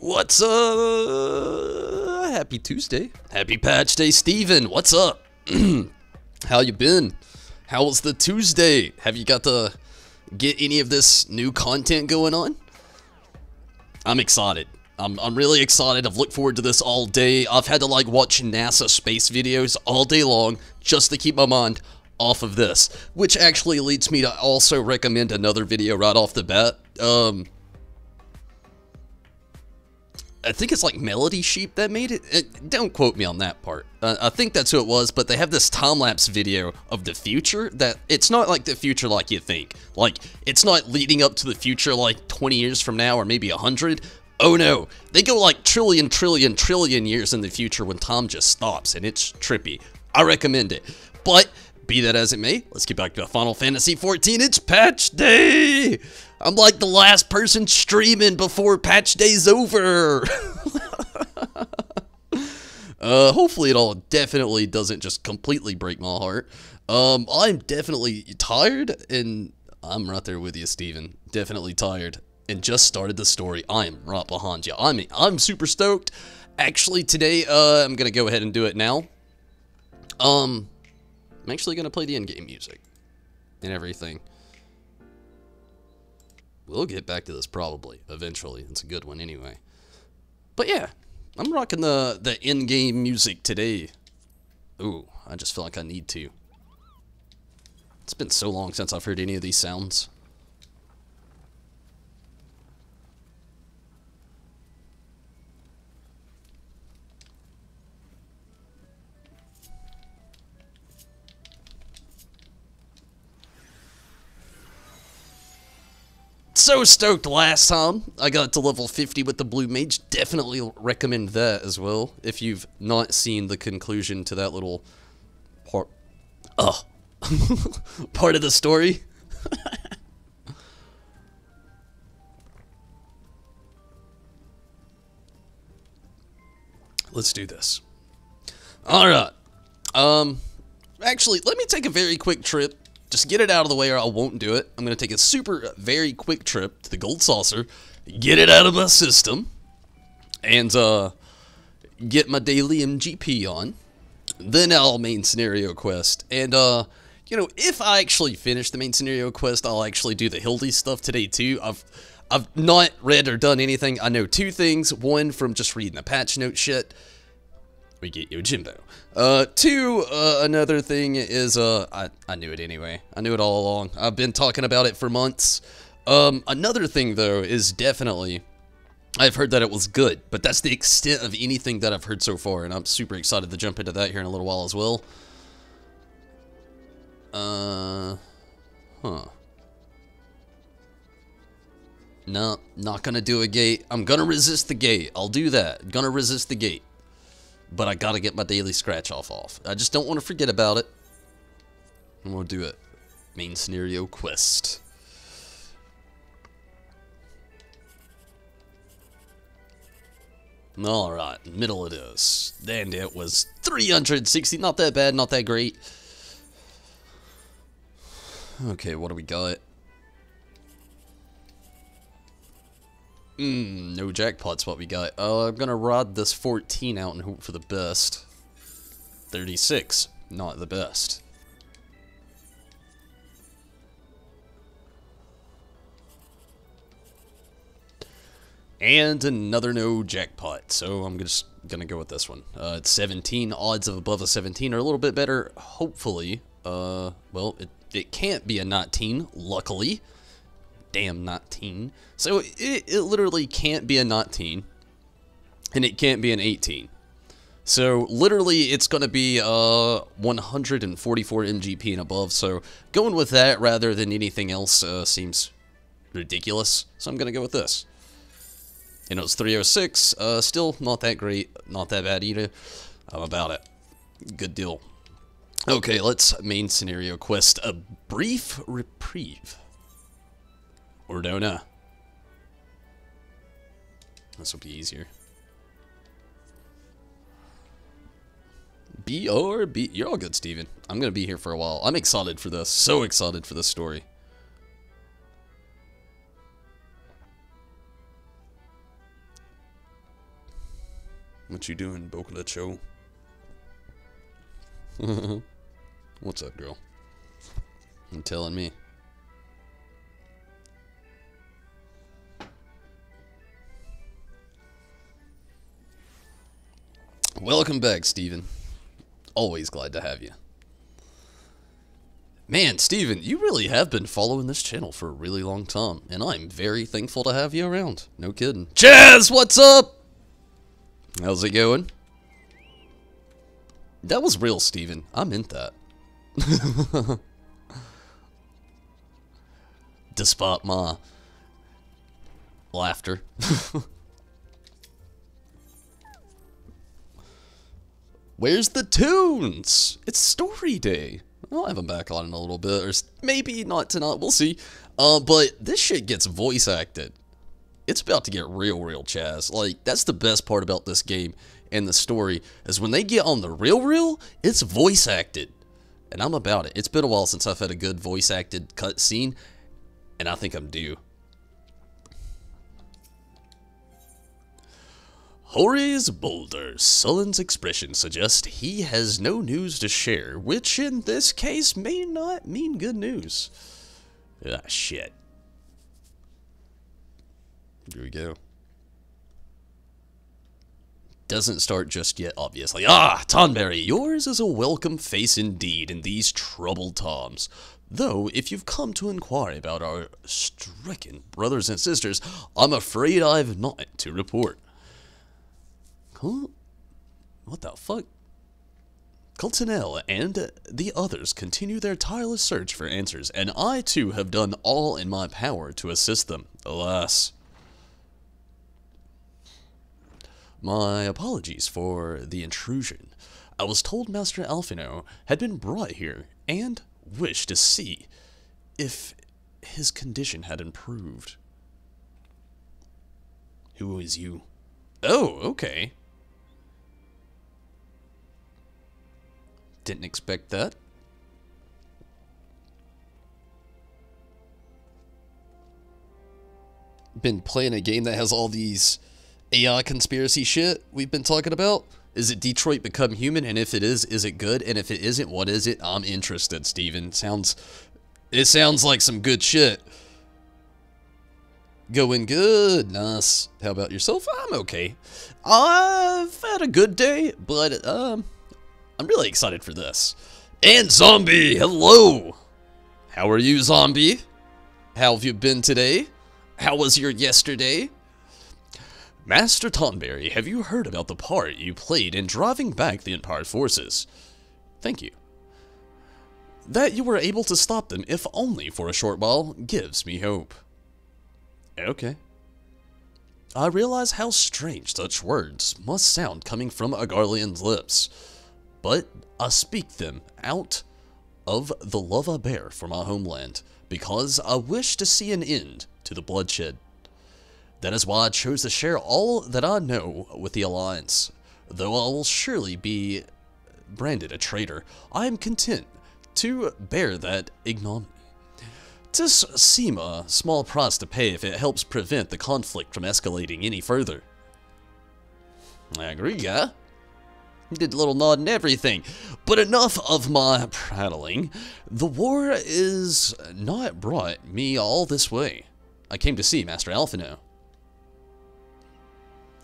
What's up? Happy Tuesday. Happy Patch Day, Steven. What's up? How you been? How was the Tuesday? Have you got to get any of this new content going on? I'm excited. I'm really excited. I've looked forward to this all day. I've had to like watch NASA space videos all day long just to keep my mind off of this, which actually leads me to also recommend another video right off the bat. I think it's like Melody Sheep that made it. Don't quote me on that part. I think that's who it was, but they have this time-lapse video of the future that it's not like the future like you think. Like, it's not leading up to the future like 20 years from now or maybe 100. Oh no, they go like trillion years in the future when time just stops, and it's trippy. I recommend it. But, be that as it may, let's get back to Final Fantasy XIV. It's Patch Day! I'm like the last person streaming before Patch Day's over. Hopefully it all definitely doesn't just completely break my heart. I'm definitely tired, and I'm right there with you, Steven. Definitely tired, and just started the story. I am right behind you. I'm super stoked. Actually, today, I'm gonna go ahead and do it now. I'm actually gonna play the in-game music and everything. We'll get back to this probably, eventually. It's a good one anyway. But yeah, I'm rocking the in-game music today. Ooh, I just feel like I need to. It's been so long since I've heard any of these sounds. So stoked last time I got to level 50 with the Blue Mage. Definitely recommend that as well if you've not seen the conclusion to that little part part of the story. Let's do this. Alright. Actually, let me take a very quick trip. Just get it out of the way or I won't do it. I'm going to take a very quick trip to the Gold Saucer, get it out of my system, and get my daily MGP on. Then I'll main scenario quest. And, you know, if I actually finish the main scenario quest, I'll actually do the Hildy stuff today too. I've not read or done anything. I know two things. One, from just reading the patch note shit. we get Yojimbo. Two, another thing is, I knew it anyway. I knew it all along. I've been talking about it for months. Another thing, though, is definitely, I've heard that it was good, but that's the extent of anything that I've heard so far, and I'm super excited to jump into that here in a little while as well. No, not gonna do a gate. I'm gonna resist the gate. I'll do that. Gonna resist the gate. But I gotta get my daily scratch-off. I just don't want to forget about it. And we'll do it. Main scenario quest. Alright, middle it is. And it was 360. Not that bad, not that great. Okay, what do we got? No jackpots what we got. I'm gonna rod this 14 out and hope for the best. 36, not the best. And another no jackpot, so I'm just gonna go with this one. It's 17, odds of above a 17 are a little bit better, hopefully. Well, it can't be a 19, luckily. Damn 19. So it literally can't be a 19, and it can't be an 18. So literally it's going to be 144 MGP and above, so going with that rather than anything else seems ridiculous, so I'm going to go with this. And it was 306, still not that great, not that bad either. I'm about it. Good deal. Okay, let's main scenario quest, a brief reprieve. Ordona. This will be easier. BRB. You're all good, Steven. I'm going to be here for a while. I'm excited for this. So excited for this story. What you doing, Boca Cho? What's up, girl? You telling me. Welcome back, Steven. Always glad to have you. Man, Steven, you really have been following this channel for a really long time, and I'm very thankful to have you around. No kidding. Chaz, what's up? How's it going? That was real, Steven. I meant that. Despite my laughter. Where's the tunes? It's story day. I'll have them back on in a little bit, or maybe not tonight. We'll see. But this shit gets voice acted. It's about to get real, Chaz. Like, that's the best part about this game and the story, is when they get on the real, it's voice acted. And I'm about it. It's been a while since I've had a good voice acted cutscene, and I think I'm due. Horace Boulder. Sullen's expression suggests he has no news to share, which in this case may not mean good news. Ah, shit. Here we go. Doesn't start just yet, obviously. Ah, Tonberry, yours is a welcome face indeed in these troubled times. Though, if you've come to inquire about our stricken brothers and sisters, I'm afraid I've not to report. Huh? What the fuck? Coltonel and the others continue their tireless search for answers, and I too have done all in my power to assist them. Alas. My apologies for the intrusion. I was told Master Alfino had been brought here and wished to see if his condition had improved. Who is you? Oh, okay. Didn't expect that. Been playing a game that has all these AI conspiracy shit we've been talking about. Is it Detroit Become Human? And if it is it good? And if it isn't, what is it? I'm interested, Steven. It sounds like some good shit. Going good, nice. How about yourself? I'm okay. I've had a good day, but I'm really excited for this. And Zombie, hello! How are you, Zombie? How have you been today? How was your yesterday? Master Tonberry, have you heard about the part you played in driving back the Empire forces? Thank you. That you were able to stop them, if only for a short while, gives me hope. Okay. I realize how strange such words must sound coming from a Garlean's lips, but I speak them out of the love I bear for my homeland, because I wish to see an end to the bloodshed. That is why I chose to share all that I know with the Alliance. Though I will surely be branded a traitor, I am content to bear that ignominy. 'Tis seem a small price to pay if it helps prevent the conflict from escalating any further. I agree, yeah? Did a little nod and everything. But enough of my prattling. The war is not brought me all this way. I came to see Master Alphino.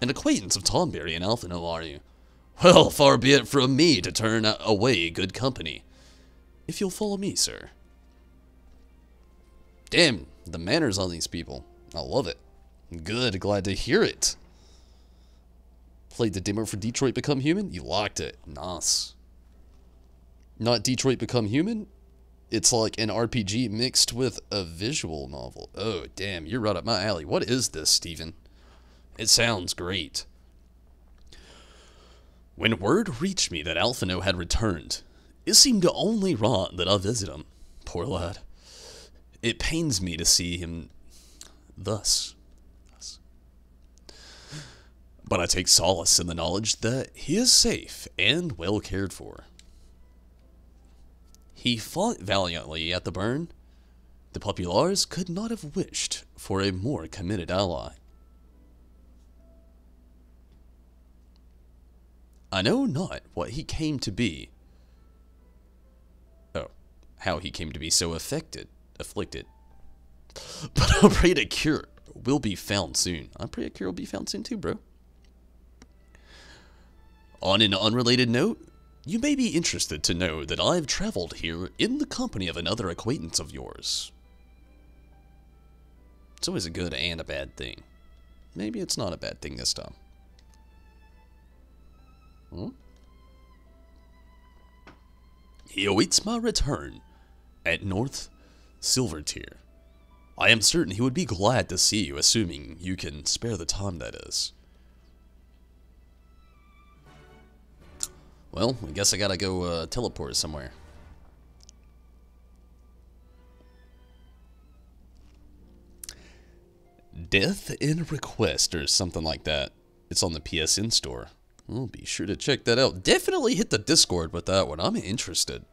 An acquaintance of Tonberry and Alphino, are you? Well, far be it from me to turn away good company. If you'll follow me, sir. Damn, the manners on these people. I love it. Good, glad to hear it. Played the demo for Detroit Become Human? You liked it. Nice. Not Detroit Become Human? It's like an RPG mixed with a visual novel. Oh, damn, you're right up my alley. What is this, Steven? It sounds great. When word reached me that Alphino had returned, it seemed only right that I visit him. Poor lad. It pains me to see him thus. But I take solace in the knowledge that he is safe and well cared for. He fought valiantly at the burn. The populares could not have wished for a more committed ally. I know not what he came to be. Oh, how he came to be so afflicted. But I pray a cure will be found soon. I pray a cure will be found soon too, bro. On an unrelated note, you may be interested to know that I have traveled here in the company of another acquaintance of yours. It's always a good and a bad thing. Maybe it's not a bad thing this time. He awaits my return at North Silvertier. I am certain he would be glad to see you, assuming you can spare the time, that is. Well, I guess I gotta go teleport somewhere. Death in Request or something like that. It's on the PSN store. I'll be sure to check that out. Definitely hit the Discord with that one. I'm interested.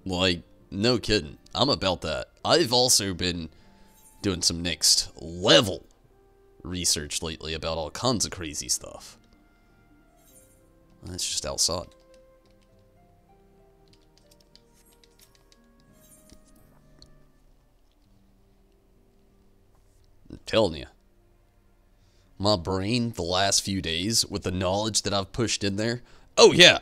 Like, no kidding. I'm about that. I've also been doing some next level research lately about all kinds of crazy stuff. That's just outside. I'm telling you. My brain the last few days with the knowledge that I've pushed in there. Oh yeah.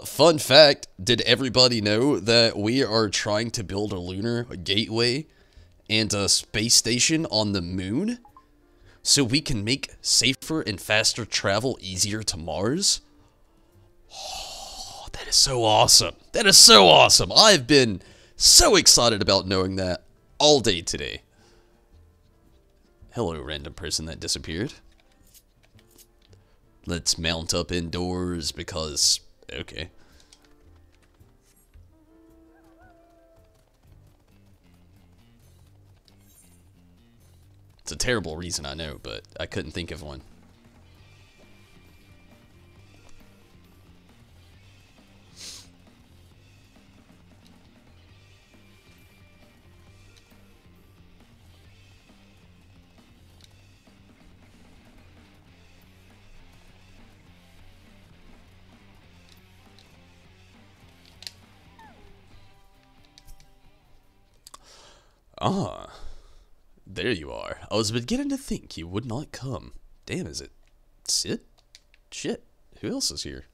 Fun fact, did everybody know that we are trying to build a lunar gateway and a space station on the moon so we can make safer and faster travel easier to Mars? Oh, that is so awesome. That is so awesome. I've been so excited about knowing that all day today. Hello, random person that disappeared. Let's mount up indoors because, okay. It's a terrible reason, I know, but I couldn't think of one. Ah, there you are. I was beginning to think you would not come. Damn, is it Sid? Shit, who else is here?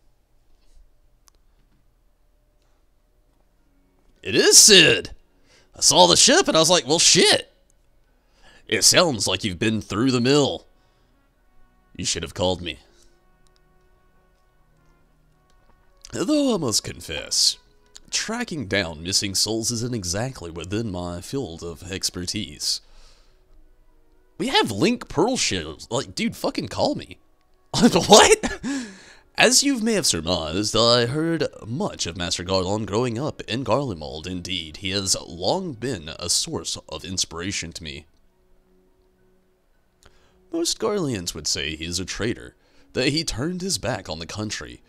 It is Sid! I saw the ship and I was like, well, shit. It sounds like you've been through the mill. You should have called me. Though I must confess, tracking down missing souls isn't exactly within my field of expertise. We have link pearl shells. Like, dude, fucking call me. What? As you may have surmised, I heard much of Master Garlon growing up in Garlemald. Indeed, he has long been a source of inspiration to me. Most Garleans would say he is a traitor, that he turned his back on the country.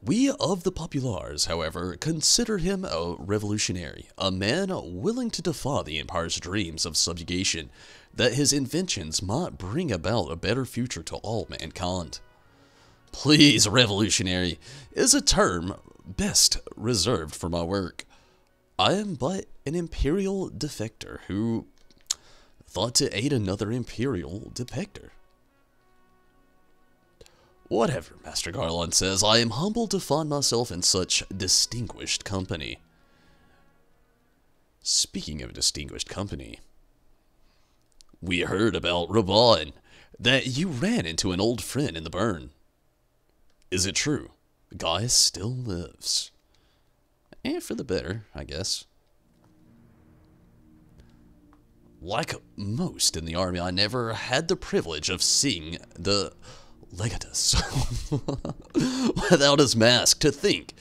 We of the Populars, however, consider him a revolutionary, a man willing to defy the Empire's dreams of subjugation, that his inventions might bring about a better future to all mankind. Please, revolutionary is a term best reserved for my work. I am but an Imperial defector who thought to aid another Imperial defector. Whatever Master Garlon says, I am humbled to find myself in such distinguished company. Speaking of distinguished company, we heard about Raban, that you ran into an old friend in the burn. Is it true? Gaius still lives. For the better, I guess. Like most in the army, I never had the privilege of seeing the Legatus without his mask. To think,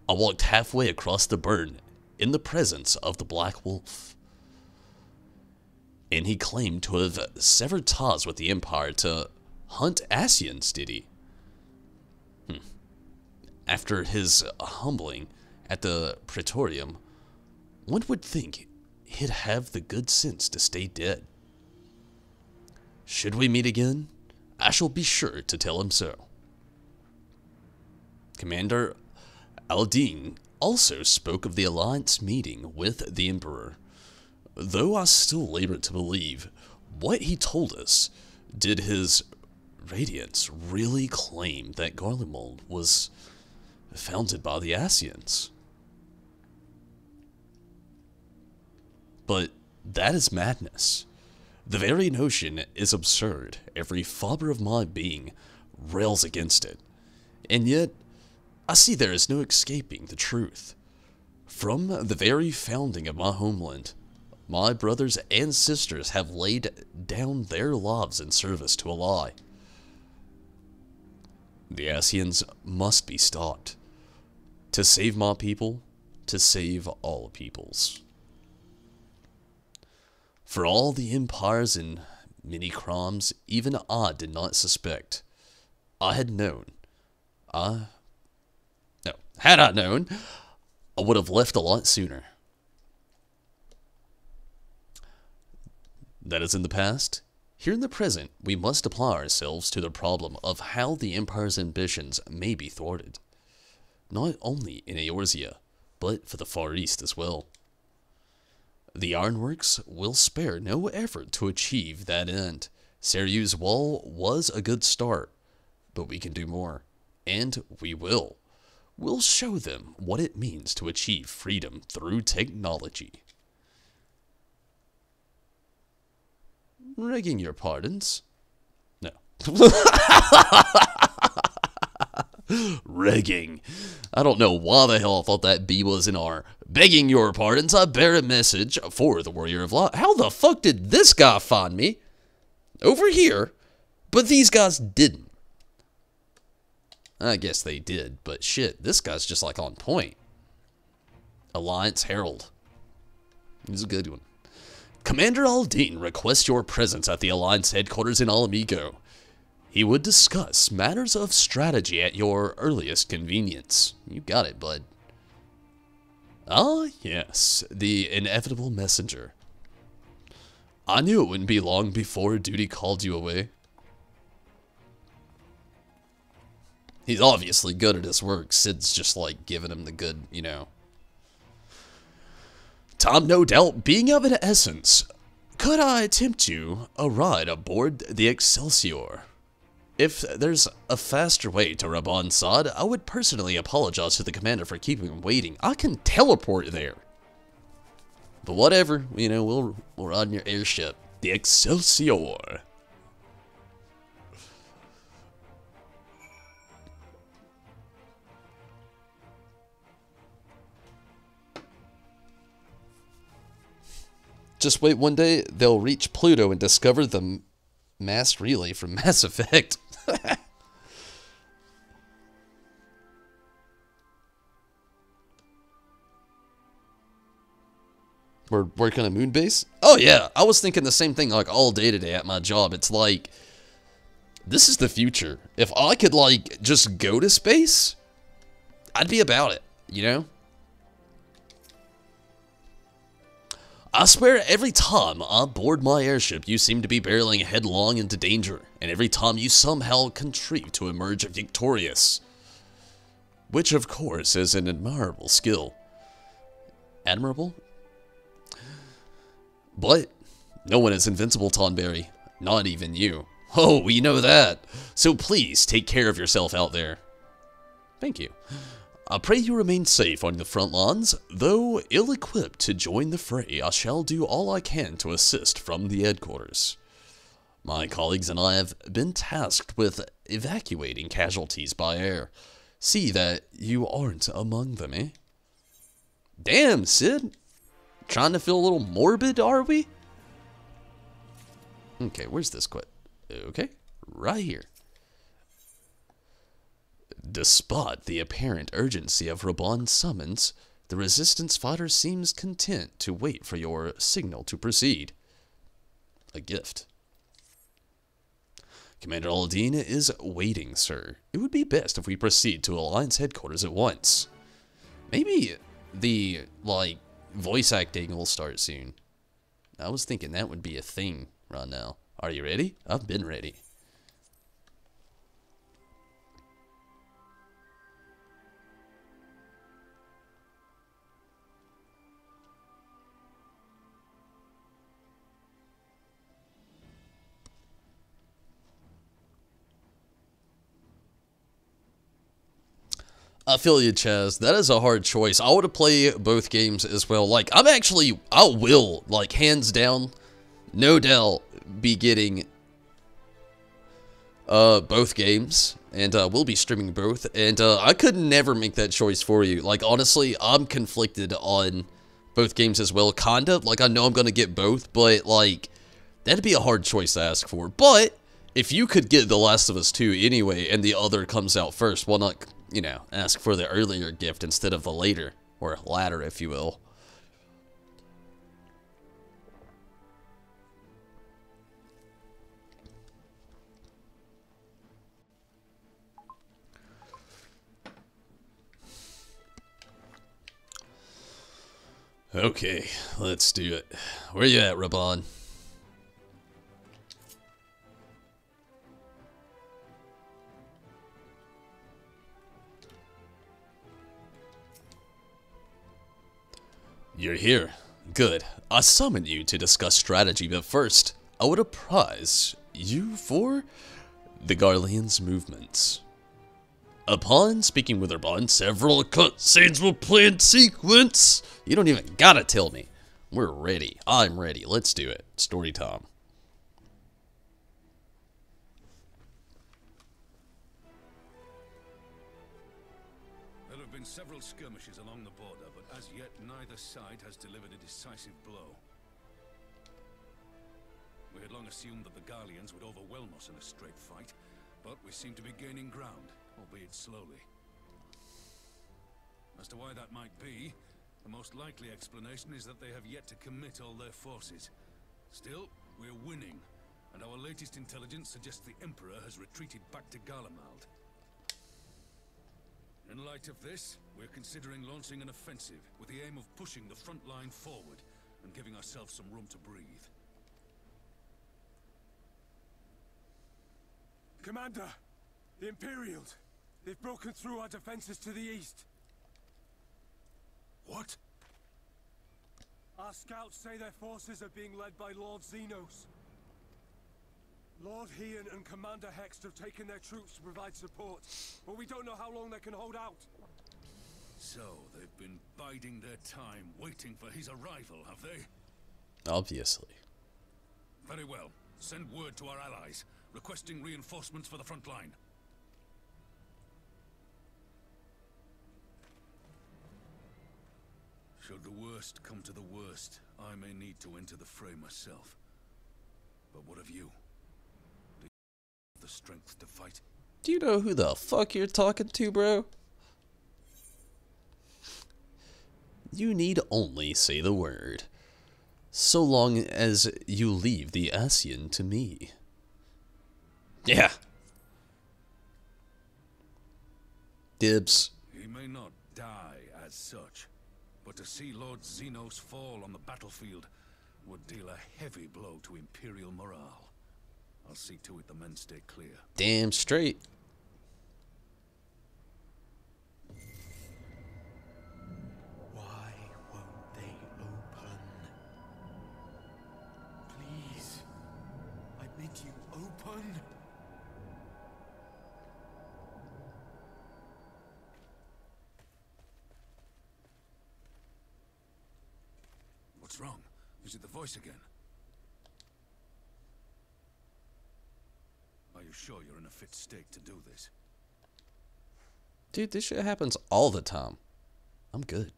I walked halfway across the burn in the presence of the Black Wolf. And he claimed to have severed ties with the Empire to hunt Asians, did he? After his humbling at the Praetorium, one would think he'd have the good sense to stay dead. Should we meet again, I shall be sure to tell him so. Commander Aldine also spoke of the Alliance meeting with the Emperor. Though I still labor to believe what he told us, did his Radiance really claim that Garlemald was founded by the Asians? But that is madness. The very notion is absurd. Every fiber of my being rails against it. And yet, I see there is no escaping the truth. From the very founding of my homeland, my brothers and sisters have laid down their lives in service to a lie. The Asians must be stopped. To save my people, to save all peoples. For all the empires and many crimes, even I did not suspect. Had I known, I would have left a lot sooner. That is in the past. Here in the present, we must apply ourselves to the problem of how the Empire's ambitions may be thwarted. Not only in Eorzea, but for the Far East as well. The Ironworks will spare no effort to achieve that end. Seriu's wall was a good start, but we can do more. And we will. We'll show them what it means to achieve freedom through technology. Begging your pardons? No. Regging. I don't know why the hell I thought that B was an R. Begging your pardons, I bear a message for the Warrior of Light. How the fuck did this guy find me? Over here, but these guys didn't. I guess they did, but shit, this guy's just like on point. Alliance Herald. He's a good one. Commander Aldine requests your presence at the Alliance headquarters in Alamigo. He would discuss matters of strategy at your earliest convenience. You got it, bud. Ah, yes, the inevitable messenger. I knew it wouldn't be long before duty called you away. He's obviously good at his work. Sid's just like giving him the good, you know. Time, no doubt, being of an essence. Could I tempt you a ride aboard the Excelsior? If there's a faster way to Rabban Sad, I would personally apologize to the commander for keeping him waiting. I can teleport there. But whatever, you know, we'll ride in your airship. The Excelsior. Just wait, one day they'll reach Pluto and discover the mass relay from Mass Effect. We're working on a moon base? Oh yeah, I was thinking the same thing like all day today at my job. It's like, this is the future. If I could like just go to space, I'd be about it, you know? I swear every time I board my airship, you seem to be barreling headlong into danger, and every time you somehow contrive to emerge victorious. Which, of course, is an admirable skill. Admirable? But no one is invincible, Tonberry. Not even you. Oh, we know that. So please, take care of yourself out there. Thank you. I pray you remain safe on the front lines. Though ill-equipped to join the fray, I shall do all I can to assist from the headquarters. My colleagues and I have been tasked with evacuating casualties by air. See that you aren't among them, eh? Damn, Sid. Trying to feel a little morbid, are we? Okay, where's this quit? Okay, right here. Despite the apparent urgency of Rabban's summons, the resistance fighter seems content to wait for your signal to proceed. A gift. Commander Aldine is waiting, sir. It would be best if we proceed to Alliance headquarters at once. Maybe the, like, voice acting will start soon. I was thinking that would be a thing right now. Are you ready? I've been ready. I feel you, Chaz. That is a hard choice. I want to play both games as well. Like, I will, like, hands down, no doubt, be getting both games. And we'll be streaming both. And I could never make that choice for you. Like, honestly, I'm conflicted on both games as well. Kinda. Like, I know I'm going to get both. But, like, that'd be a hard choice to ask for. But if you could get The Last of Us 2 anyway, and the other comes out first, why not, you know, ask for the earlier gift instead of the later, or latter, if you will. Okay, let's do it. Where you at, Rabban? You're here. Good. I summoned you to discuss strategy, but first, I would apprise you for the Garlean's movements. Upon speaking with Rabban, several cutscenes will play in sequence. You don't even gotta tell me. We're ready. I'm ready. Let's do it. Story time. There have been several skirmishes along the border, but as yet neither side has delivered a decisive blow. We had long assumed that the Garleans would overwhelm us in a straight fight, but we seem to be gaining ground, albeit slowly. As to why that might be, the most likely explanation is that they have yet to commit all their forces. Still, we're winning, and our latest intelligence suggests the Emperor has retreated back to Garlemald. In light of this, we're considering launching an offensive with the aim of pushing the front line forward and giving ourselves some room to breathe. Commander! The Imperials! They've broken through our defenses to the east. What? Our scouts say their forces are being led by Lord Xenos. Lord Hian and Commander Hext have taken their troops to provide support, but we don't know how long they can hold out. So, they've been biding their time, waiting for his arrival, have they? Obviously. Very well. Send word to our allies, requesting reinforcements for the front line. Should the worst come to the worst, I may need to enter the fray myself. But what of you? Do you have the strength to fight? Do you know who the fuck you're talking to, bro? You need only say the word. So long as you leave the Ascian to me. Yeah. Dibs. He may not die as such, but to see Lord Xenos fall on the battlefield would deal a heavy blow to Imperial morale. I'll see to it the men stay clear. Damn straight. Why won't they open? Please, I bid you open. What's wrong? Is it the voice again? Are you sure you're in a fit state to do this? Dude, this shit happens all the time. I'm good.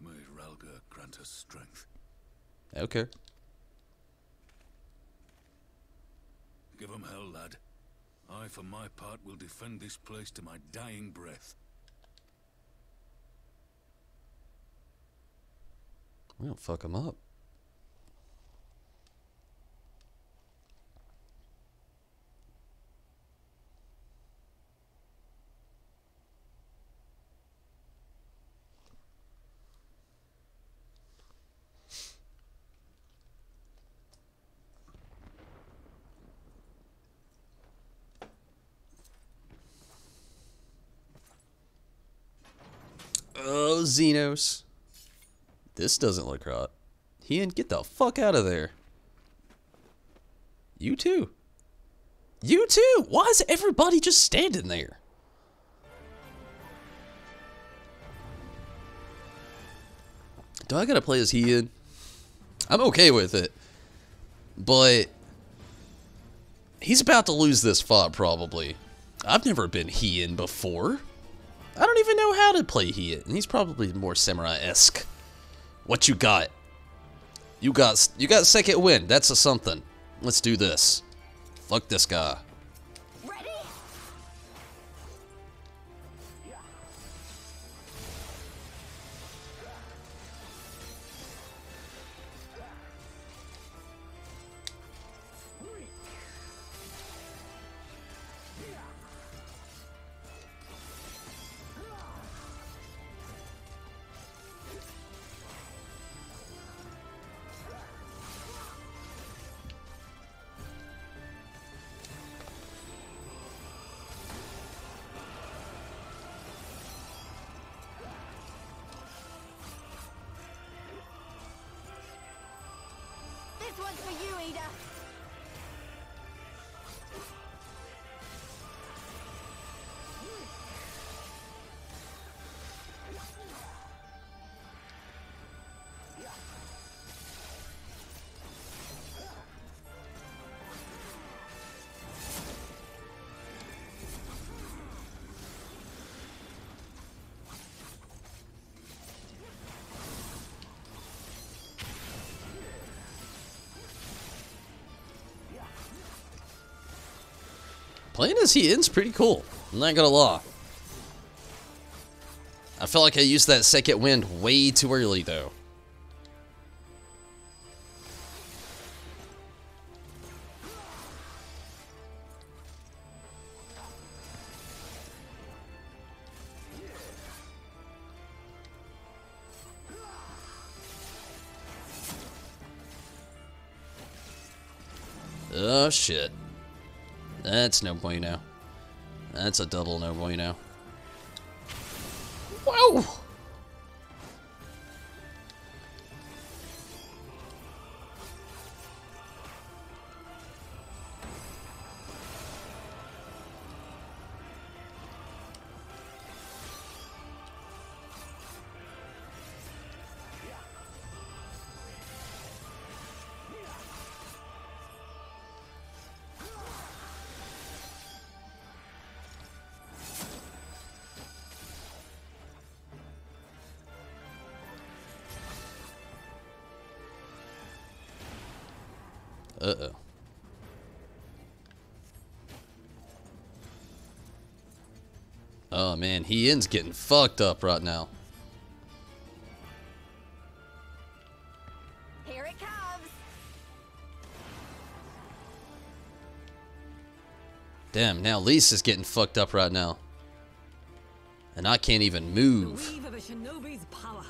May Ralga grant us strength. Okay. Give 'em hell, lad. I, for my part, will defend this place to my dying breath. We don't fuck him up. Oh, Xenos. This doesn't look right. Hian, get the fuck out of there. You too. You too. Why is everybody just standing there? Do I gotta play as Hian? I'm okay with it. But he's about to lose this fight probably. I've never been Hian before. I don't even know how to play Hian. He's probably more samurai-esque. What you got? You got second wind. That's a something. Let's do this. Fuck this guy. Ready? This one's for you, Ida. Playing as Hian's pretty cool. I'm not gonna lie. I feel like I used that second wind way too early though. Oh shit. That's no bueno. That's a double no bueno. Whoa! Uh-oh. Oh man, Ian's getting fucked up right now. Here it comes. Damn, now Lisa's getting fucked up right now. And I can't even move. Weave of a shinobi's power.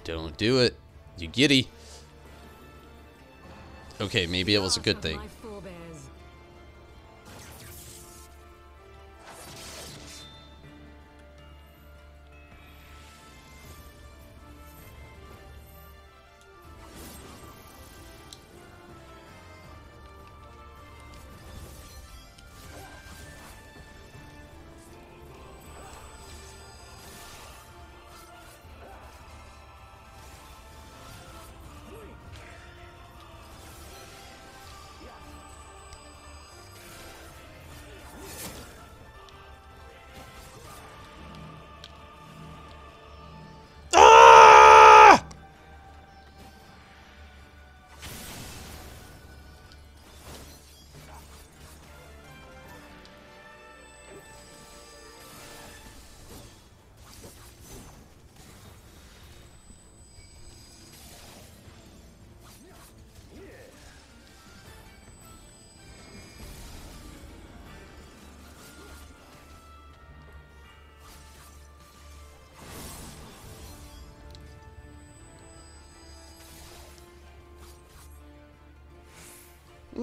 Don't do it. You giddy. Okay, maybe it was a good thing. My forebears.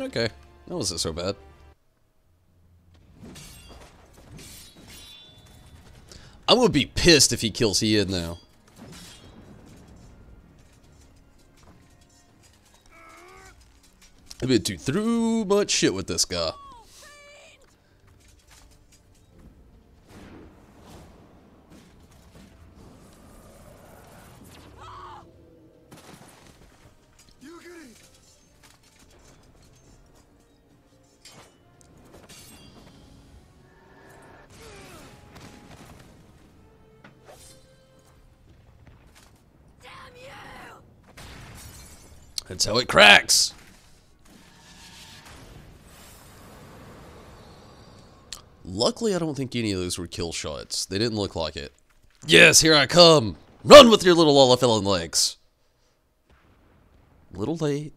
Okay, that wasn't so bad. I'm gonna be pissed if he kills Ian now. I've been through much shit with this guy. That's how it cracks. Luckily, I don't think any of those were kill shots. They didn't look like it. Yes, here I come. Run with your little Lalafellan legs. Little late.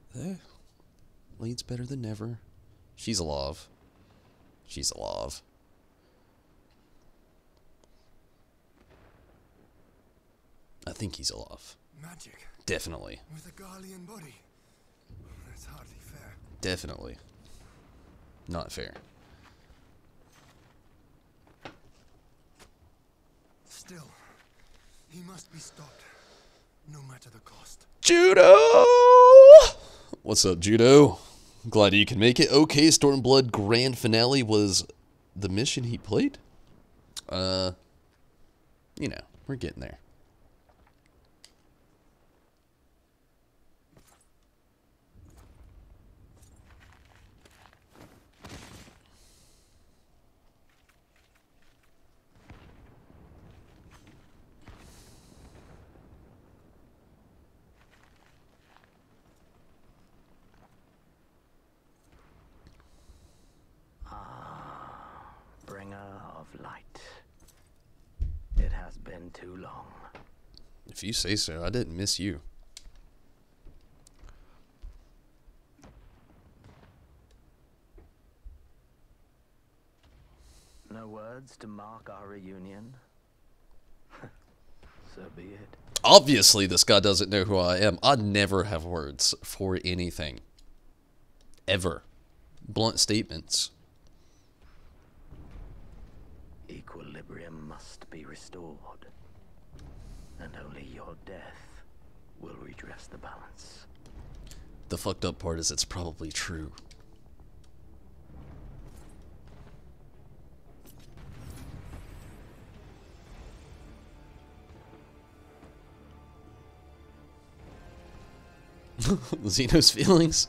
Late's better than never. She's alive. She's alive. I think he's alive. Magic. Definitely. With a Garlean body. That's hardly fair. Definitely. Not fair. Still, he must be stopped, no matter the cost. Judo! What's up, Judo? Glad you can make it. Okay, StormBlood grand finale was the mission he played? You know, we're getting there. Bringer of light. It has been too long. If you say so, I didn't miss you. No words to mark our reunion? So be it. Obviously, this guy doesn't know who I am. I never have words for anything. Ever. Blunt statements. Equilibrium must be restored. And only your death will redress the balance. The fucked up part is it's probably true. Xeno's feelings?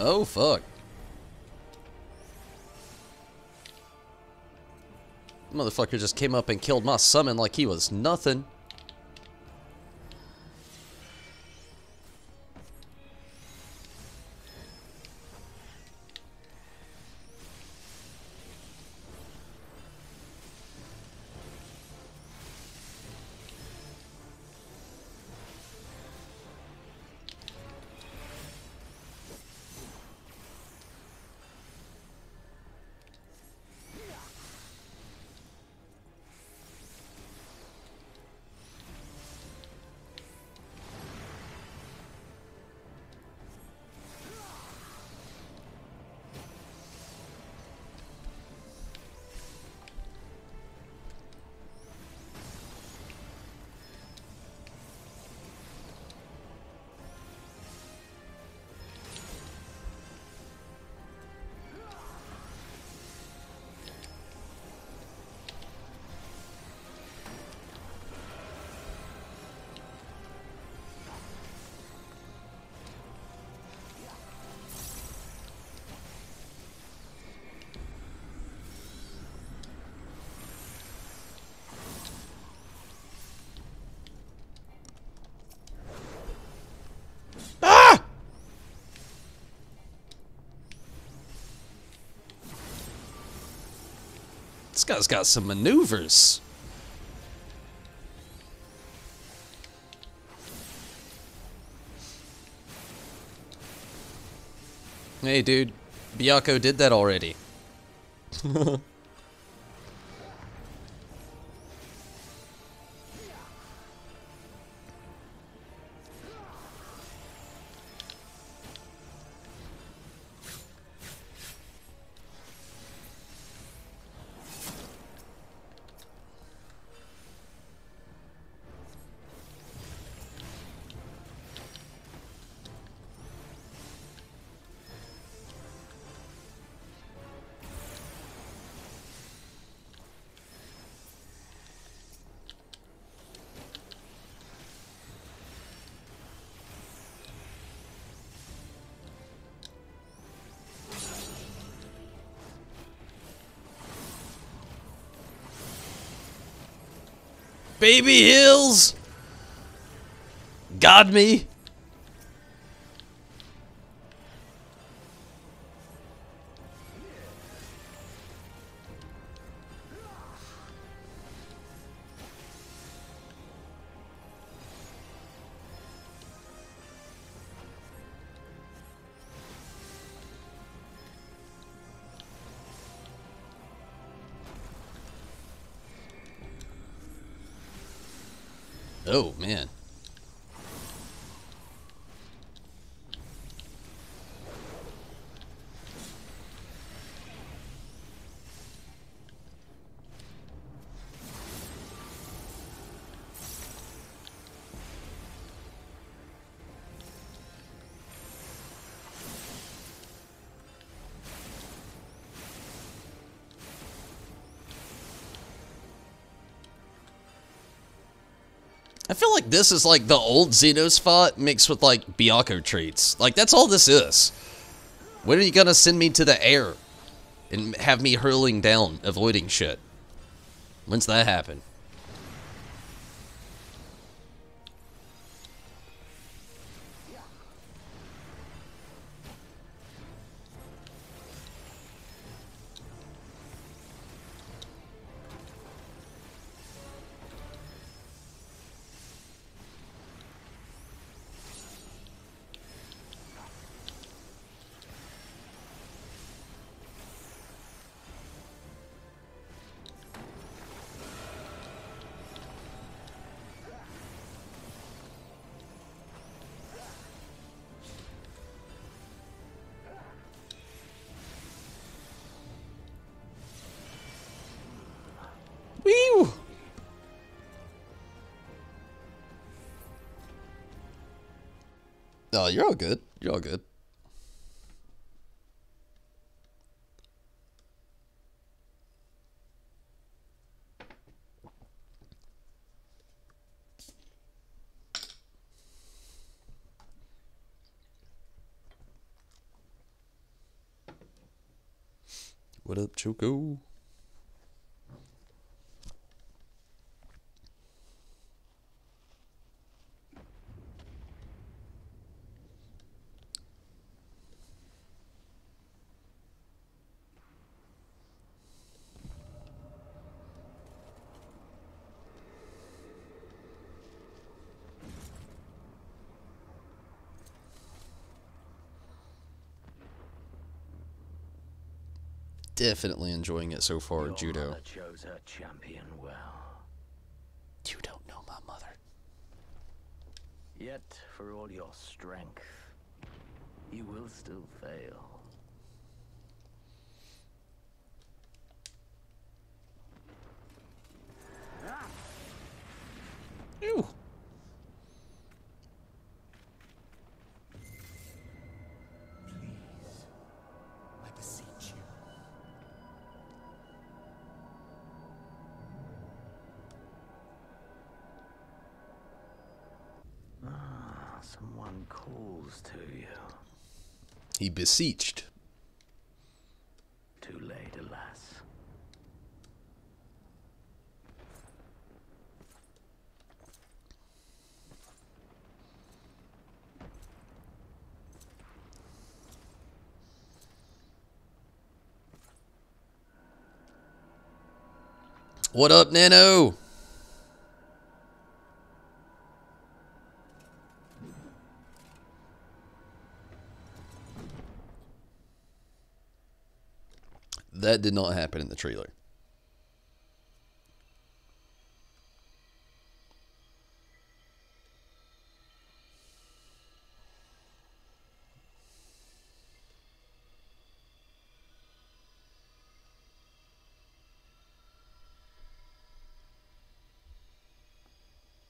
Oh, fuck. Motherfucker just came up and killed my summon like he was nothing. This guy's got some maneuvers. Hey, dude. Byakko did that already. Baby Hills! Got me! Oh, man. I feel like this is like the old Xenos fight mixed with like Byakko traits. Like that's all this is. When are you gonna send me to the air and have me hurling down, avoiding shit? When's that happen? Whew! Oh, you're all good. You're all good. What up, Choco? definitely enjoying it so far, Your Judo. mother chose her champion well. You don't know my mother. Yet, for all your strength, you will still fail. Ew. Please, I beseech you. Ah, someone calls to you. He beseeched. Too late, alas. What up, Nano? That did not happen in the trailer.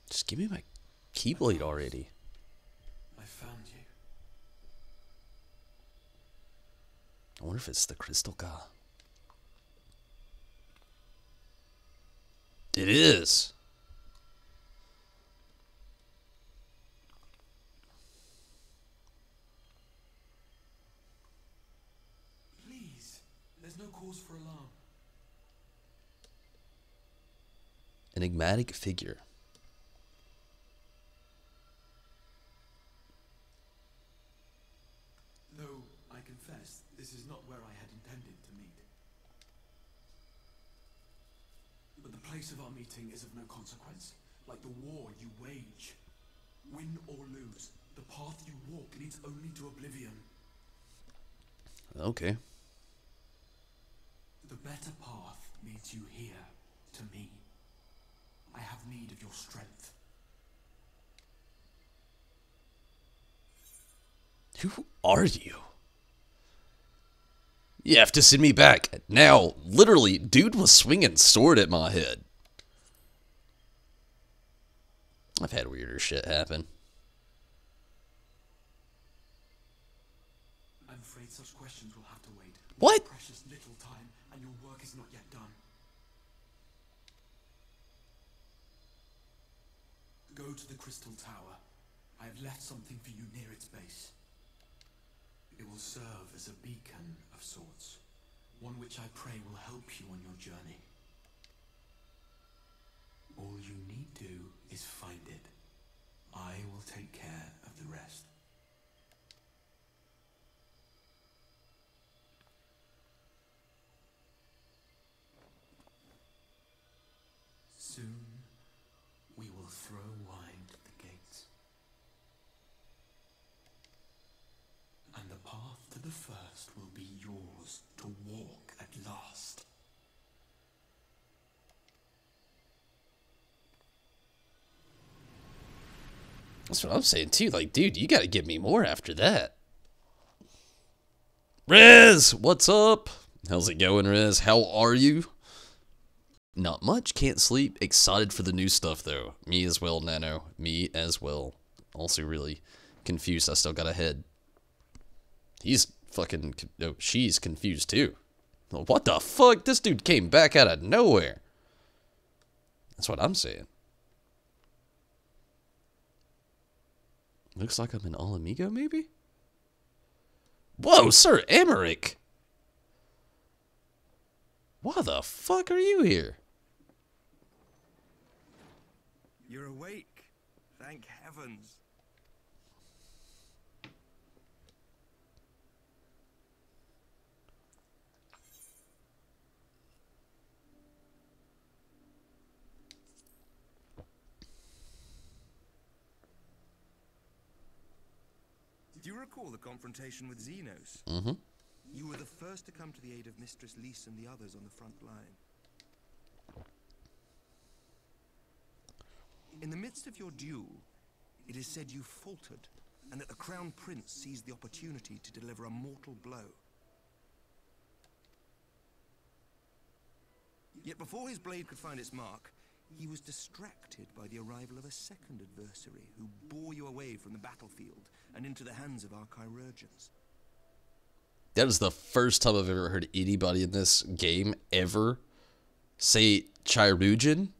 Just give me my Keyblade already. I found you. I wonder if it's the crystal guy. It is. Please, there's no cause for alarm. Enigmatic figure. Though, I confess, this is not where I had intended to meet. But the place of our meeting is of no consequence. Like the war you wage. Win or lose, the path you walk leads only to oblivion. Okay. The better path leads you here, to me. I have need of your strength. Who are you? You have to send me back. Now, literally, dude was swinging sword at my head. I've had weirder shit happen. I'm afraid such questions will have to wait. What? Precious little time, and your work is not yet done. Go to the Crystal Tower. I have left something for you near its base. It will serve as a beacon of sorts, one which I pray will help you on your journey. All you need do is find it. I will take care of the rest. Soon, we will throw wide the gates. And the path to the first will be yours to walk at last. That's what I'm saying too. Like, dude, you gotta give me more after that. Riz, what's up? How's it going, Riz? How are you? Not much, can't sleep. Excited for the new stuff, though. Me as well, Nano. Me as well. Also really confused. I still got a head. He's fucking... No, she's confused, too. What the fuck? This dude came back out of nowhere. That's what I'm saying. Looks like I'm an All Amigo, maybe? Whoa, Sir Emmerich! Why the fuck are you here? You're awake. Thank heavens. Do you recall the confrontation with Xenos? Mm-hmm. You were the first to come to the aid of Mistress Lys and the others on the front line. In the midst of your duel, it is said you faltered, and that the Crown Prince seized the opportunity to deliver a mortal blow. Yet before his blade could find its mark, he was distracted by the arrival of a second adversary who bore you away from the battlefield and into the hands of our chirurgeons. That is the first time I've ever heard anybody in this game ever say chirurgeon.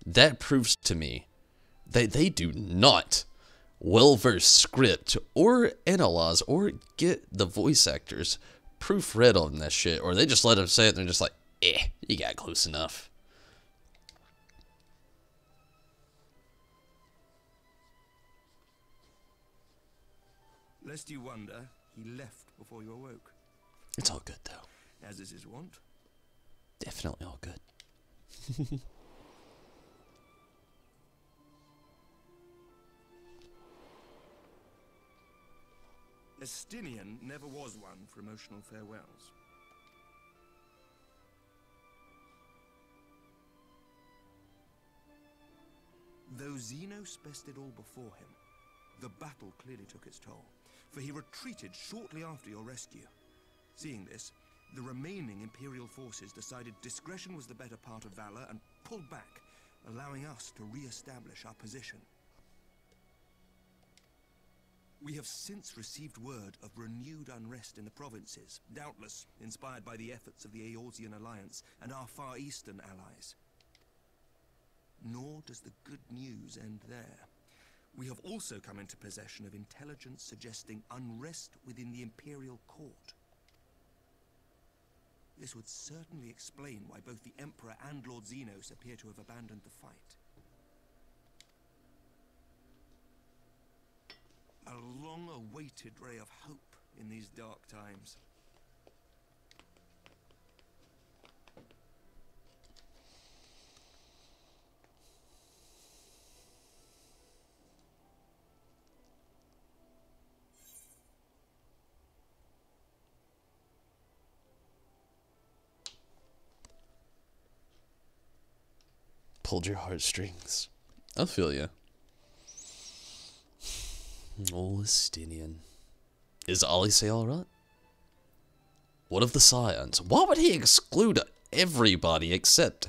That proves to me that they do not well-versed script or analyze or get the voice actors proofread on that shit, or they just let them say it and they're just like, you got close enough. Lest you wonder, he left before you awoke. It's all good, though. As is his wont. Definitely all good. Estinian never was one for emotional farewells. Though Xenos bested all before him, the battle clearly took its toll, for he retreated shortly after your rescue. Seeing this, the remaining Imperial forces decided discretion was the better part of valor and pulled back, allowing us to re-establish our position. We have since received word of renewed unrest in the provinces, doubtless inspired by the efforts of the Eorzean Alliance and our Far Eastern allies. Nor does the good news end there. We have also come into possession of intelligence suggesting unrest within the Imperial Court. This would certainly explain why both the Emperor and Lord Xenos appear to have abandoned the fight. A long-awaited ray of hope in these dark times. Pulled your heartstrings. I feel ya. Old Estinian. Is Odyssey alright? What of the Scions? Why would he exclude everybody except...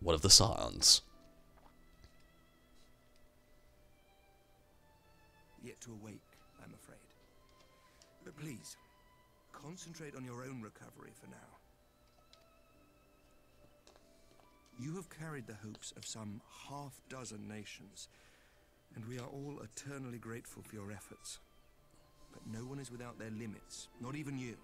what of the Scions? Yet to awake, I'm afraid. But please, concentrate on your own recovery for now. You have carried the hopes of some half-dozen nations, and we are all eternally grateful for your efforts. But no one is without their limits, not even you.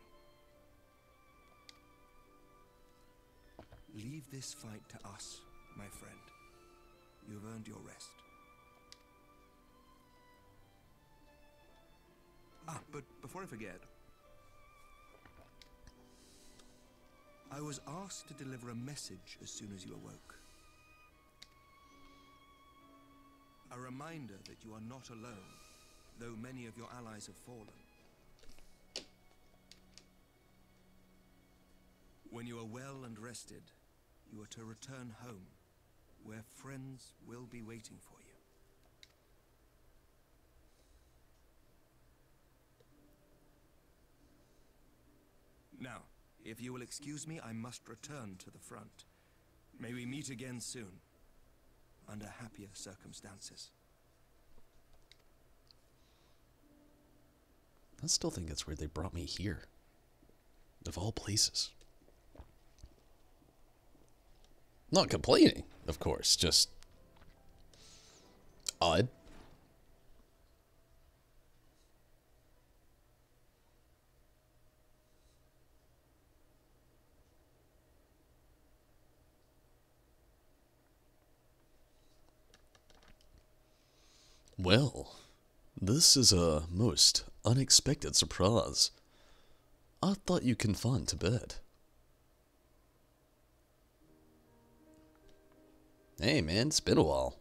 Leave this fight to us, my friend. You have earned your rest. But before I forget, I was asked to deliver a message as soon as you awoke. A reminder that you are not alone, though many of your allies have fallen. When you are well and rested, you are to return home, where friends will be waiting for you. Now, if you will excuse me, I must return to the front. May we meet again soon, under happier circumstances. I still think it's weird they brought me here. Of all places. Not complaining, of course, just odd. Well, this is a most unexpected surprise. I thought you confined to bed. Hey man, it's been a while.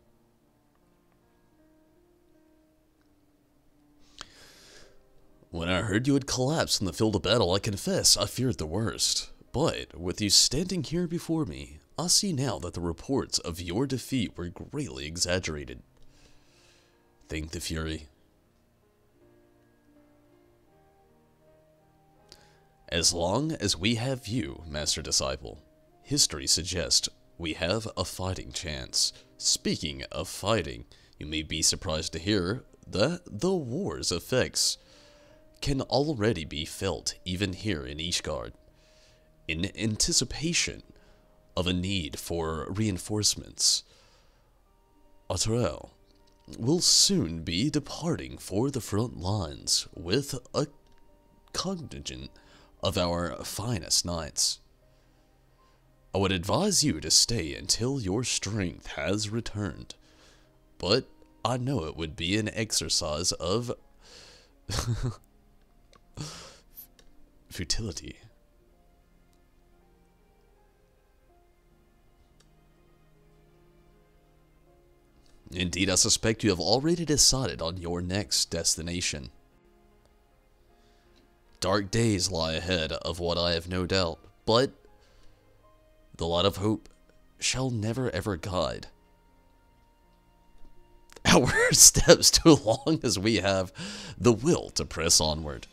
When I heard you had collapsed in the field of battle, I confess I feared the worst. But with you standing here before me, I see now that the reports of your defeat were greatly exaggerated. Thank the Fury. As long as we have you, Master Disciple, history suggests we have a fighting chance. Speaking of fighting, you may be surprised to hear that the war's effects can already be felt even here in Ishgard. In anticipation of a need for reinforcements, Atrel will soon be departing for the front lines with a contingent of our finest knights. I would advise you to stay until your strength has returned, but I know it would be an exercise of futility. Indeed, I suspect you have already decided on your next destination. Dark days lie ahead of what I have no doubt, but the light of hope shall never ever guide our steps too long as we have the will to press onward.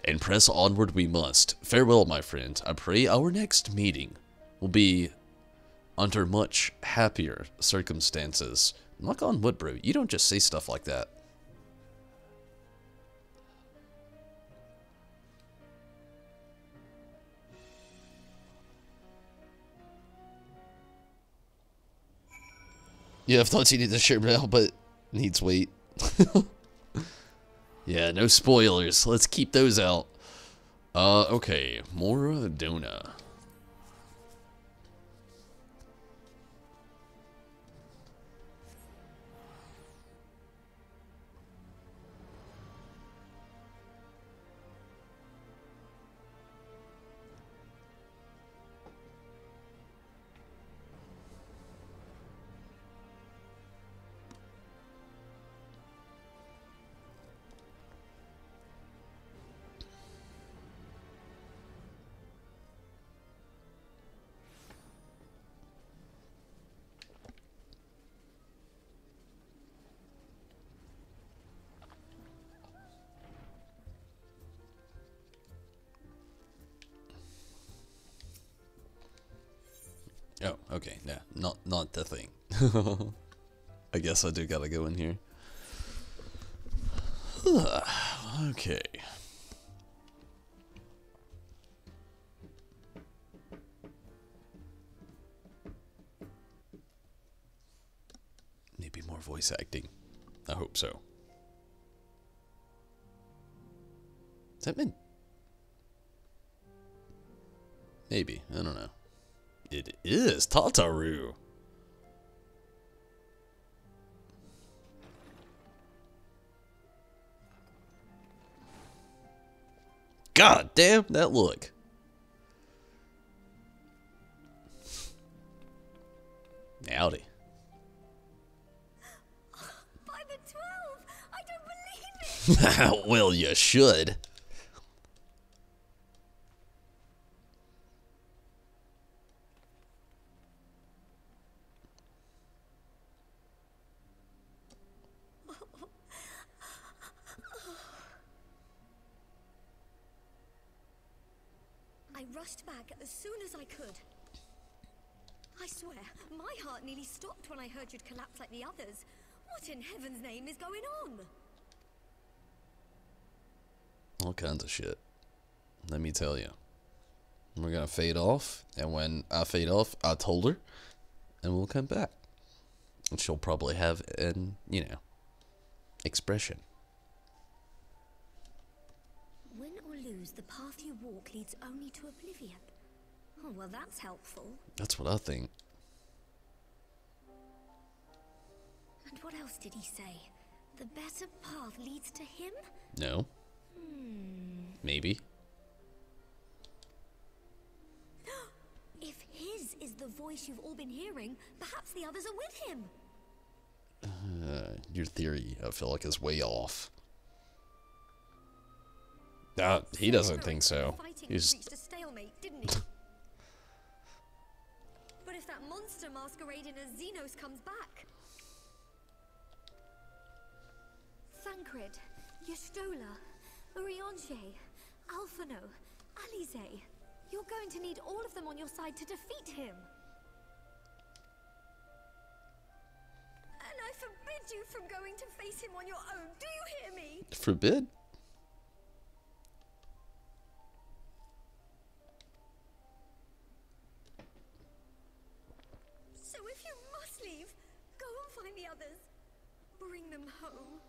And press onward we must. Farewell, my friend. I pray our next meeting will be under much happier circumstances. Knock on wood, bro. You don't just say stuff like that. Yeah, I thought you needed to share now, but needs wait. Yeah, no spoilers. Let's keep those out. Okay. Moradona. Oh, okay, yeah, not the thing. I guess I do gotta go in here. Okay. Maybe more voice acting. I hope so. Is that meant? Maybe, I don't know. It is Tataru. God damn that look. Howdy. By the 12! I don't believe it! Well, you should. I rushed back as soon as I could. I swear, my heart nearly stopped when I heard you'd collapse like the others. What in heaven's name is going on? All kinds of shit. Let me tell you. We're gonna fade off, and when I fade off, I told her, and we'll come back. And she'll probably have an, you know, expression. Win or lose, the path you walk leads only to oblivion. Oh, well, that's helpful. That's what I think. And what else did he say? The better path leads to him? No. Maybe. If his is the voice you've all been hearing, perhaps the others are with him. Your theory, I feel like, is way off. He doesn't think so. He's reached a stalemate, didn't he? But if that monster masquerading as Xenos comes back, Thancred, Yestola, Urianger, Alphano, Alize, you're going to need all of them on your side to defeat him. And I forbid you from going to face him on your own. Do you hear me? forbid. So if you must leave, go and find the others. Bring them home.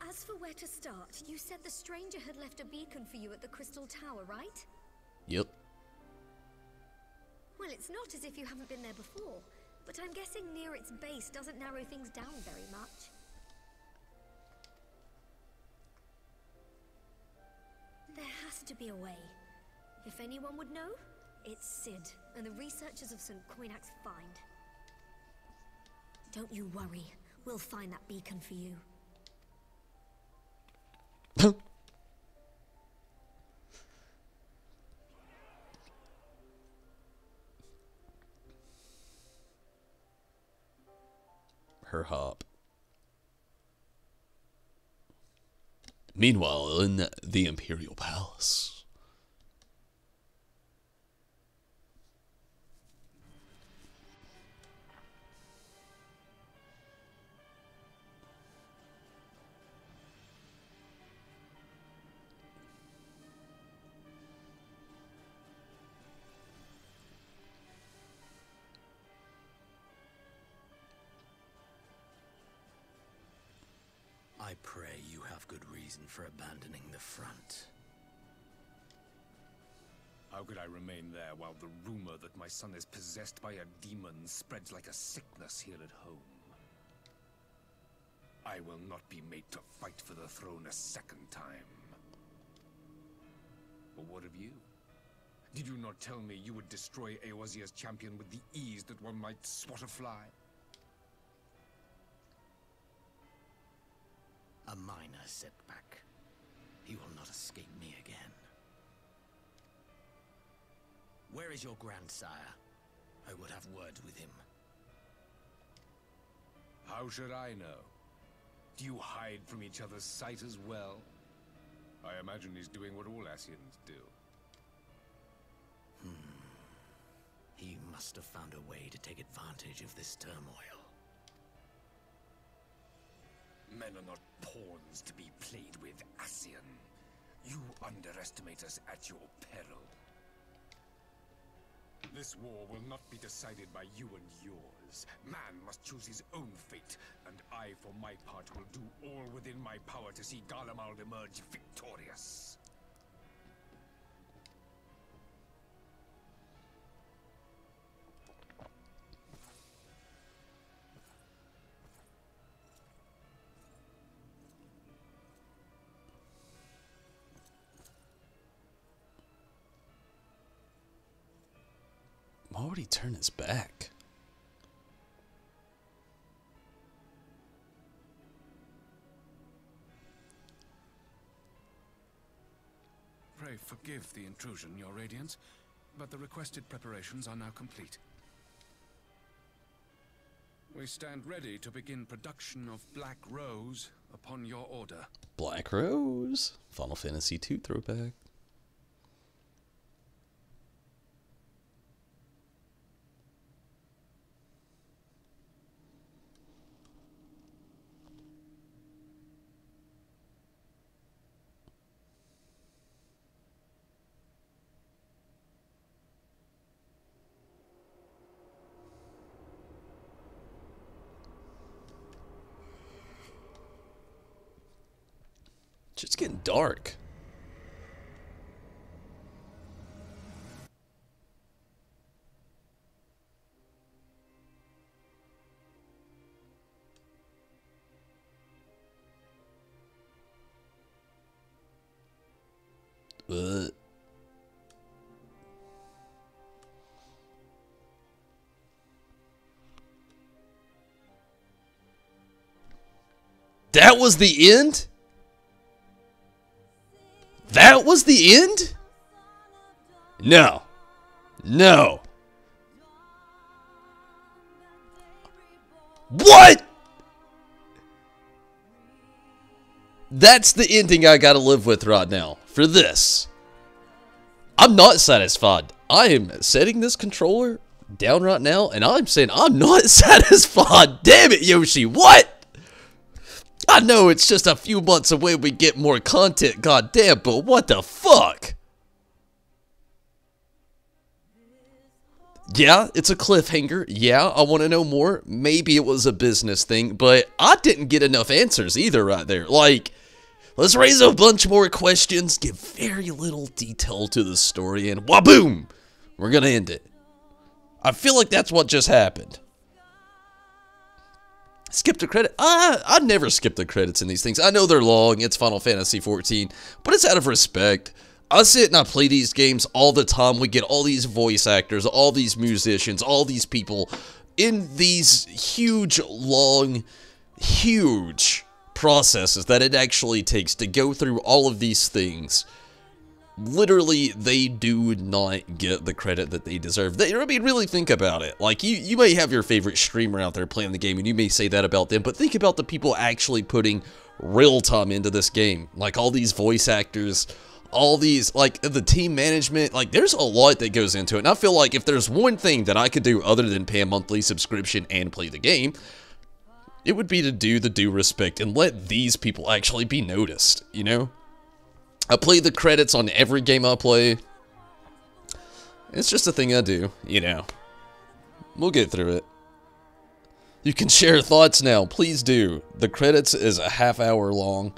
As for where to start, you said the stranger had left a beacon for you at the Crystal Tower, right? Yep. Well, it's not as if you haven't been there before, but I'm guessing near its base doesn't narrow things down very much. There has to be a way. If anyone would know, it's Sid and the researchers of St. Coinac's find. Don't you worry, we'll find that beacon for you. Her hop. Meanwhile, in the Imperial Palace. I pray you have good reason for abandoning the front. How could I remain there while the rumor that my son is possessed by a demon spreads like a sickness here at home? I will not be made to fight for the throne a second time. But what of you? Did you not tell me you would destroy Eorzea's champion with the ease that one might swat a fly? A minor setback. He will not escape me again. Where is your grandsire? I would have words with him. How should I know? Do you hide from each other's sight as well? I imagine he's doing what all Ascians do. He must have found a way to take advantage of this turmoil. Men are not pawns to be played with, Ascian. You underestimate us at your peril. This war will not be decided by you and yours. Man must choose his own fate, and I, for my part, will do all within my power to see Garlemald emerge victorious. Why would he turn his back? Pray forgive the intrusion, Your Radiance, but the requested preparations are now complete. We stand ready to begin production of Black Rose upon your order. Black Rose. Final Fantasy II throwback. It's getting dark. That was the end? That was the end? No. No. What? That's the ending I gotta live with right now for this. I'm not satisfied. I am setting this controller down right now, and I'm saying I'm not satisfied. Damn it, Yoshi, what? I know it's just a few months away we get more content, goddamn, but what the fuck? Yeah, it's a cliffhanger. Yeah, I want to know more. Maybe it was a business thing, but I didn't get enough answers either right there. Like, let's raise a bunch more questions, give very little detail to the story, and waboom! We're gonna end it. I feel like that's what just happened. Skipped a credit? I never skip the credits in these things. I know they're long, it's Final Fantasy XIV, but it's out of respect. I sit and I play these games all the time. We get all these voice actors, all these musicians, all these people in these huge, long, huge processes that it actually takes to go through all of these things. Literally, they do not get the credit that they deserve. I mean, really think about it. Like, you may have your favorite streamer out there playing the game, and you may say that about them, but think about the people actually putting real time into this game. Like, all these voice actors, all these, like, the team management, like, there's a lot that goes into it, and I feel like if there's one thing that I could do other than pay a monthly subscription and play the game, it would be to do the due respect and let these people actually be noticed, you know? I play the credits on every game I play. It's just a thing I do, you know. We'll get through it. You can share thoughts now, please do. The credits is a half-hour long.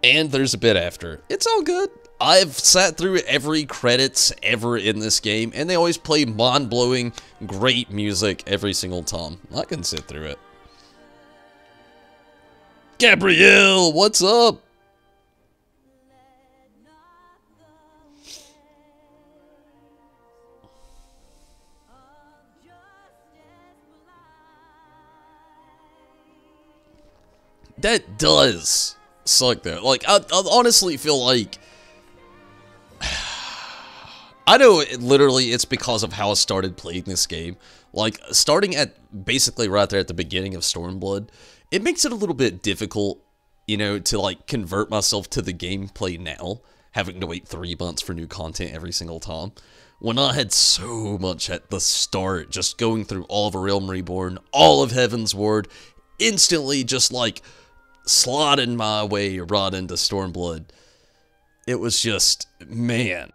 And there's a bit after. It's all good. I've sat through every credits ever in this game, and they always play mind-blowing, great music every single time. I can sit through it. Gabrielle, what's up? That does suck though. Like, I honestly feel like, I know literally it's because of how I started playing this game. Like, starting at basically right there at the beginning of StormBlood, it makes it a little bit difficult, you know, to like convert myself to the gameplay now, having to wait 3 months for new content every single time. When I had so much at the start, just going through all of A Realm Reborn, all of Heaven's Ward, instantly just like sliding my way right into StormBlood. It was just, man,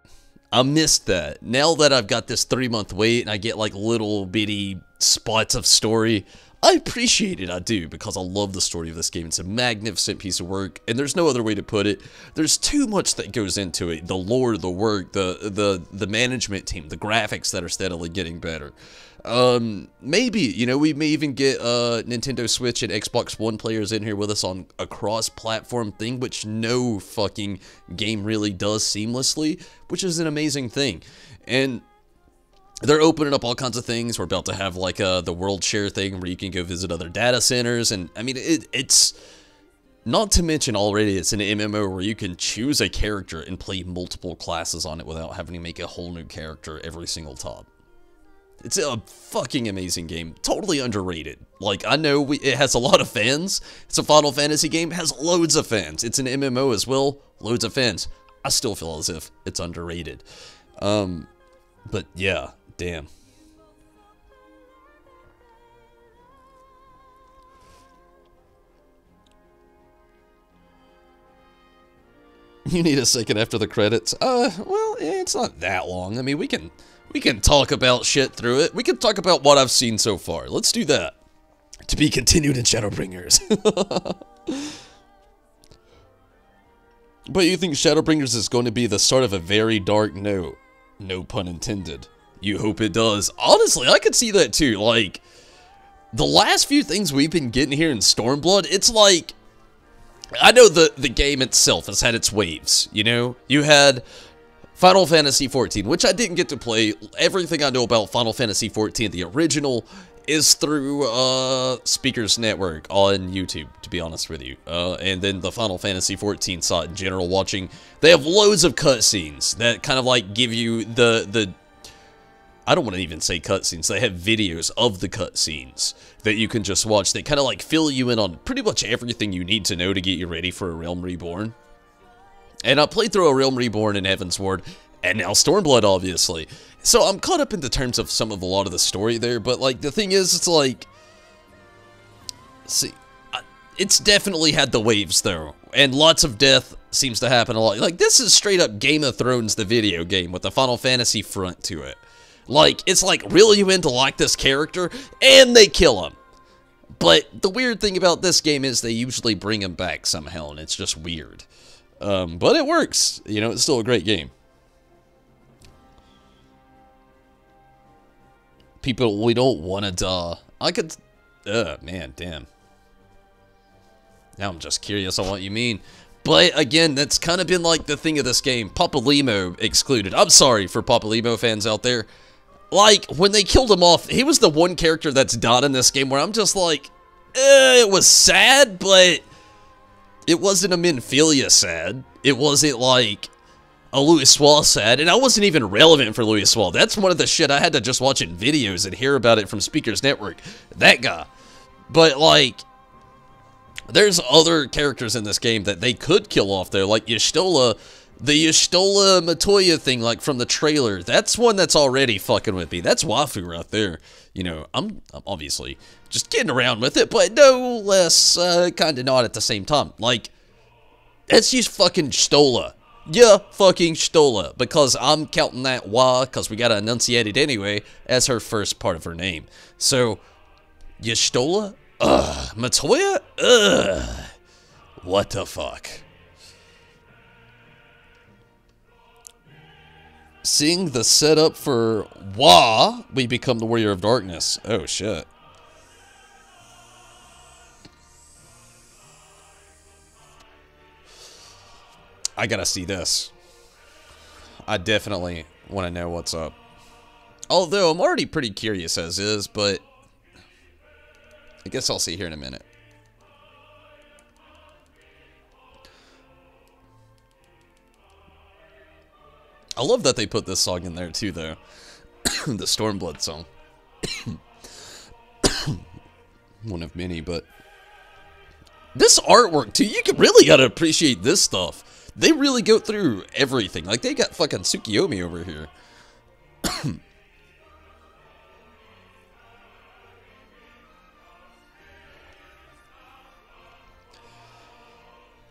I missed that. Now that I've got this 3-month wait and I get like little bitty spots of story, I appreciate it, I do, because I love the story of this game. It's a magnificent piece of work, and there's no other way to put it. There's too much that goes into it. The lore, the work, the management team, the graphics that are steadily getting better. Maybe, you know, we may even get Nintendo Switch and Xbox One players in here with us on a cross-platform thing, which no fucking game really does seamlessly, which is an amazing thing. And they're opening up all kinds of things. We're about to have like the World Share thing where you can go visit other data centers, and I mean, it's not to mention already it's an MMO where you can choose a character and play multiple classes on it without having to make a whole new character every single time. It's a fucking amazing game. Totally underrated. Like, I know it has a lot of fans. It's a Final Fantasy game. It has loads of fans. It's an MMO as well. Loads of fans. I still feel as if it's underrated. But yeah, damn. You need a second after the credits. Well, it's not that long. I mean, we can talk about shit through it. We can talk about what I've seen so far. Let's do that. To be continued in Shadowbringers. But you think Shadowbringers is going to be the start of a very dark note? No pun intended. You hope it does. Honestly, I could see that too. Like, the last few things we've been getting here in StormBlood, it's like, I know the game itself has had its waves, you know? You had Final Fantasy XIV, which I didn't get to play. Everything I know about Final Fantasy XIV, the original, is through Speakers Network on YouTube, to be honest with you. And then the Final Fantasy XIV site in general, watching. They have loads of cutscenes that kind of like give you the I don't want to even say cutscenes. They have videos of the cutscenes that you can just watch. They kind of like fill you in on pretty much everything you need to know to get you ready for A Realm Reborn. And I played through A Realm Reborn and Heavensward, and now StormBlood, obviously. So I'm caught up in the terms of a lot of the story there, but like the thing is, it's like, see, it's definitely had the waves though, and lots of death seems to happen a lot. Like this is straight up Game of Thrones, the video game, with the Final Fantasy front to it. Like, it's like, reel you in to like this character, and they kill him. But the weird thing about this game is they usually bring him back somehow, and it's just weird. But it works. You know, it's still a great game. People, we don't want to die. I could... man, damn. Now I'm just curious on what you mean. But, again, that's kind of been like the thing of this game. Papalymo excluded. I'm sorry for Papalymo fans out there. Like, when they killed him off, he was the one character that's died in this game where I'm just like, it was sad, but it wasn't a Minfilia sad. It wasn't like a Louisoix sad, and I wasn't even relevant for Louisoix. That's one of the shit I had to just watch in videos and hear about it from Speakers Network. That guy. But, like, there's other characters in this game that they could kill off there, like Y'shtola. The Y'shtola Matoya thing, like, from the trailer, that's one that's already fucking with me. That's Wafu right there. You know, I'm obviously just kidding around with it, but no less kind of not at the same time. Like, let's use fucking Y'shtola. Yeah, fucking Y'shtola, because I'm counting that Y, because we gotta enunciate it anyway, as her first part of her name. So, Y'shtola? Matoya? What the fuck? Seeing the setup for Wa, we become the Warrior of Darkness. Oh, shit. I gotta see this. I definitely want to know what's up. Although, I'm already pretty curious as is, but I guess I'll see here in a minute. I love that they put this song in there too, though. The StormBlood song. One of many, but this artwork too, you really gotta appreciate this stuff. They really go through everything. Like, they got fucking Tsukiyomi over here.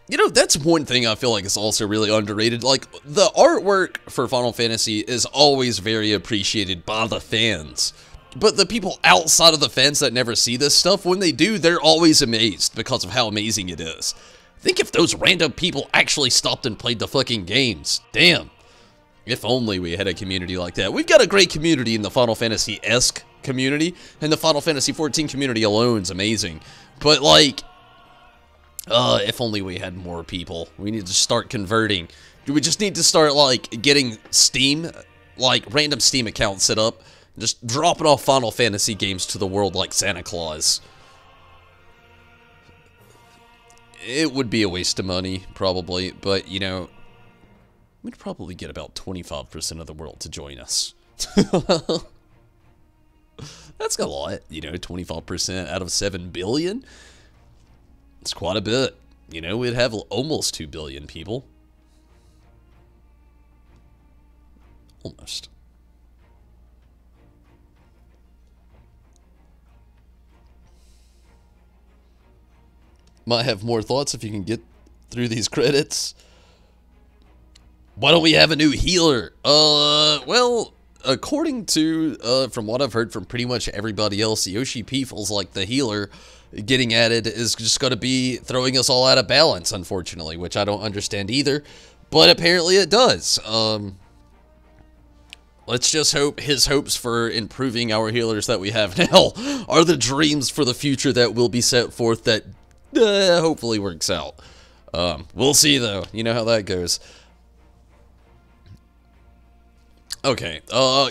You know, that's one thing I feel like is also really underrated. Like, the artwork for Final Fantasy is always very appreciated by the fans. But the people outside of the fans that never see this stuff, when they do, they're always amazed because of how amazing it is. Think if those random people actually stopped and played the fucking games. Damn. If only we had a community like that. We've got a great community in the Final Fantasy-esque community, and the Final Fantasy XIV community alone is amazing. But, like, if only we had more people. We need to start converting. We just need to start, like, getting Steam, like, random Steam accounts set up, just dropping off Final Fantasy games to the world like Santa Claus. It would be a waste of money, probably, but, you know, we'd probably get about 25% of the world to join us. That's a lot, you know, 25% out of 7 billion. It's quite a bit. You know, we'd have almost 2 billion people. Almost. Might have more thoughts if you can get through these credits. Why don't we have a new healer? Well, according to, from what I've heard from pretty much everybody else, Yoshi P feels like the healer getting added is just going to be throwing us all out of balance, unfortunately, which I don't understand either, but apparently it does. Let's just hope his hopes for improving our healers that we have now are the dreams for the future that will be set forth that hopefully works out. We'll see, though. You know how that goes. Okay,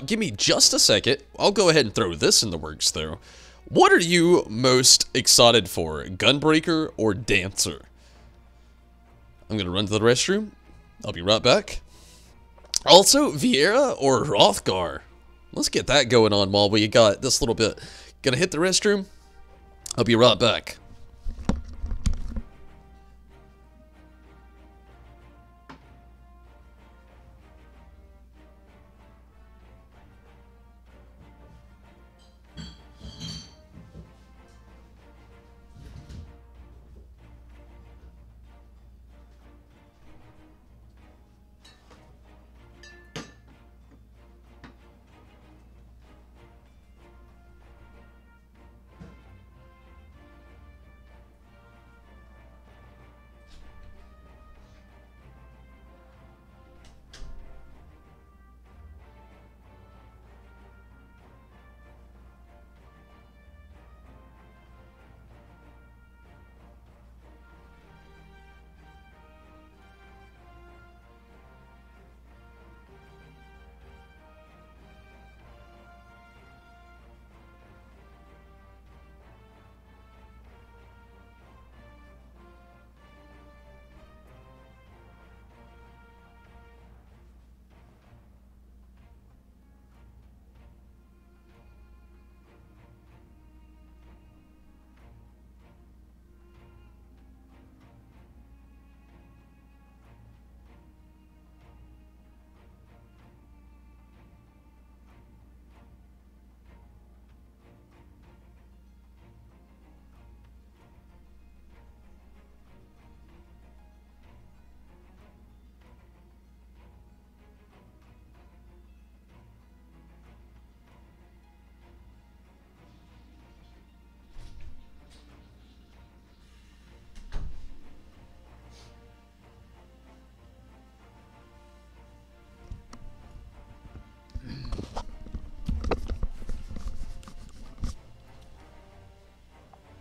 give me just a second. I'll go ahead and throw this in the works, though. What are you most excited for, Gunbreaker or Dancer? I'm gonna run to the restroom. I'll be right back. Also, Vieira or Hrothgar? Let's get that going on while we got this little bit. Gonna hit the restroom. I'll be right back.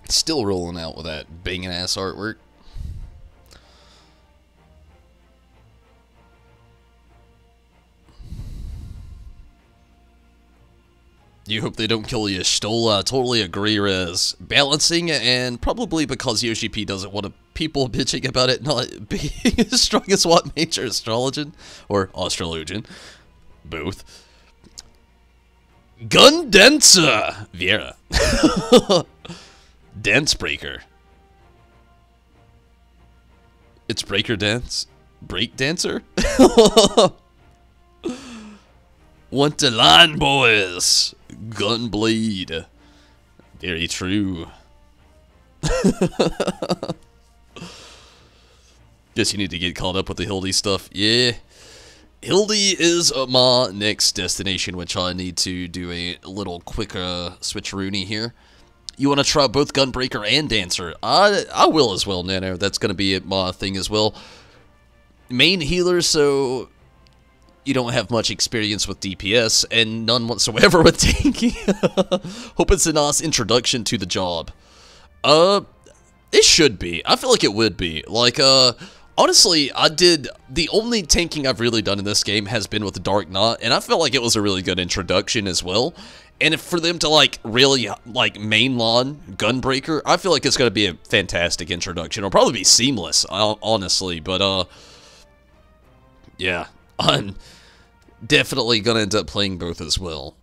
Still rolling out with that banging ass artwork. You hope they don't kill you, Stola. I totally agree, Rez. Balancing, and probably because Yoshi P doesn't want people bitching about it not being as strong as what major astrologian or Australogian. Both. Gun Dancer! Vieira. Dance Breaker. It's Breaker Dance? Break Dancer? Want to line, boys? Gun bleed. Very true. Guess you need to get caught up with the Hildy stuff. Yeah. Hildy is my next destination, which I need to do a little quick switcheroony here. You want to try both Gunbreaker and Dancer? I will as well, Nano. That's going to be my thing as well. Main healer, so you don't have much experience with DPS, and none whatsoever with tanking. Hope it's a nice introduction to the job. It should be. I feel like it would be. Like, honestly, the only tanking I've really done in this game has been with the Dark Knight, and I felt like it was a really good introduction as well. And if for them to, like, really, like, mainline Gunbreaker, I feel like it's going to be a fantastic introduction. It'll probably be seamless, honestly, but, yeah, I'm definitely going to end up playing both as well.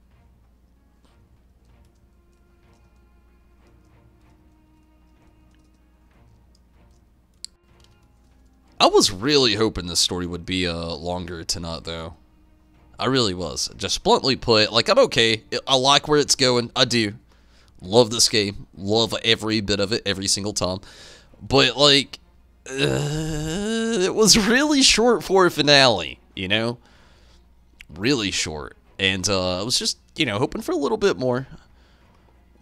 I was really hoping this story would be longer tonight, though. I really was. Just bluntly put, like, I'm okay. I like where it's going. I do. Love this game. Love every bit of it, every single time. But, like, it was really short for a finale, you know? Really short. And I was just, you know, hoping for a little bit more.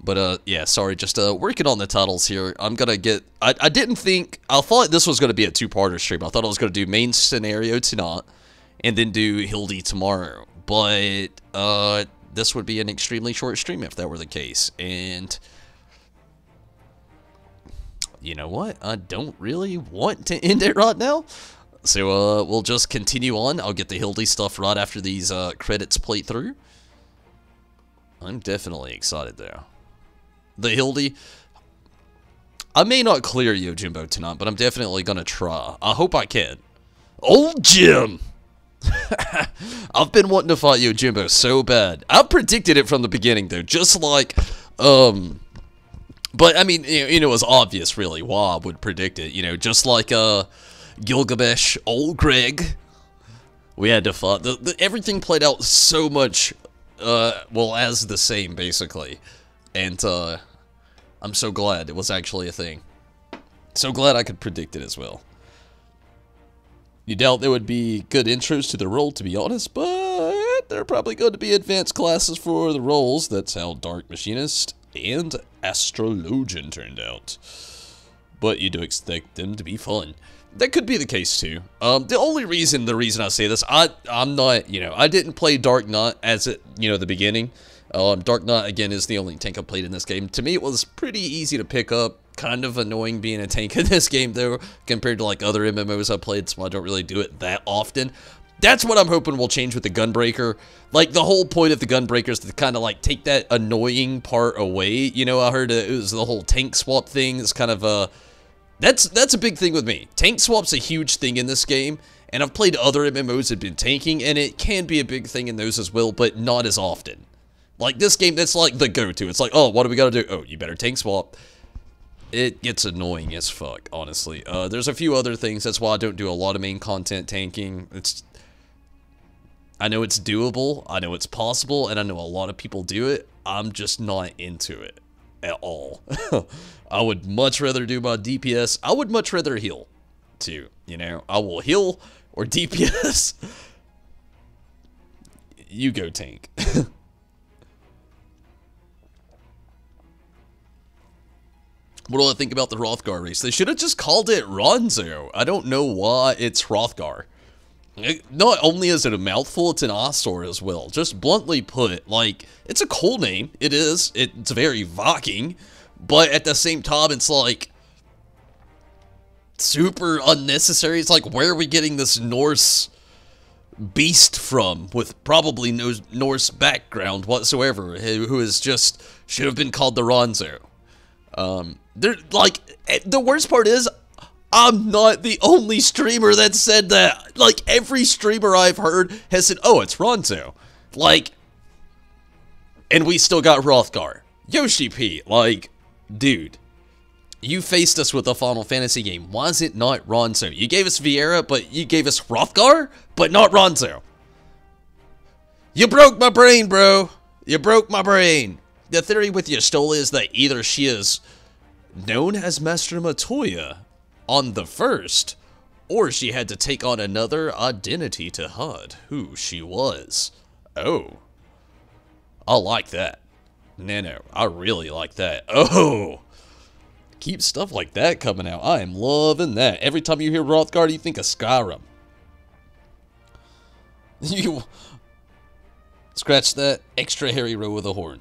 But, yeah, sorry, just working on the titles here. I'm gonna get... I thought this was gonna be a two-parter stream. I thought I was gonna do main scenario tonight, and then do Hildy tomorrow. But, this would be an extremely short stream if that were the case. And, you know what? I don't really want to end it right now. So, we'll just continue on. I'll get the Hildy stuff right after these, credits play through. I'm definitely excited, though. The Hildy... I may not clear Yojimbo tonight, but I'm definitely gonna try. I hope I can. Old Jim! I've been wanting to fight Yojimbo so bad. I predicted it from the beginning, though. Just like, but, I mean, you know, it was obvious, really, why I would predict it. You know, just like, Gilgamesh, old Greg. We had to fight. Everything played out so much, well, as the same, basically. And, I'm so glad it was actually a thing. So glad I could predict it as well. You doubt there would be good intros to the role, to be honest, but there are probably going to be advanced classes for the roles. That's how Dark Machinist and Astrologian turned out. But you do expect them to be fun. That could be the case too. The reason I say this, I'm not, you know, I didn't play Dark Knight as it, you know, the beginning. Dark Knight, again, is the only tank I played in this game. To me, it was pretty easy to pick up. Kind of annoying being a tank in this game, though, compared to, like, other MMOs I played, so I don't really do it that often. That's what I'm hoping will change with the Gunbreaker. Like, the whole point of the Gunbreaker is to kind of, like, take that annoying part away. You know, I heard it was the whole tank swap thing. It's kind of, that's a big thing with me. Tank swap's a huge thing in this game, and I've played other MMOs that have been tanking, and it can be a big thing in those as well, but not as often. Like, this game, that's like the go-to. It's like, oh, what do we gotta do? Oh, you better tank swap. It gets annoying as fuck, honestly. There's a few other things. That's why I don't do a lot of main content tanking. I know it's doable. I know it's possible. And I know a lot of people do it. I'm just not into it at all. I would much rather do my DPS. I would much rather heal, too. You know, I will heal or DPS. You go tank. What do I think about the Hrothgar race? They should have just called it Ronzo. I don't know why it's Hrothgar. Not only is it a mouthful, it's an eyesore as well. Just bluntly put, like, it's a cool name. It is. It's very Viking. But at the same time, it's like super unnecessary. It's like, where are we getting this Norse beast from with probably no Norse background whatsoever, who is just should have been called the Ronzo. Like, the worst part is, I'm not the only streamer that said that. Like, every streamer I've heard has said, oh, it's Ronzo. Like, and we still got Hrothgar. Yoshi P, like, dude, you faced us with a Final Fantasy game. Why is it not Ronzo? You gave us Vieira, but you gave us Hrothgar, but not Ronzo. You broke my brain, bro. You broke my brain. The theory with Y'shtola is that either she is known as Master Matoya on the first, or she had to take on another identity to hide who she was. Oh. I like that. No, I really like that. Oh. Keep stuff like that coming out. I am loving that. Every time you hear Hrothgar, you think of Skyrim. You scratch that extra hairy row with a horn.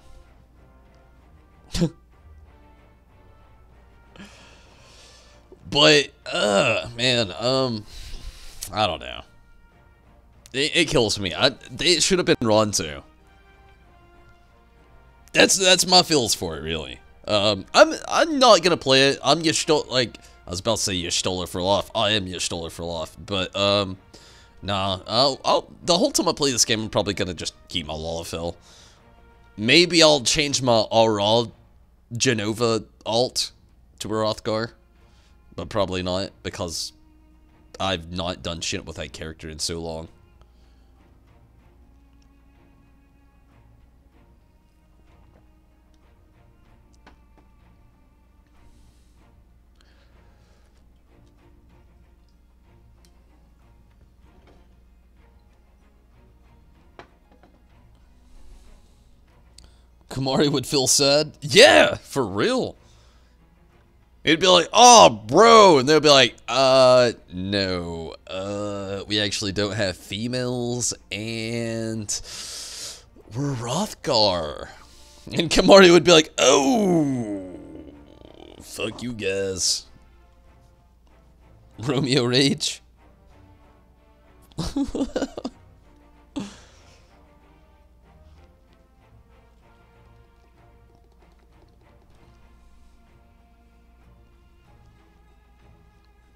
But, man, I don't know. It kills me. It should have been Ronzo. That's my feels for it, really. I'm not gonna play it. I'm Y'shtola, like, I was about to say Y'shtola for life. I am Y'shtola for life. But, nah, the whole time I play this game, I'm probably gonna just keep my Lalafell. Maybe I'll change my Aurora Genova alt to Hrothgar. But probably not, because I've not done shit with that character in so long. Kumari would feel sad? Yeah, for real. It'd be like, oh, bro, and they'll be like, no, we actually don't have females, and we're Hrothgar. And Kamari would be like, oh, fuck you guys. Romeo Rage.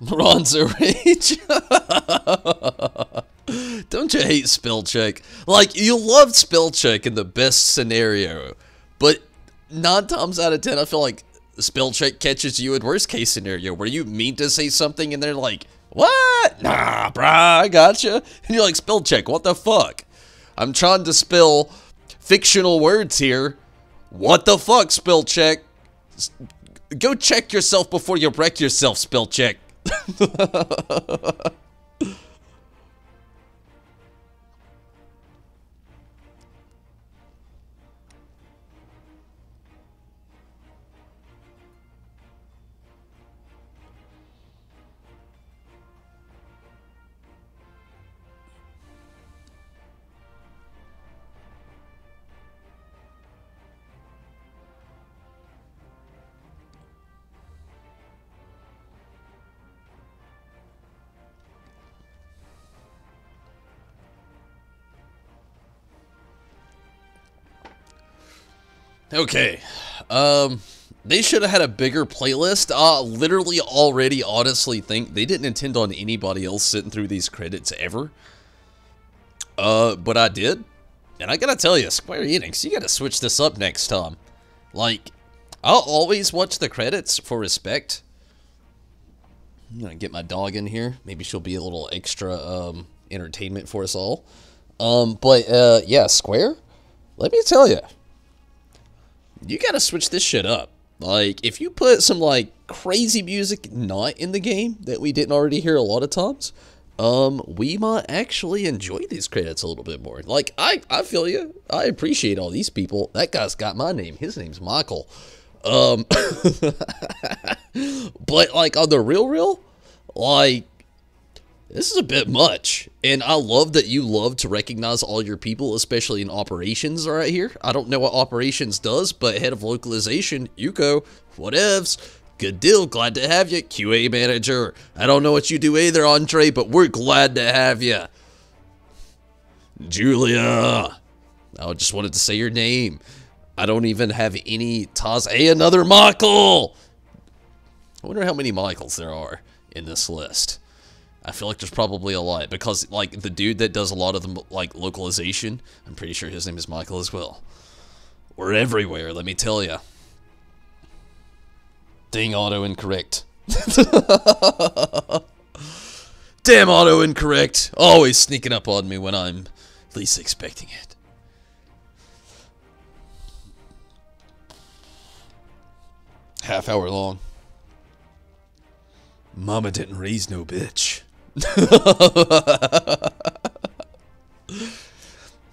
Ronzo Rage. Don't you hate spell check? Like, you love spell check in the best scenario, but 9 times out of 10, I feel like spell check catches you in worst case scenario, where you mean to say something and they're like, what? Nah, brah, I gotcha. And you're like, spell check, what the fuck? I'm trying to spell fictional words here. What the fuck, spell check? Go check yourself before you wreck yourself, spell check. Okay, they should have had a bigger playlist. Literally already honestly think they didn't intend on anybody else sitting through these credits ever. But I did. And I gotta tell you, Square Enix, you gotta switch this up next time. Like, I'll always watch the credits for respect. I'm gonna get my dog in here. Maybe she'll be a little extra, entertainment for us all. Yeah, Square, let me tell you. You gotta switch this shit up. Like, if you put some, like, crazy music not in the game that we didn't already hear a lot of times, we might actually enjoy these credits a little bit more. Like, I feel you. I appreciate all these people. That guy's got my name. His name's Michael. But, like, on the real, like, this is a bit much, and I love that you love to recognize all your people, especially in operations right here. I don't know what operations does, but head of localization, Yuko, whatevs. Good deal, glad to have you. QA manager, I don't know what you do either, Andre, but we're glad to have you. Julia, I just wanted to say your name. I don't even have any Taz. Hey, another Michael! I wonder how many Michaels there are in this list. I feel like there's probably a lot, because, like, the dude that does a lot of the, like, localization, I'm pretty sure his name is Michael as well. We're everywhere, let me tell ya. Dang, auto-incorrect. Damn, auto-incorrect. Always sneaking up on me when I'm least expecting it. Half hour long. Mama didn't raise no bitch.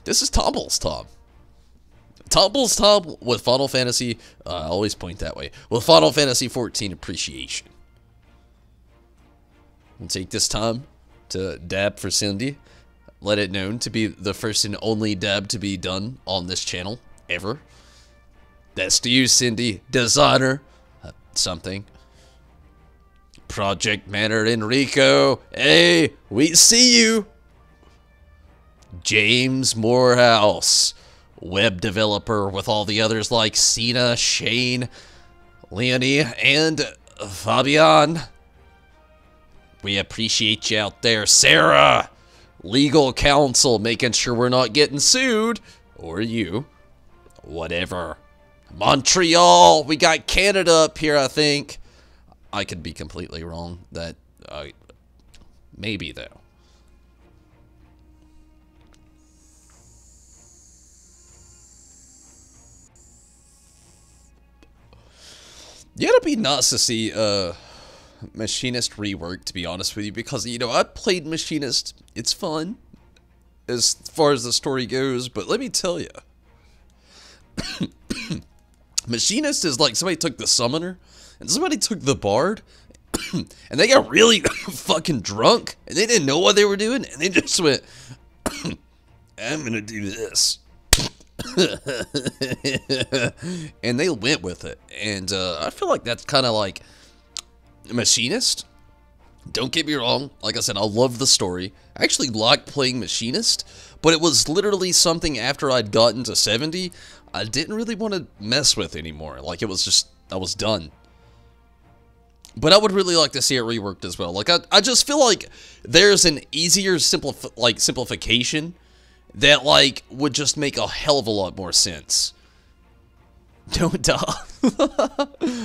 This is Tomble's Tom. Tomble's Tom with Final Fantasy, I always point that way, with Final Fantasy 14 appreciation. We'll take this time to dab for Cindy. Let it known to be the first and only dab to be done on this channel, ever. That's to you, Cindy. Designer. Something. Project Manager Enrico. Hey, we see you. James Morehouse. Web developer with all the others like Cena, Shane, Leonie, and Fabian. We appreciate you out there. Sarah. Legal counsel, making sure we're not getting sued. Or you. Whatever. Montreal. We got Canada up here, I think. I could be completely wrong. That, maybe, though. Yeah, it'd be nice to see, Machinist rework, to be honest with you, because, you know, I played Machinist. It's fun, as far as the story goes, but let me tell you. Machinist is like somebody took the Summoner, and somebody took the Bard, and they got really fucking drunk, and they didn't know what they were doing, and they just went, I'm gonna do this. And they went with it, and I feel like that's kind of like Machinist. Don't get me wrong, like I said, I love the story. I actually liked playing Machinist, but it was literally something after I'd gotten to 70, I didn't really want to mess with anymore. Like, it was just, I was done. But I would really like to see it reworked as well. Like, I just feel like there's an easier simplification that, like, would just make a hell of a lot more sense. Don't die.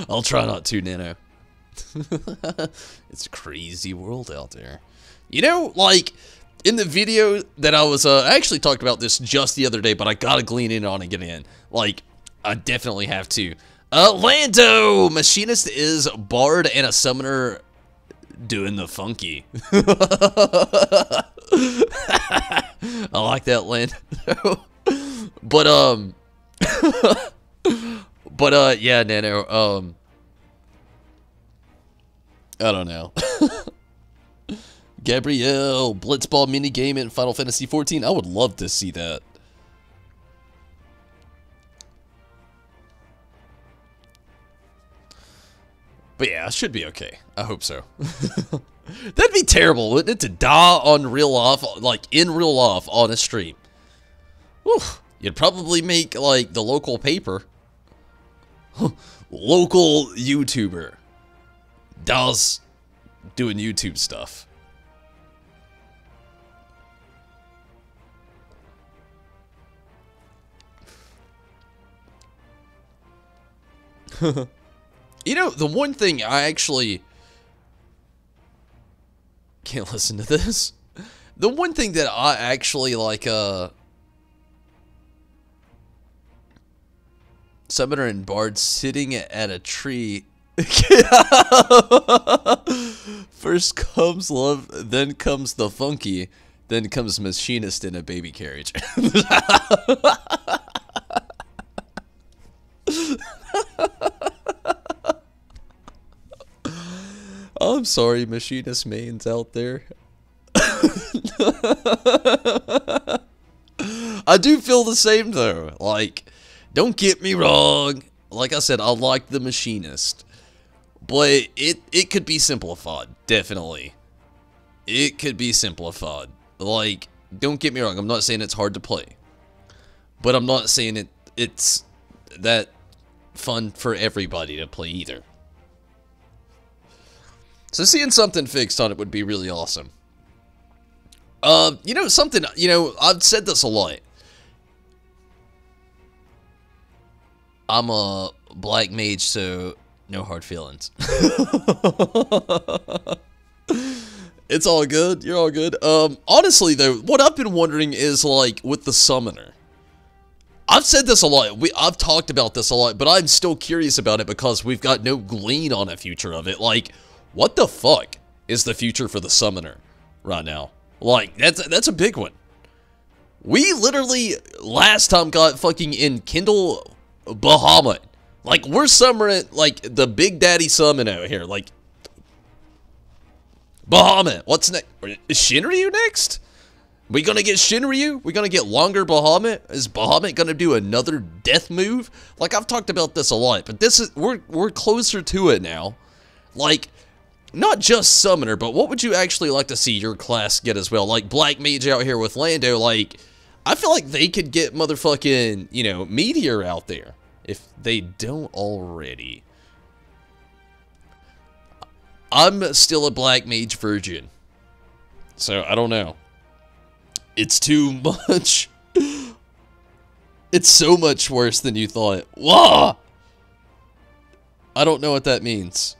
I'll try not to, Nano. It's a crazy world out there. You know, like, in the video that I was, I actually talked about this just the other day, but I gotta glean in on it again. Like, I definitely have to. Lando! Machinist is Bard and a Summoner doing the funky. I like that, Lando. But, yeah, Nano, I don't know. Gabrielle, Blitzball minigame in Final Fantasy XIV. I would love to see that. But yeah, it should be okay. I hope so. That'd be terrible, wouldn't it? To die on real life, like in real life on a stream. Whew. You'd probably make like the local paper. Local YouTuber. Dies doing YouTube stuff. You know, the one thing I actually can't listen to this. The one thing that I actually like, Summoner and Bard sitting at a tree. First comes love, then comes the funky, then comes Machinist in a baby carriage. I'm sorry, Machinist mains out there. I do feel the same though. Like, don't get me wrong. Like I said, I like the Machinist. But it could be simplified, definitely. It could be simplified. Like, don't get me wrong, I'm not saying it's hard to play. But I'm not saying it's that fun for everybody to play either. So seeing something fixed on it would be really awesome. You know, something, you know, I've said this a lot. I'm a black mage, so no hard feelings. It's all good. You're all good. Honestly, though, what I've been wondering is, like, with the Summoner. I've said this a lot. I've talked about this a lot, but I'm still curious about it because we've got no glean on a future of it. Like, what the fuck is the future for the Summoner right now? Like, that's a big one. We literally, last time, got fucking Enkindle Bahamut. Like, we're summoning, like, the Big Daddy Summon out here. Like, Bahamut. What's next? Is Shinryu next? We gonna get Shinryu? We gonna get longer Bahamut? Is Bahamut gonna do another death move? Like, I've talked about this a lot, but this is, we're closer to it now. Like, not just Summoner, but what would you actually like to see your class get as well? Like, Black Mage out here with Lando, like, I feel like they could get motherfucking, you know, Meteor out there. If they don't already. I'm still a Black Mage virgin. So, I don't know. It's too much. It's so much worse than you thought. Wah! I don't know what that means.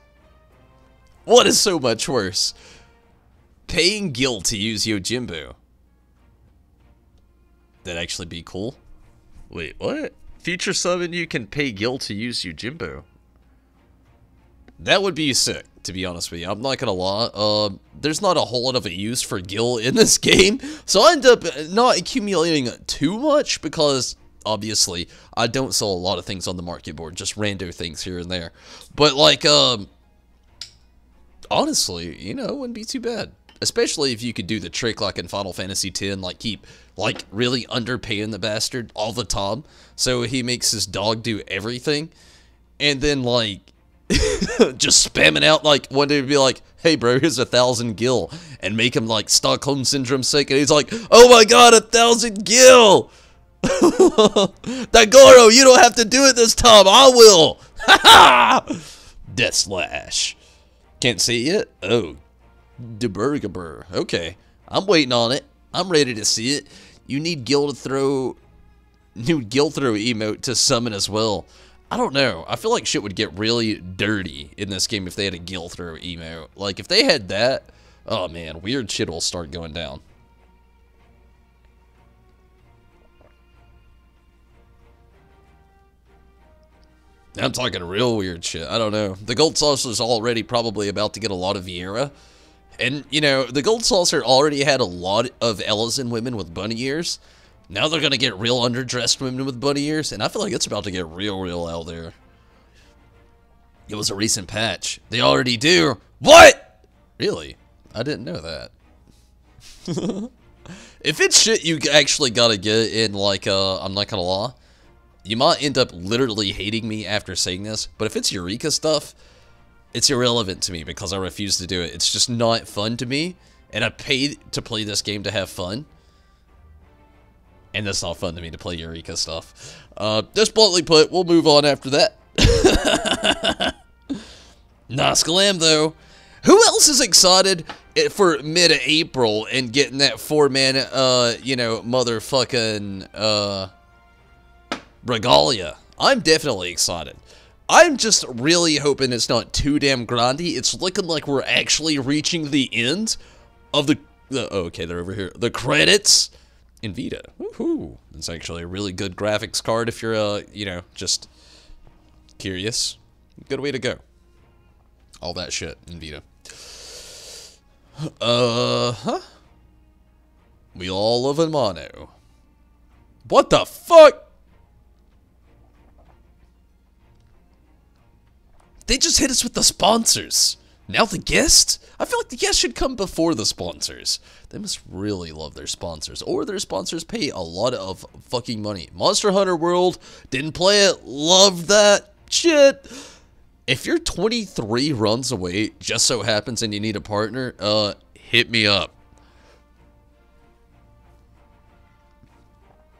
What is so much worse? Paying Gil to use Yojimbo. That'd actually be cool. Wait, what? Future summon you can pay Gil to use Yojimbo. That would be sick, to be honest with you. I'm not gonna lie. There's not a whole lot of a use for Gil in this game. So I end up not accumulating too much because, obviously, I don't sell a lot of things on the market board. Just rando things here and there. But, like, honestly, you know, it wouldn't be too bad. Especially if you could do the trick like in Final Fantasy X, like keep, like, really underpaying the bastard all the time. So he makes his dog do everything. And then, like, just spamming out, like, one day to be like, hey bro, here's 1,000 gil, and make him like Stockholm Syndrome sick, and he's like, oh my god, 1,000 gil! Dagoro, you don't have to do it this time, I will! Ha ha! Death Slash. Can't see it yet? Oh. Deburgaber. Okay. I'm waiting on it. I'm ready to see it. You need Gil to throw... New Gil throw emote to summon as well. I don't know. I feel like shit would get really dirty in this game if they had a Gil throw emote. Like, if they had that... Oh, man. Weird shit will start going down. I'm talking real weird shit. I don't know. The Gold Saucer's already probably about to get a lot of Viera. And, you know, the Gold Saucer already had a lot of Elysian women with bunny ears. Now they're going to get real underdressed women with bunny ears. And I feel like it's about to get real out there. It was a recent patch. They already do. What? Really? I didn't know that. If it's shit you actually got to get in, like, I'm not going to lie. You might end up literally hating me after saying this, but if it's Eureka stuff, it's irrelevant to me because I refuse to do it. It's just not fun to me, and I paid to play this game to have fun, and it's not fun to me to play Eureka stuff. Just bluntly put, we'll move on after that. Nice glam, though. Who else is excited for mid-April and getting that 4-man, you know, motherfucking, regalia? I'm definitely excited. I'm just really hoping it's not too damn grindy. It's looking like we're actually reaching the end of the okay, they're over here. The credits in Vita. Woohoo. It's actually a really good graphics card if you're, you know, just curious. Good way to go. All that shit in Vita. We all love a mono. What the fuck? They just hit us with the sponsors. Now the guest? I feel like the guest should come before the sponsors. They must really love their sponsors. Or their sponsors pay a lot of fucking money. Monster Hunter World, didn't play it, loved that shit. If you're 23 runs away, just so happens, and you need a partner, hit me up.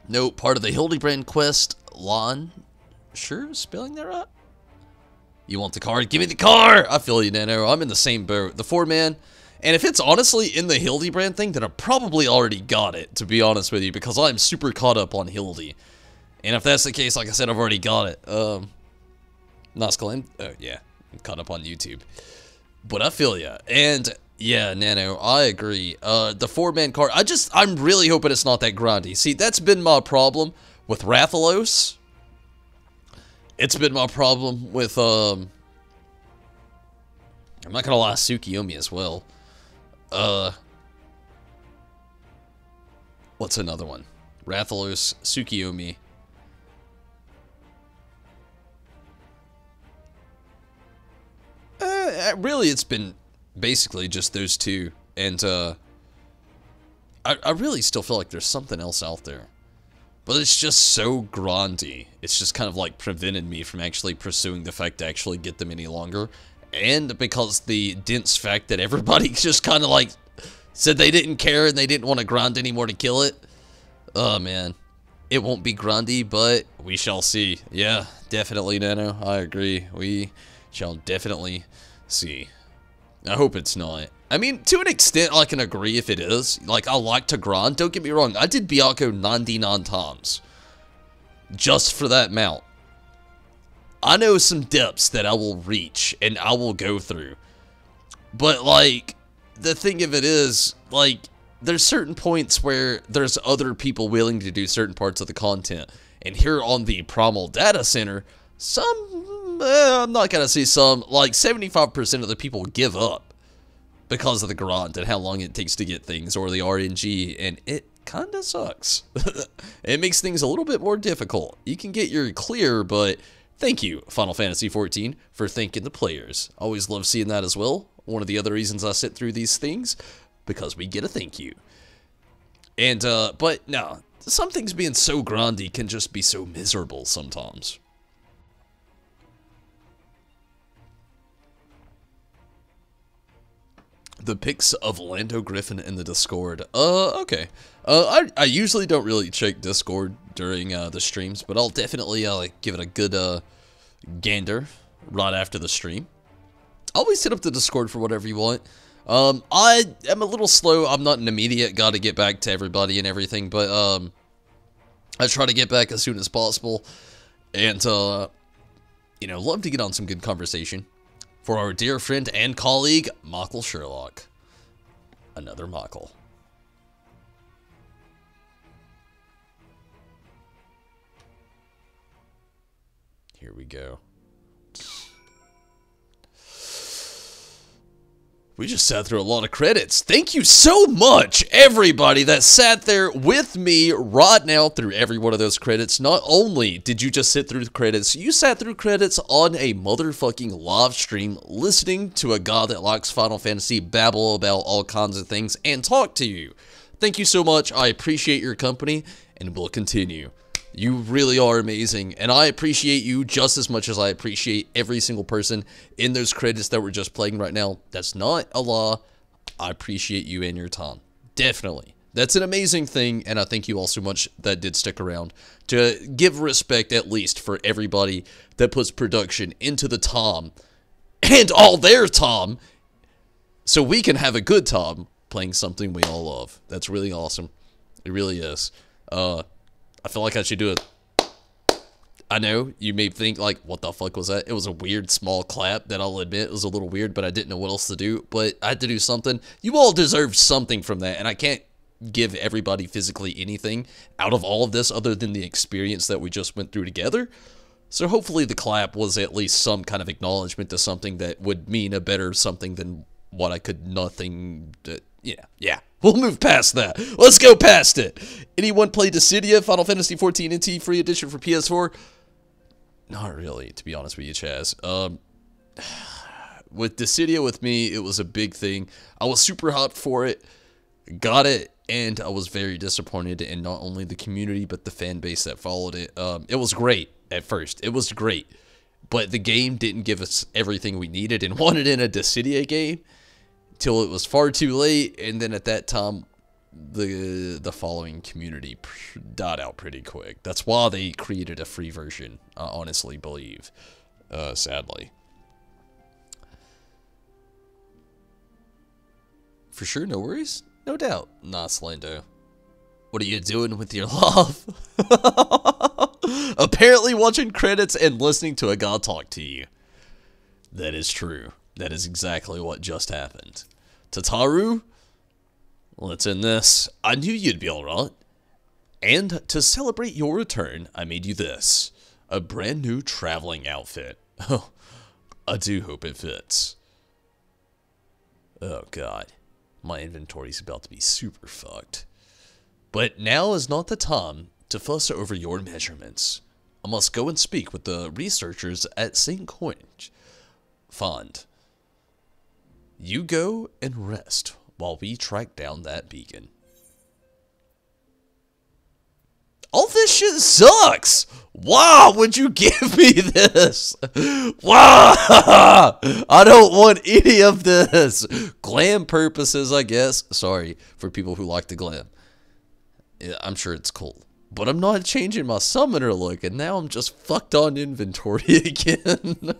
No, part of the Hildebrand quest, Lon. Sure, spelling that right? You want the card? Give me the car! I feel you, Nano. I'm in the same boat. The 4-man. And if it's honestly in the Hildebrand thing, then I probably already got it, to be honest with you, because I'm super caught up on Hildy. And if that's the case, like I said, I've already got it. Nascalim? Oh, yeah. I'm caught up on YouTube. But I feel ya. And, yeah, Nano, I agree. The 4-man card, I'm really hoping it's not that grindy. See, that's been my problem with Rathalos. It's been my problem with, I'm not gonna lie, Tsukiyomi as well. What's another one? Rathalos, Tsukiyomi. Really, it's been basically just those two. And, I really still feel like there's something else out there. But it's just so grindy. It's just kind of like prevented me from actually pursuing the fact to actually get them any longer. And because the dense fact that everybody just kind of like said they didn't care and they didn't want to grind anymore to kill it. Oh man. It won't be grindy, but we shall see. Yeah, definitely, Nano. I agree. We shall definitely see. I hope it's not. I mean, to an extent, I can agree if it is. Like, I like to grind. Don't get me wrong. I did Byakko 99 times. Just for that mount. I know some depths that I will reach and I will go through. But, like, the thing of it is, like, there's certain points where there's other people willing to do certain parts of the content. And here on the Primal Data Center, I'm not gonna say some, like 75% of the people give up. Because of the grind and how long it takes to get things, or the RNG, and it kinda sucks. It makes things a little bit more difficult. You can get your clear, but thank you, Final Fantasy XIV, for thanking the players. Always love seeing that as well. One of the other reasons I sit through these things, because we get a thank you. And, but no, some things being so grindy can just be so miserable sometimes. The pics of Lando Griffin in the Discord. Okay. I usually don't really check Discord during the streams, but I'll definitely give it a good gander right after the stream. Always hit up the Discord for whatever you want. I am a little slow. I'm not an immediate gotta get back to everybody and everything, but I try to get back as soon as possible, and you know, love to get on some good conversation. For our dear friend and colleague, Mockle Sherlock. Another Mockle. Here we go. We just sat through a lot of credits. Thank you so much, everybody that sat there with me right now through every one of those credits. Not only did you just sit through the credits, you sat through credits on a motherfucking live stream listening to a guy that likes Final Fantasy babble about all kinds of things and talk to you. Thank you so much. I appreciate your company and will continue. You really are amazing, and I appreciate you just as much as I appreciate every single person in those credits that we're just playing right now. That's not a lie. I appreciate you and your time. Definitely. That's an amazing thing, and I thank you all so much that did stick around to give respect at least for everybody that puts production into the time and all their time so we can have a good time playing something we all love. That's really awesome. It really is. I feel like I should do it. I know, you may think, like, what the fuck was that? It was a weird small clap that I'll admit was a little weird, but I didn't know what else to do. But I had to do something. You all deserve something from that, and I can't give everybody physically anything out of all of this other than the experience that we just went through together. So hopefully the clap was at least some kind of acknowledgement to something that would mean a better something than what I could nothing... Yeah. We'll move past that. Let's go past it. Anyone play Dissidia, Final Fantasy XIV NT free edition for PS4? Not really, to be honest with you, Chaz. With Dissidia with me, it was a big thing. I was super hyped for it, got it, and I was very disappointed in not only the community, but the fan base that followed it. It was great at first. It was great. But the game didn't give us everything we needed and wanted in a Dissidia game. Till it was far too late, and then at that time, the following community died out pretty quick. That's why they created a free version, I honestly believe, sadly. For sure, no worries? No doubt. Nice, Lando. What are you doing with your love? Apparently watching credits and listening to a guy talk to you. That is true. That is exactly what just happened. Tataru, let's end this. I knew you'd be alright. And to celebrate your return, I made you this. A brand new traveling outfit. Oh, I do hope it fits. Oh god, my inventory's about to be super fucked. But now is not the time to fuss over your measurements. I must go and speak with the researchers at St. Coinage Fund. You go and rest while we track down that beacon. All this shit sucks! Why would you give me this? Why? I don't want any of this. Glam purposes, I guess. Sorry for people who like the glam. Yeah, I'm sure it's cool. But I'm not changing my summoner look, and now I'm just fucked on inventory again.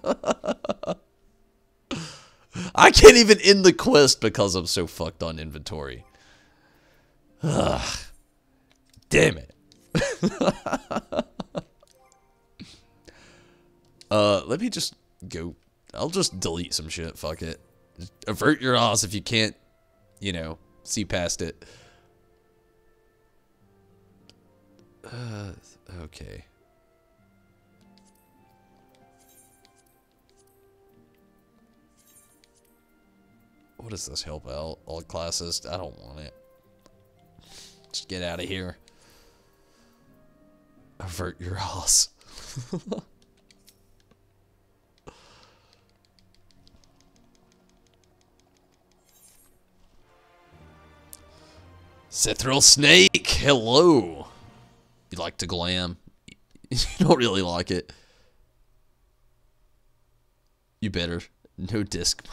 I can't even end the quest because I'm so fucked on inventory. Ugh. Damn it. Let me just go. I'll just delete some shit. Fuck it. Just avert your eyes if you can't, you know, see past it. Okay. What does this help out? All classes? I don't want it. Just get out of here. Avert your ass. Cithril Snake, hello. You like to glam? You don't really like it. You better. No disc.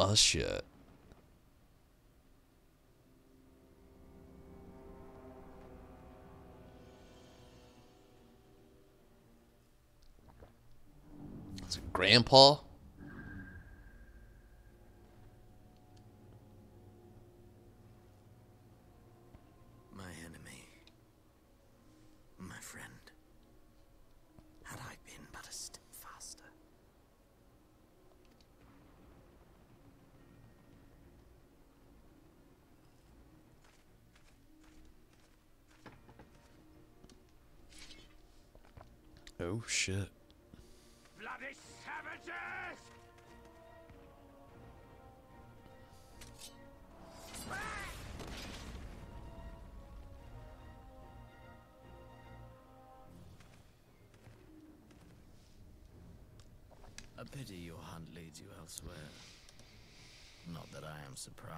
Oh, shit. It's Grandpa? My enemy. My friend. Had I been but a step faster. Oh, shit. Bloody savages! A pity your hunt leads you elsewhere. Not that I am surprised.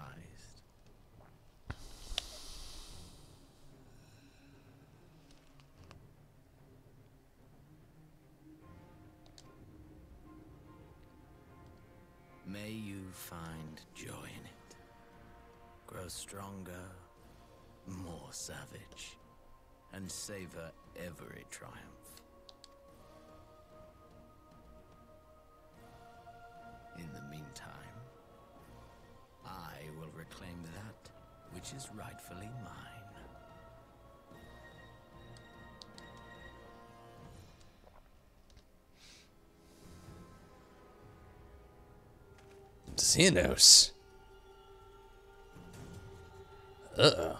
May you find joy in it. Grow stronger, more savage, and savor every triumph. In the meantime, I will reclaim that which is rightfully mine. Xenos. Uh-oh.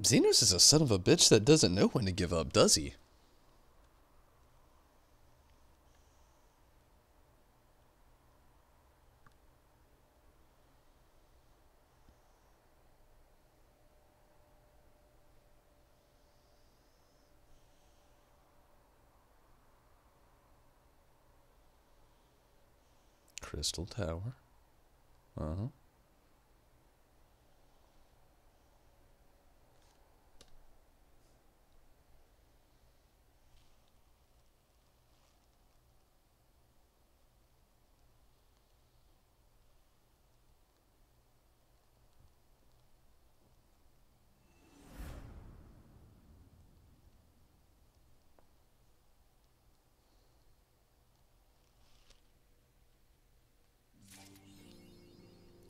Xenos is a son of a bitch that doesn't know when to give up, does he? Crystal Tower. Uh-huh.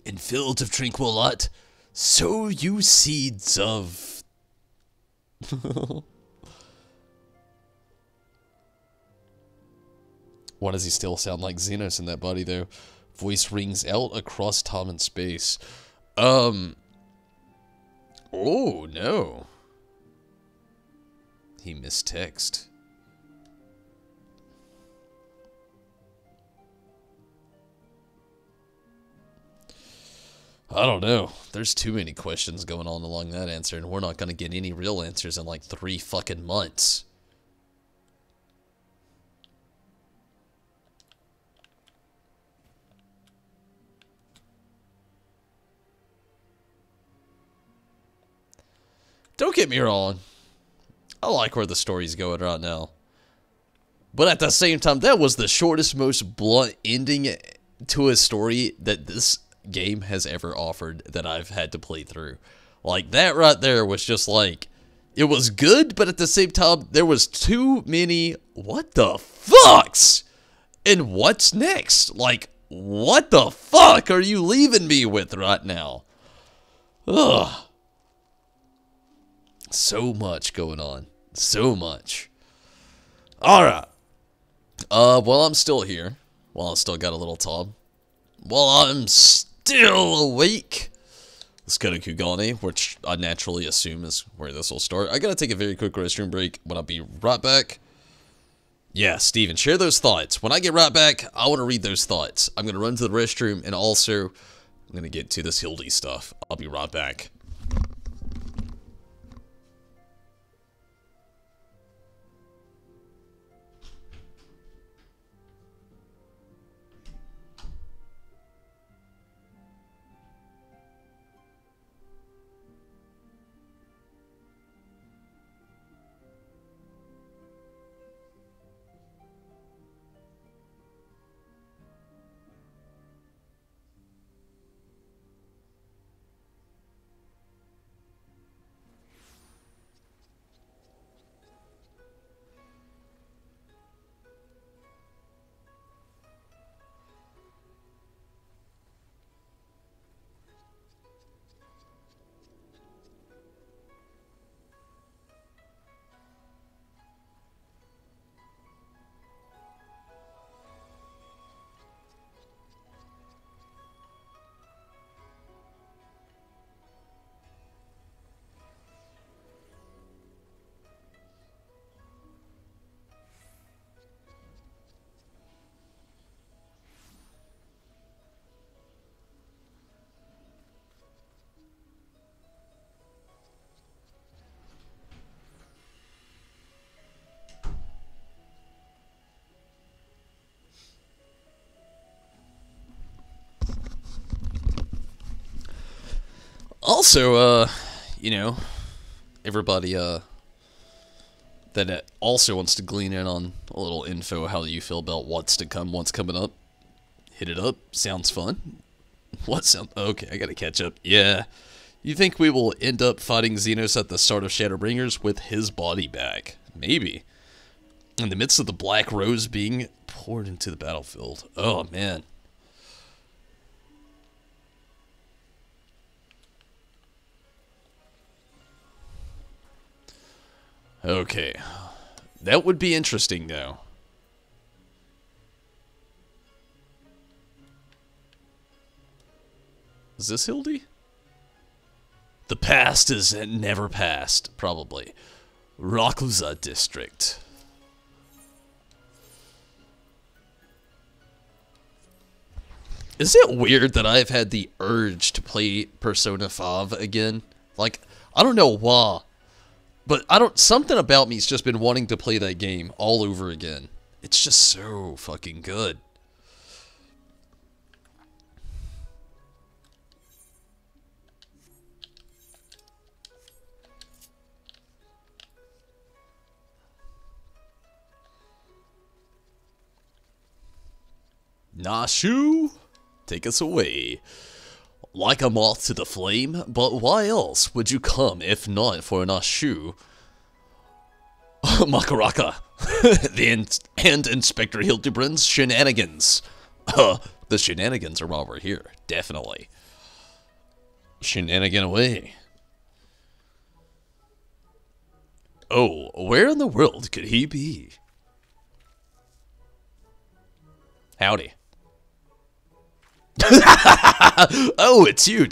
In fields of tranquil light, sow you seeds of... Why does he still sound like Xenos in that body, though? Voice rings out across time and space. Oh, no. He mistext. I don't know. There's too many questions going on along that answer, and we're not going to get any real answers in like 3 fucking months. Don't get me wrong. I like where the story's going right now. But at the same time, that was the shortest, most blunt ending to a story that this game has ever offered that I've had to play through. Like, that right there was just like, it was good, but at the same time, there was too many what the fucks? And what's next? Like, what the fuck are you leaving me with right now? Ugh. So much going on. So much. Alright. Well, I'm still here. Well, I still got a little time. Well, I'm still awake. Let's go to Kugane, which I naturally assume is where this will start. I gotta take a very quick restroom break. When I'll be right back. Yeah, Steven, share those thoughts. When I get right back, I want to read those thoughts. I'm gonna run to the restroom, and also, I'm gonna get to this Hildy stuff. I'll be right back. Also, you know, everybody, that also wants to glean in on a little info how you feel about what's to come, what's coming up. Hit it up. Sounds fun. What sound? Okay, I gotta catch up. Yeah. You think we will end up fighting Xenos at the start of Shadowbringers with his body back? Maybe. In the midst of the Black Rose being poured into the battlefield. Oh, man. Okay. That would be interesting, though. Is this Hildy? The past is never past, probably. Rakuza District. Is it weird that I've had the urge to play Persona 5 again? Like, I don't know why. But something about me's just been wanting to play that game all over again. It's just so fucking good. Nashu, take us away. Like a moth to the flame, but why else would you come if not for Nashu? Makaraka, and Inspector Hildebrand's shenanigans. The shenanigans are while we're here, definitely. Shenanigan away. Oh, where in the world could he be? Howdy. Oh, it's you.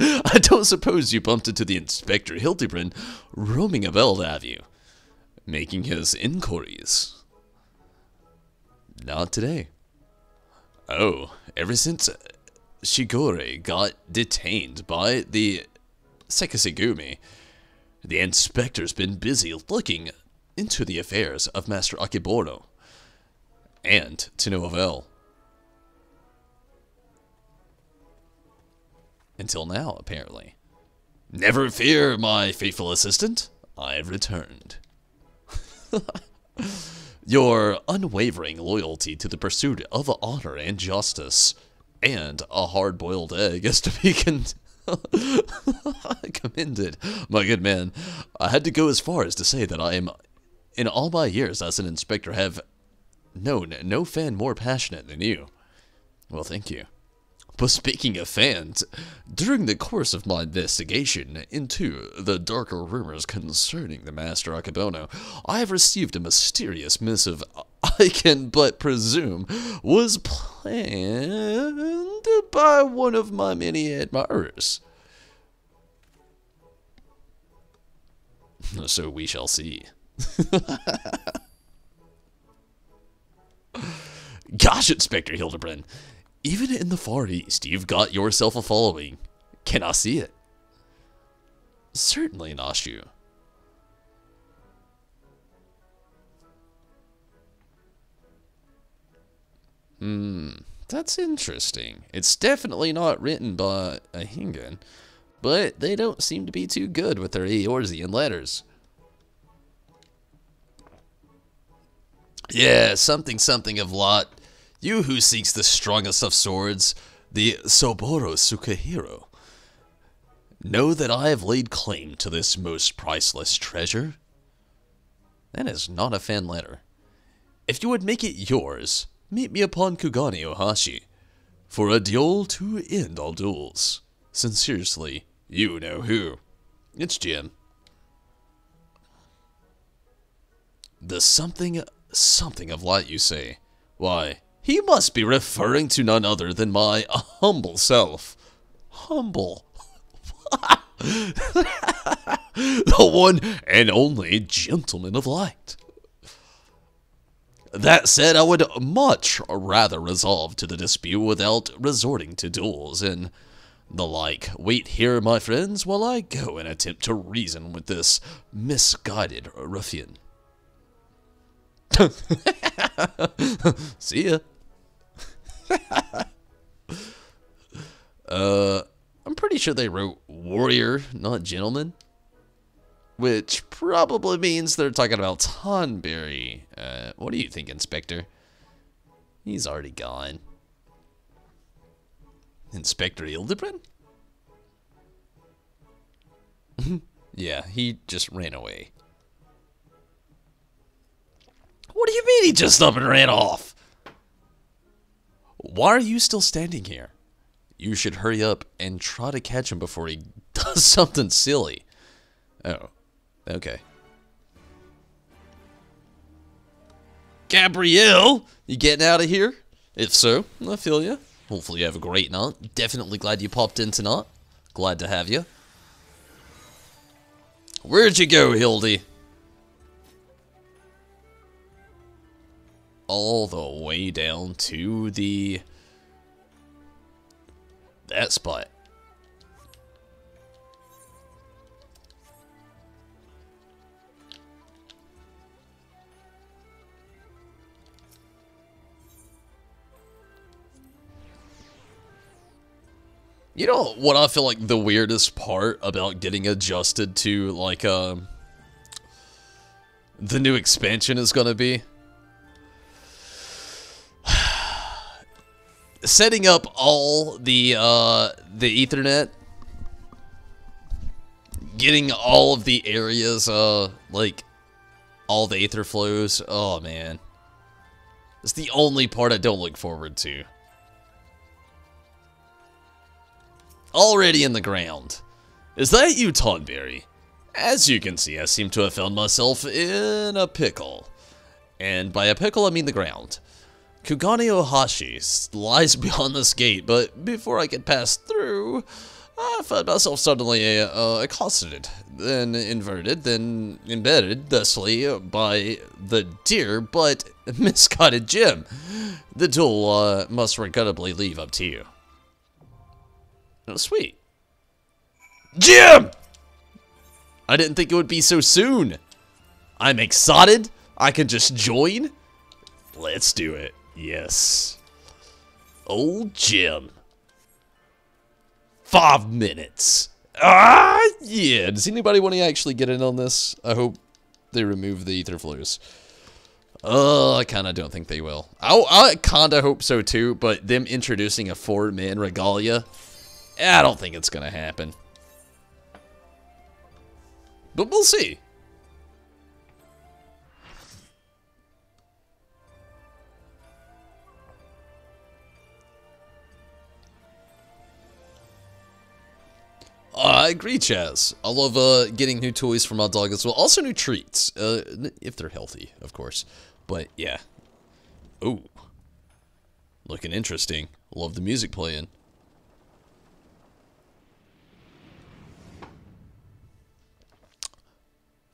I don't suppose you bumped into the Inspector Hildebrand roaming about, have you? Making his inquiries. Not today. Oh, ever since Shigure got detained by the Sekisegumi, the inspector's been busy looking into the affairs of Master Akiboro. And to no avail. Until now, apparently. Never fear, my faithful assistant. I've returned. Your unwavering loyalty to the pursuit of honor and justice, and a hard-boiled egg is to be commended. My good man, I had to go as far as to say that I am, in all my years as an inspector, have known no fan more passionate than you. Well, thank you. But speaking of fans, during the course of my investigation into the darker rumors concerning the Master Akebono, I have received a mysterious missive I can but presume was planned by one of my many admirers. So we shall see. Gosh, Inspector Hildebrand. Even in the Far East, you've got yourself a following. Can I see it? Certainly, Nashu. That's interesting. It's definitely not written by a Hingan, but they don't seem to be too good with their Eorzean letters. Yeah, something of lot. You who seeks the strongest of swords, the Soboro Sukahiro. Know that I have laid claim to this most priceless treasure. That is not a fan letter. If you would make it yours, meet me upon Kugane Ohashi, for a duel to end all duels. Sincerely, you know who. It's Jim. The something of light, you say? Why, he must be referring to none other than my humble self. Humble. The one and only gentleman of light. That said, I would much rather resolve to the dispute without resorting to duels and the like. Wait here, my friends, while I go and attempt to reason with this misguided ruffian. See ya. I'm pretty sure they wrote warrior, not gentleman. Which probably means they're talking about Tonberry. What do you think, Inspector? He's already gone. Inspector Hildebrand? Yeah, he just ran away. What do you mean he just up and ran off? Why are you still standing here? You should hurry up and try to catch him before he does something silly. Oh, okay. Gabrielle, you getting out of here? If so, I feel ya. Hopefully you have a great night. Definitely glad you popped in tonight. Glad to have you. Where'd you go, Hildy? All the way down to that spot. You know what I feel like the weirdest part about getting adjusted to, like, the new expansion is gonna be? Setting up all the Ethernet, getting all of the areas, like, all the Aether flows. Oh, man. It's the only part I don't look forward to. Already in the ground. Is that you, Tonberry? As you can see, I seem to have found myself in a pickle. And by a pickle, I mean the ground. Kugane Ohashi lies beyond this gate, but before I could pass through, I found myself suddenly accosted, then inverted, then embedded thusly by the dear but misguided Jim. The duel must regrettably leave up to you. Oh, sweet. Jim! I didn't think it would be so soon. I'm excited. I can just join. Let's do it. Yes. Old Jim. 5 minutes. Ah, yeah. Does anybody want to actually get in on this? I hope they remove the Aether flows. I kind of don't think they will. I kind of hope so too, but them introducing a 4-man regalia, I don't think it's going to happen. But we'll see. I agree, Chaz. I love getting new toys for my dog as well. Also new treats, if they're healthy, of course. But yeah. Ooh. Looking interesting. Love the music playing.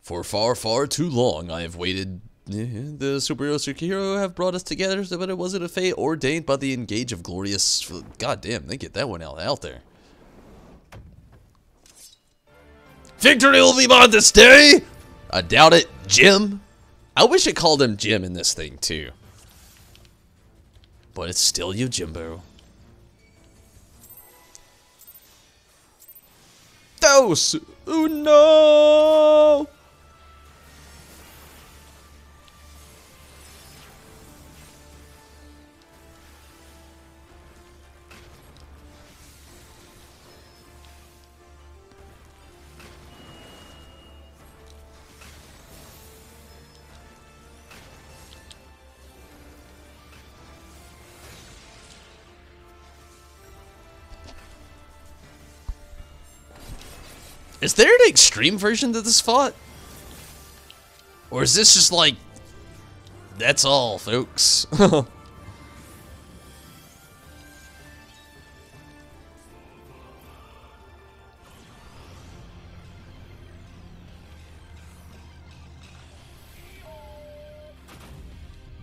For far, far too long, I have waited. The superhero Tsukihiro have brought us together, but it wasn't a fate ordained by the engage of glorious. God damn, they get that one out there. Victory will be mine this day! I doubt it, Jim. I wish it called him Jim in this thing, too. But it's still you, Jimbo. Dos! Uno! Is there an extreme version to this fight? Or is this just like, that's all, folks?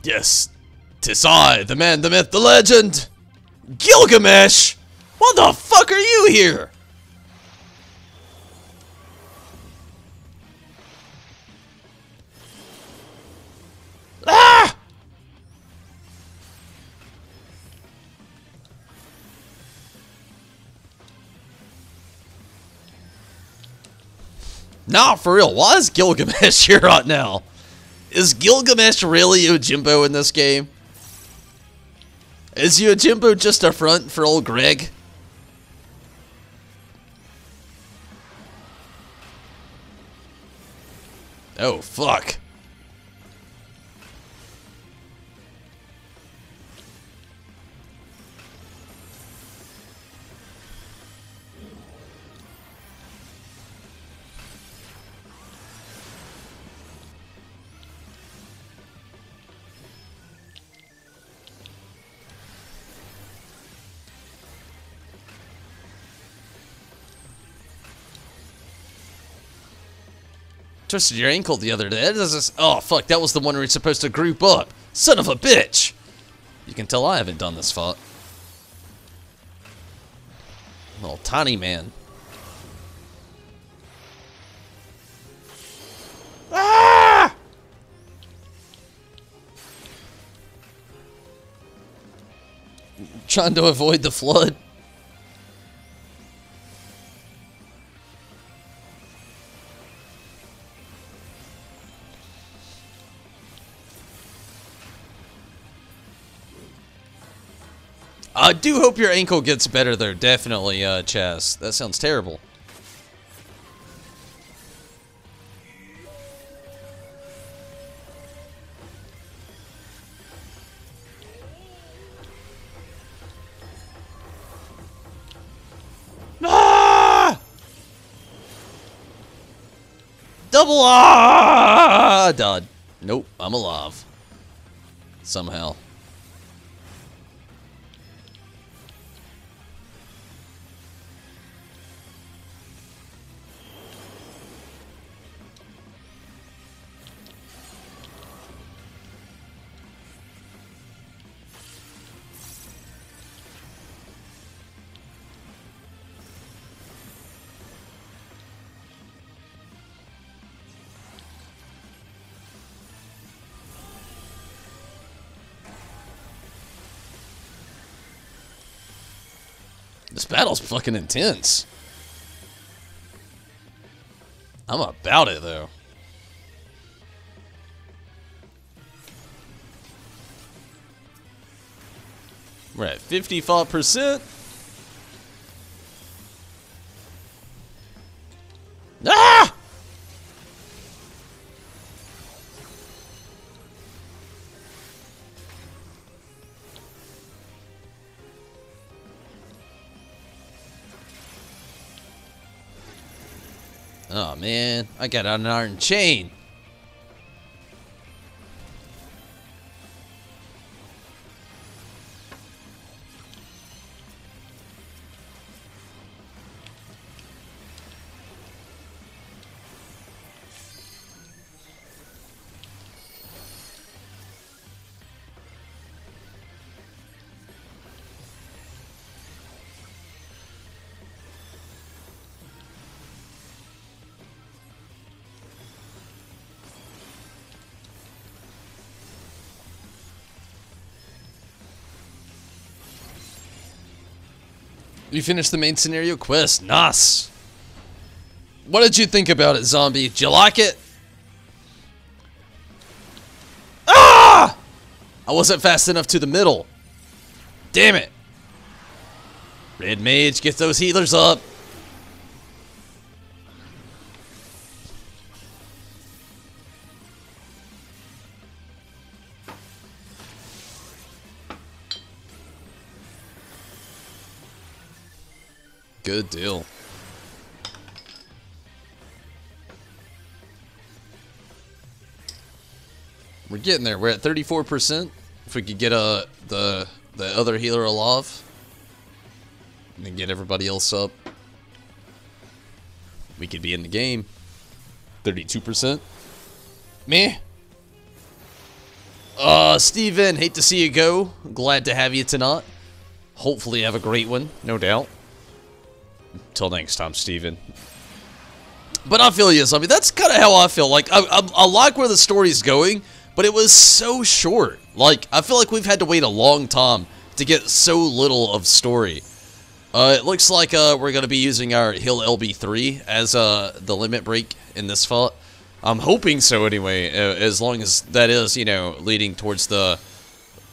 Yes, 'tis I, the man, the myth, the legend! Gilgamesh! Why the fuck are you here? Ah! Nah, for real, why is Gilgamesh here right now? Is Gilgamesh really Yojimbo in this game? Is Yojimbo just a front for old Greg? Oh, fuck. Twisted your ankle the other day. Oh, fuck, that was the one where you're supposed to group up. Son of a bitch! You can tell I haven't done this fight. Little tiny man. Ah! Trying to avoid the flood. I do hope your ankle gets better there, definitely, Chaz. That sounds terrible. Ah! Double ah! Died. Nope, I'm alive. Somehow. This battle's fucking intense. I'm about it, though. We're at 55%. Ah! Oh man, I got an iron chain. You finished the main scenario quest. Nice. What did you think about it, zombie? Did you like it? Ah! I wasn't fast enough to the middle. Damn it. Red mage, get those healers up. Good deal. We're getting there. We're at 34%. If we could get the other healer alive and then get everybody else up, we could be in the game. 32%. Meh. Steven, hate to see you go. Glad to have you tonight. Hopefully have a great one, no doubt. Till next time, Steven. But I feel you, zombie. That's kind of how I feel. Like, I like where the story's going, but it was so short. Like, I feel like we've had to wait a long time to get so little of story. It looks like we're going to be using our Hill LB3 as the limit break in this fight. I'm hoping so anyway, as long as that is, you know, leading towards the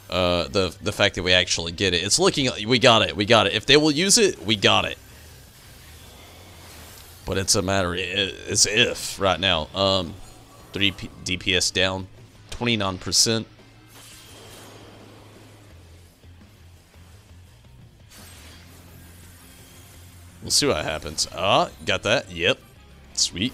fact that we actually get it. It's looking like we got it. If they will use it, we got it. But it's a matter, it's if right now. 3 DPS down, 29%. We'll see what happens. Ah, got that. Yep. Sweet.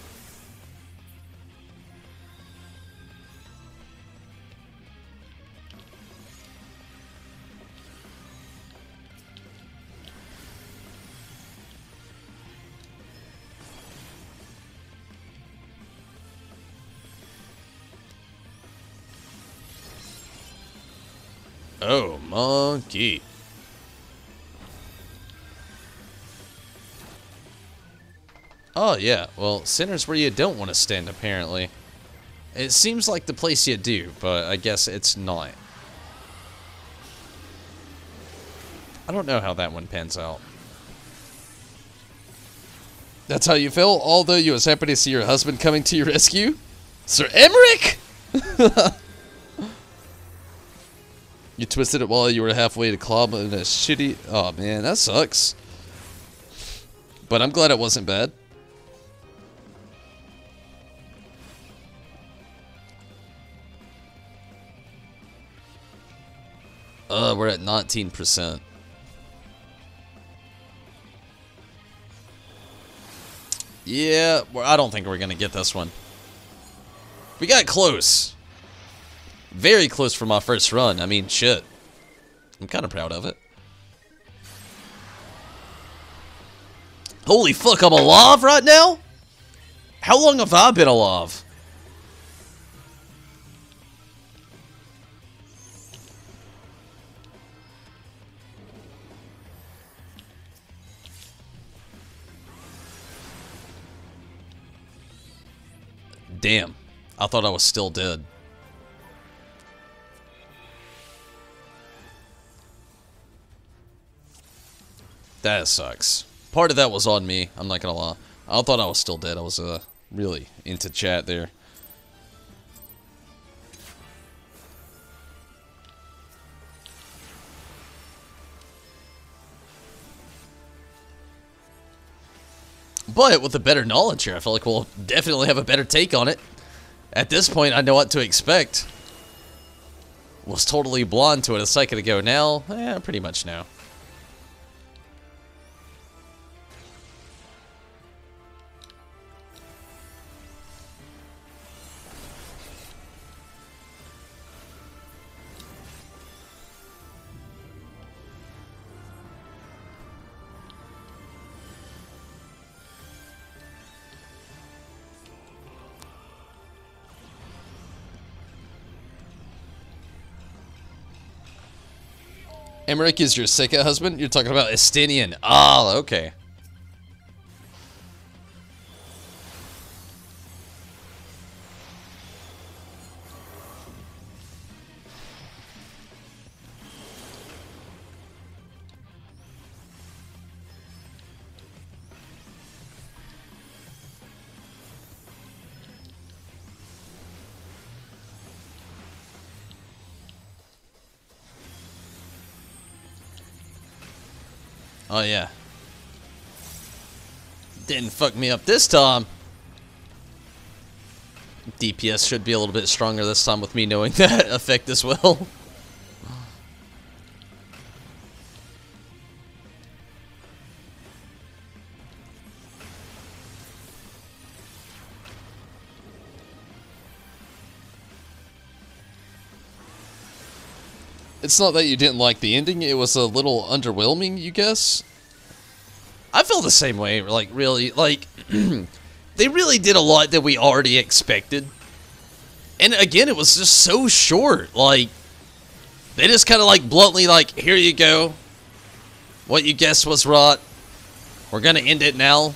Oh, monkey. Oh, yeah. Well, center's where you don't want to stand, apparently. It seems like the place you do, but I guess it's not. I don't know how that one pans out. That's how you feel, although you was happy to see your husband coming to your rescue? Sir Emmerich! You twisted it while you were halfway to club in a shitty... Oh, man, that sucks. But I'm glad it wasn't bad. We're at 19%. Yeah, I don't think we're going to get this one. We got close. Very close for my first run. I mean, shit. I'm kind of proud of it. Holy fuck, I'm alive right now? How long have I been alive? Damn. I thought I was still dead. That sucks. Part of that was on me, I'm not gonna lie. I thought I was still dead. I was really into chat there. But with a better knowledge here, I feel like we'll definitely have a better take on it. At this point, I know what to expect. Was totally blind to it a second ago. Now, pretty much now. Emmerich is your second husband? You're talking about Estinian. Oh, okay. Oh, yeah. Didn't fuck me up this time. DPS should be a little bit stronger this time with me knowing that effect as well. It's not that you didn't like the ending, it was a little underwhelming, you guess? I feel the same way, like, really, like, they really did a lot that we already expected. And again, it was just so short, like, they just kind of, like, bluntly, like, here you go. What you guessed was right. We're gonna end it now.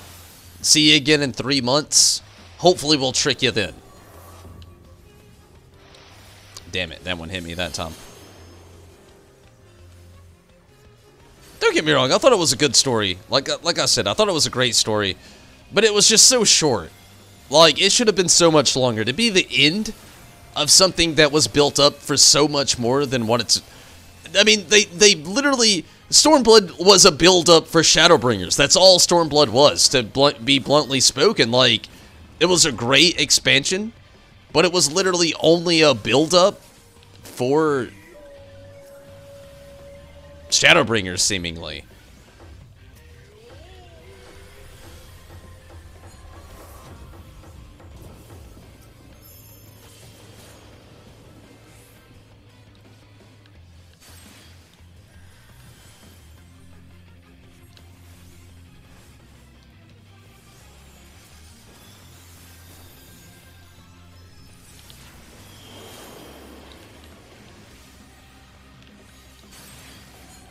See you again in 3 months. Hopefully we'll trick you then. Damn it, that one hit me that time. don't get me wrong, I thought it was a good story. Like I said, I thought it was a great story. But it was just so short. Like, it should have been so much longer. To be the end of something that was built up for so much more than what it's... I mean, they literally... StormBlood was a build-up for Shadowbringers. That's all StormBlood was, to be bluntly spoken. Like, it was a great expansion, but it was literally only a build-up for Shadowbringers, seemingly.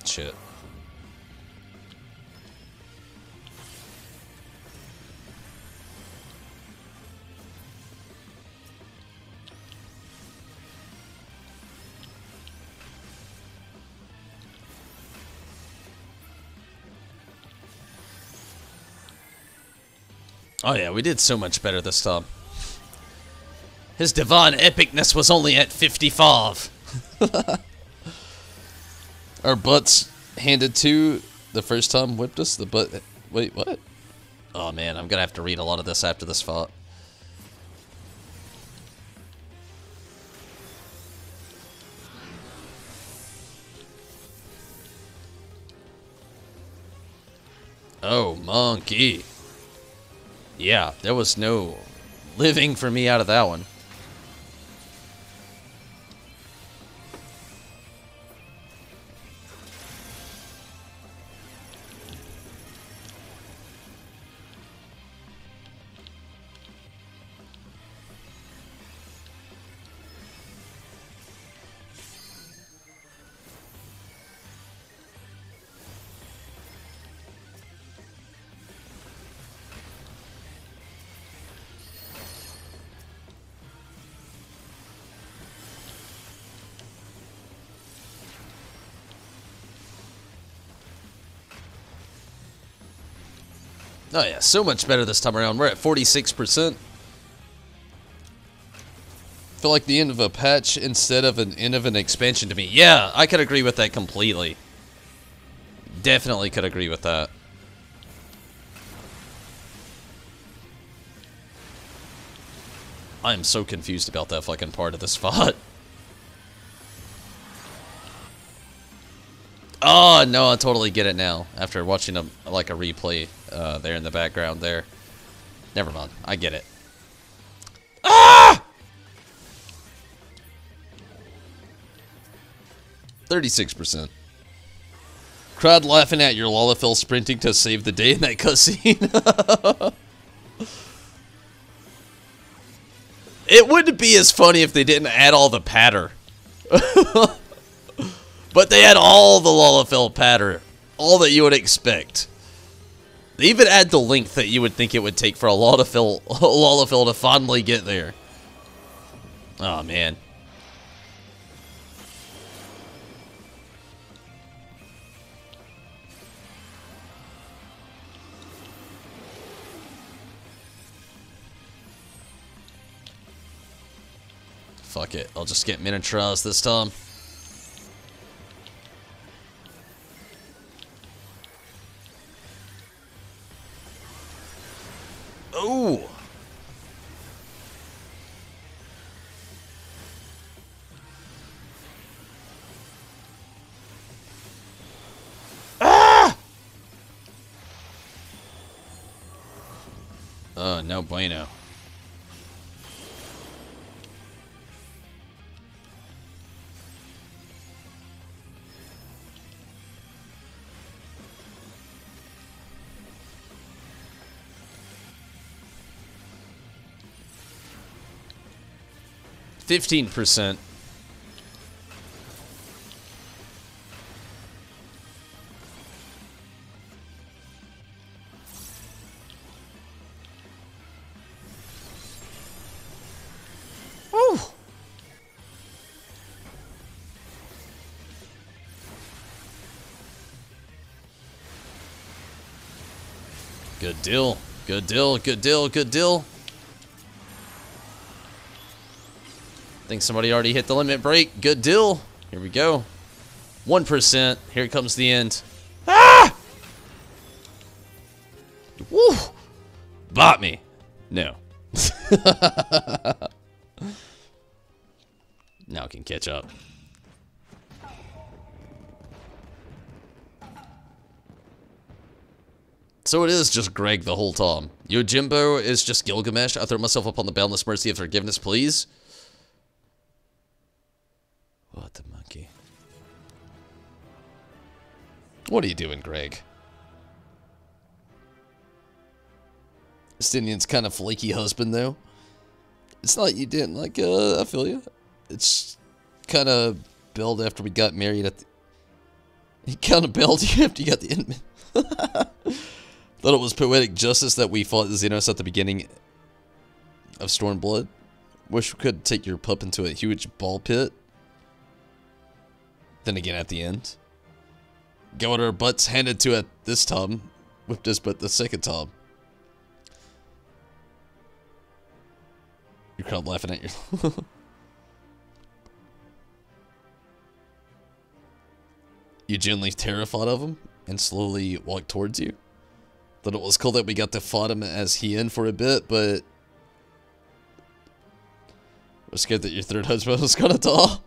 Shit. Oh yeah, we did so much better this time. His divine epicness was only at 55. Our butts handed to the first time whipped us. The butt. Wait, what? Oh man, I'm gonna have to read a lot of this after this fight. Oh, monkey. Yeah, there was no living for me out of that one. Oh yeah, so much better this time around. We're at 46%. Feel like the end of a patch instead of an end of an expansion to me. Yeah, I could agree with that completely. Definitely could agree with that. I am so confused about that fucking part of this fight. Oh, no, I totally get it now. After watching a replay there in the background there. Never mind. I get it. Ah! 36%. Cried laughing at your Lalafell sprinting to save the day in that cutscene. It wouldn't be as funny if they didn't add all the patter. But they had all the Lalafell patter. All that you would expect. They even add the length that you would think it would take for a Lalafell to finally get there. Oh, man. Fuck it. I'll just get miniaturized this time. Oh! Ah! Oh, no bueno. %. Woo! Good deal. Good deal. Good deal. Good deal. Think somebody already hit the limit break. Good deal. Here we go. 1%. Here comes the end. Ah! Woo! Bought me. No. Now I can catch up. So it is just Greg the whole time. Yojimbo is just Gilgamesh. I throw myself upon the boundless mercy of forgiveness, please. What the monkey? What are you doing, Greg? Estinian's kind of flaky husband, though. It's not you didn't, like, I feel you. It's kind of bailed after we got married at the... He kind of bailed you after you got the inmate. Thought it was poetic justice that we fought Xenos at the beginning of StormBlood. Wish we could take your pup into a huge ball pit. Then again at the end. Got our butts handed to it this time. Whipped his butt the second time. You're kind of laughing at your... You genuinely terrified of him and slowly walked towards you. Thought it was cool that we got to fight him as he in for a bit, but... was scared that your third husband was gonna die.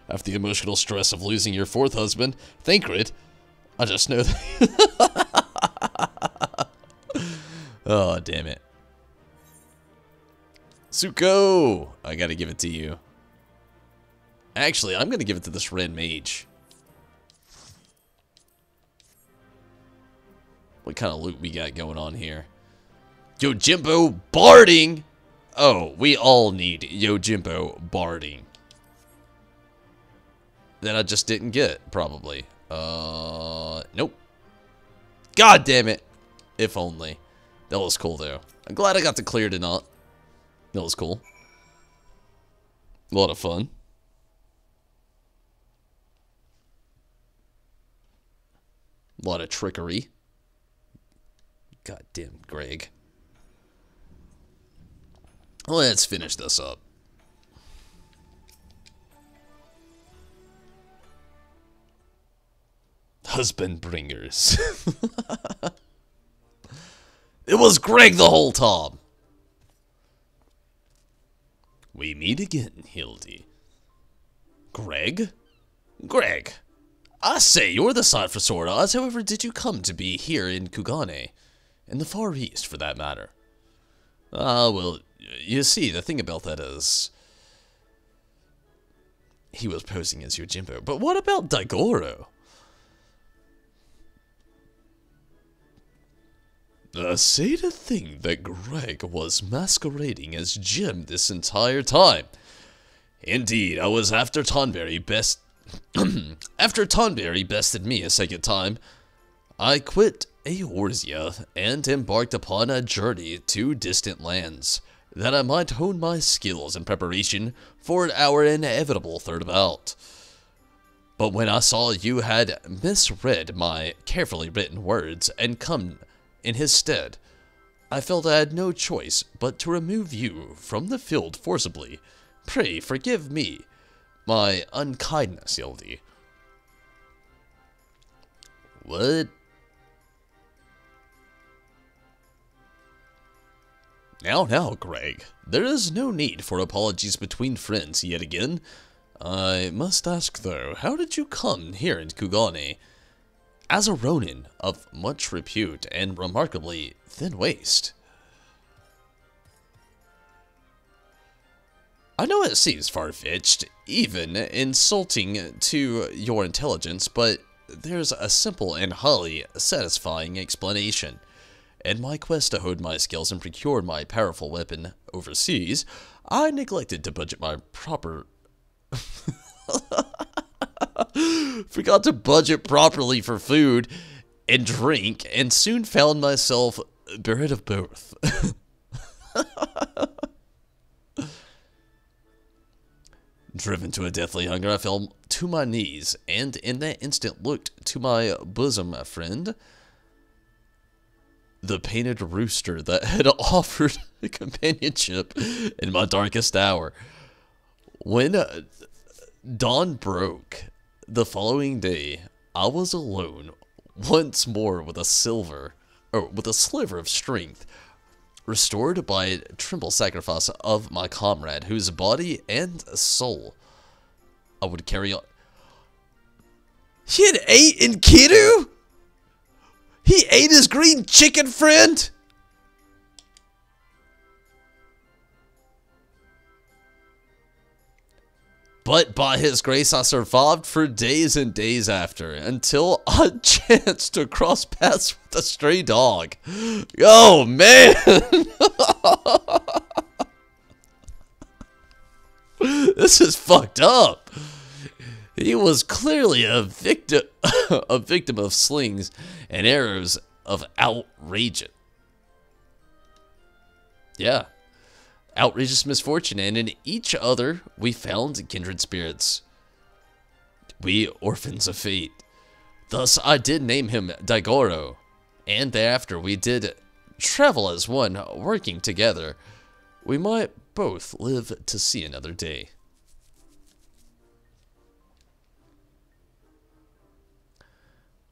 After the emotional stress of losing your fourth husband, Thancred, I just know that... Oh, damn it. Suko! I gotta give it to you. Actually, I'm gonna give it to this red mage. What kind of loot we got going on here? Yojimbo barding! Oh, we all need Yojimbo barding. That I just didn't get, probably. Nope. God damn it! If only. That was cool, though. I'm glad I got to clear tonight. That was cool. A lot of fun. A lot of trickery. Goddamn Greg. Let's finish this up. Husband bringers. It was Greg the whole time. We meet again, Hildy. Greg? Greg. I say, you're the side for Sword Eyes. However, did you come to be here in Kugane? In the Far East, for that matter. Well, you see, the thing about that is... he was posing as Yojimbo. But what about Daigoro? Say to think that Greg was masquerading as Jim this entire time. Indeed, I was after Tonberry after Tonberry bested me a second time, I quit Eorzea and embarked upon a journey to distant lands, that I might hone my skills in preparation for our inevitable third bout. But when I saw you had misread my carefully written words and come in his stead, I felt I had no choice but to remove you from the field forcibly. Pray forgive me my unkindness, Hildy. What? Now, Greg. There is no need for apologies between friends yet again. I must ask, though, how did you come here in Kugane? As a Ronin of much repute and remarkably thin waist. I know it seems far-fetched, even insulting to your intelligence, but there's a simple and highly satisfying explanation. In my quest to hone my skills and procure my powerful weapon overseas, I neglected to budget my proper... Forgot to budget properly for food and drink, and soon found myself bereft of both. Driven to a deathly hunger, I fell to my knees, and in that instant looked to my bosom friend, the painted rooster that had offered companionship in my darkest hour. When dawn broke the following day, I was alone once more with a sliver of strength, restored by a triple sacrifice of my comrade, whose body and soul I would carry on. He had ate in Kiru? He ate his green chicken friend? But by his grace, I survived for days and days after, until I chanced to cross paths with a stray dog. Oh, man! This is fucked up. He was clearly a victim of slings and arrows of outrageous. Yeah. Outrageous misfortune, and in each other we found kindred spirits. We orphans of fate. Thus I did name him Daigoro, and thereafter we did travel as one, working together. We might both live to see another day.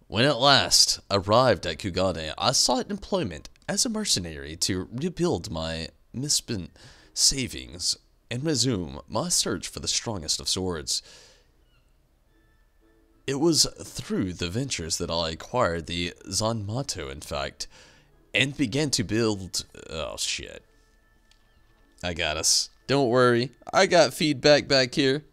When at last arrived at Kugane, I sought employment as a mercenary to rebuild my misspent savings and resume my search for the strongest of swords. It was through the ventures that I acquired the Zanmato, in fact, and began to build... Oh, shit. I got us. Don't worry. I got feedback back here.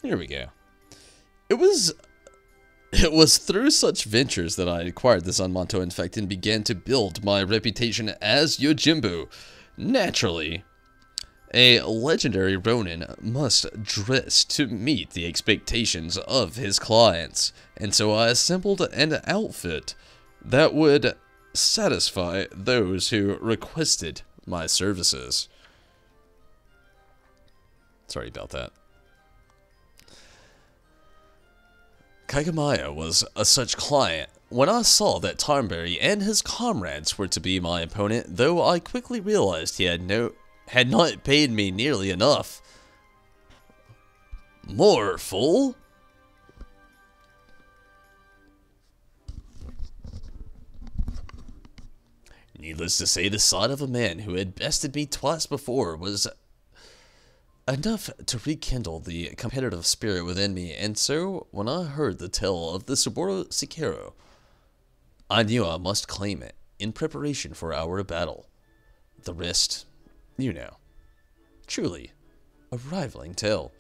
Here we go. It was through such ventures that I acquired this Zanmato, in fact, and began to build my reputation as Yojimbo. Naturally, a legendary Ronin must dress to meet the expectations of his clients, and so I assembled an outfit that would satisfy those who requested my services. Sorry about that. Kagamaya was a such client. When I saw that Tarnberry and his comrades were to be my opponent, though I quickly realized he had not paid me nearly enough. More, fool? Needless to say, the sight of a man who had bested me twice before was enough to rekindle the competitive spirit within me, and so, when I heard the tale of the Saburo Sekiro, I knew I must claim it, in preparation for our battle. The rest, you know. Truly, a rivaling tale.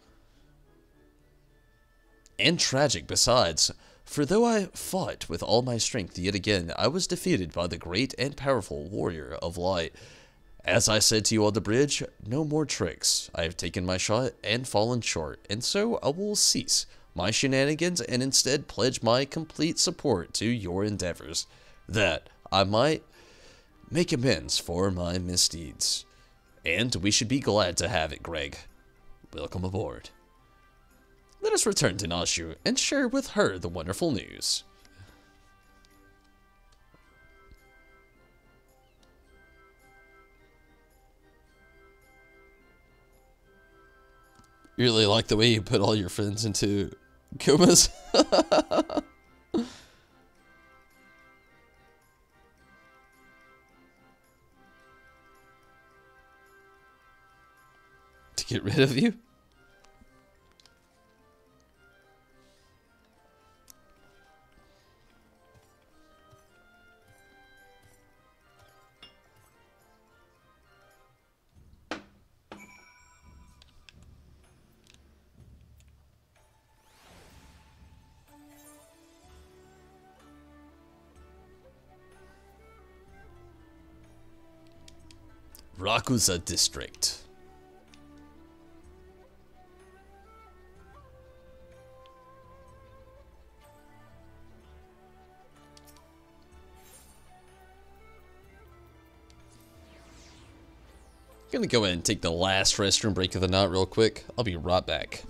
And tragic besides, for though I fought with all my strength yet again, I was defeated by the great and powerful warrior of light. As I said to you on the bridge, no more tricks. I have taken my shot and fallen short, and so I will cease my shenanigans and instead pledge my complete support to your endeavors, that I might make amends for my misdeeds. And we should be glad to have it, Greg. Welcome aboard. Let us return to Nashu and share with her the wonderful news. You really like the way you put all your friends into comas? To get rid of you? Rakuza District. Gonna go ahead and take the last restroom break of the night real quick. I'll be right back.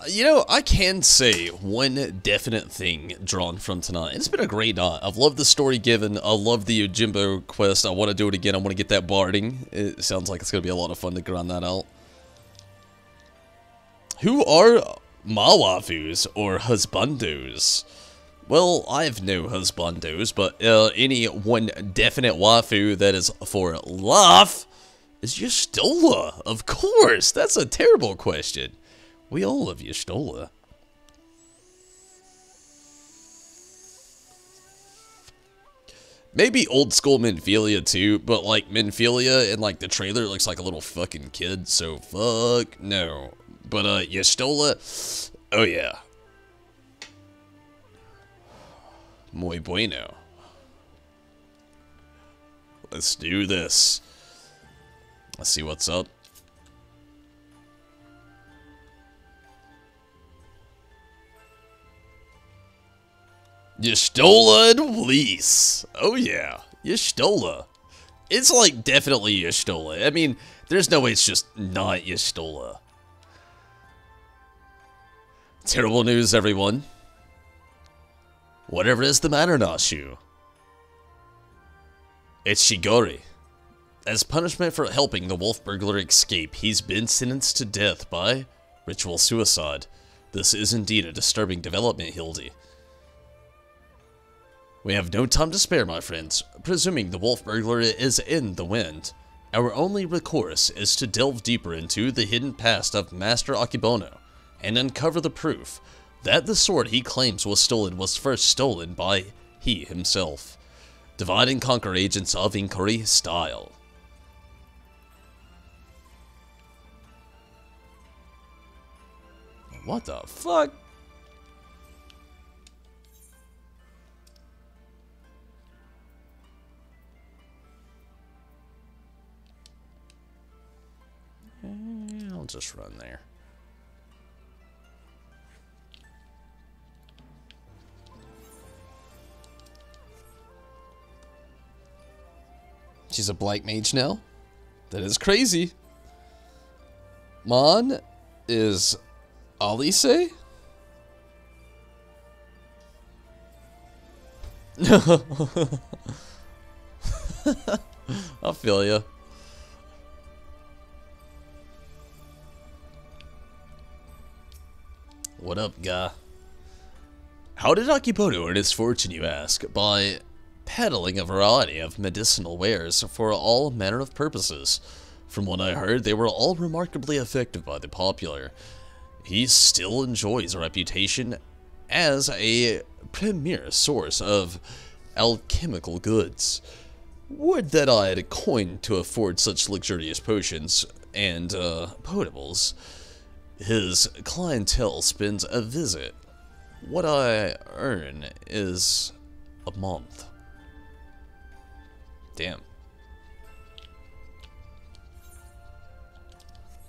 You know, I can say one definite thing drawn from tonight. It's been a great night. I've loved the story given. I love the Yojimbo quest. I want to do it again. I want to get that barding. It sounds like it's going to be a lot of fun to grind that out. Who are my waifus or husbandos? Well, I have no husbandos, but any one definite waifu that is for life is Y'shtola. Of course. That's a terrible question. We all love Y'shtola. Maybe old school Minfilia too, but like Minfilia in like the trailer looks like a little fucking kid, so fuck no. But Y'shtola, oh yeah. Muy bueno. Let's do this. Let's see what's up. Y'shtola and Whis. Oh yeah, Y'shtola. It's like definitely Y'shtola. I mean, there's no way it's just not Y'shtola. Terrible news, everyone. Whatever is the matter, Nashu? It's Shigori. As punishment for helping the wolf burglar escape, he's been sentenced to death by ritual suicide. This is indeed a disturbing development, Hildy. We have no time to spare, my friends. Presuming the wolf burglar is in the wind, our only recourse is to delve deeper into the hidden past of Master Akebono and uncover the proof that the sword he claims was stolen was first stolen by he himself. Divide and conquer, agents of inquiry style. What the fuck? I'll just run there. She's a black mage now? That is crazy. Mon is Alice? I feel ya. What up, guy? How did Akebono earn his fortune, you ask? By peddling a variety of medicinal wares for all manner of purposes. From what I heard, they were all remarkably effective by the popular. He still enjoys a reputation as a premier source of alchemical goods. Would that I had a coin to afford such luxurious potions and, potables. His clientele spends a visit. What I earn is a month. Damn.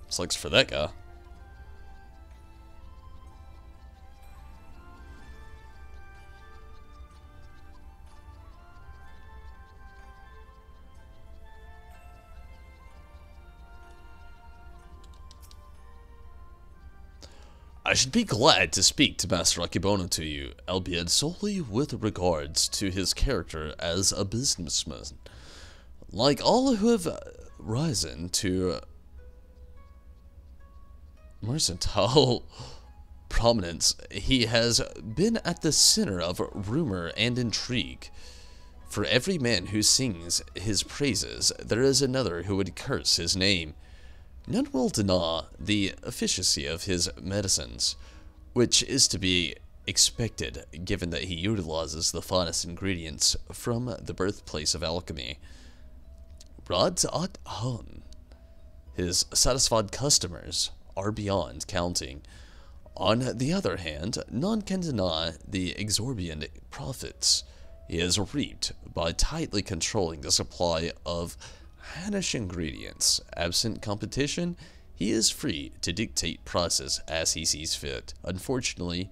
Sucks for that guy. I should be glad to speak to Master Akebono to you, albeit solely with regards to his character as a businessman. Like all who have risen to mercantile prominence, he has been at the center of rumor and intrigue. For every man who sings his praises, there is another who would curse his name. None will deny the efficacy of his medicines, which is to be expected given that he utilizes the finest ingredients from the birthplace of alchemy. His satisfied customers are beyond counting. On the other hand, none can deny the exorbitant profits he has reaped by tightly controlling the supply of Hannish ingredients. Absent competition, he is free to dictate prices as he sees fit. Unfortunately,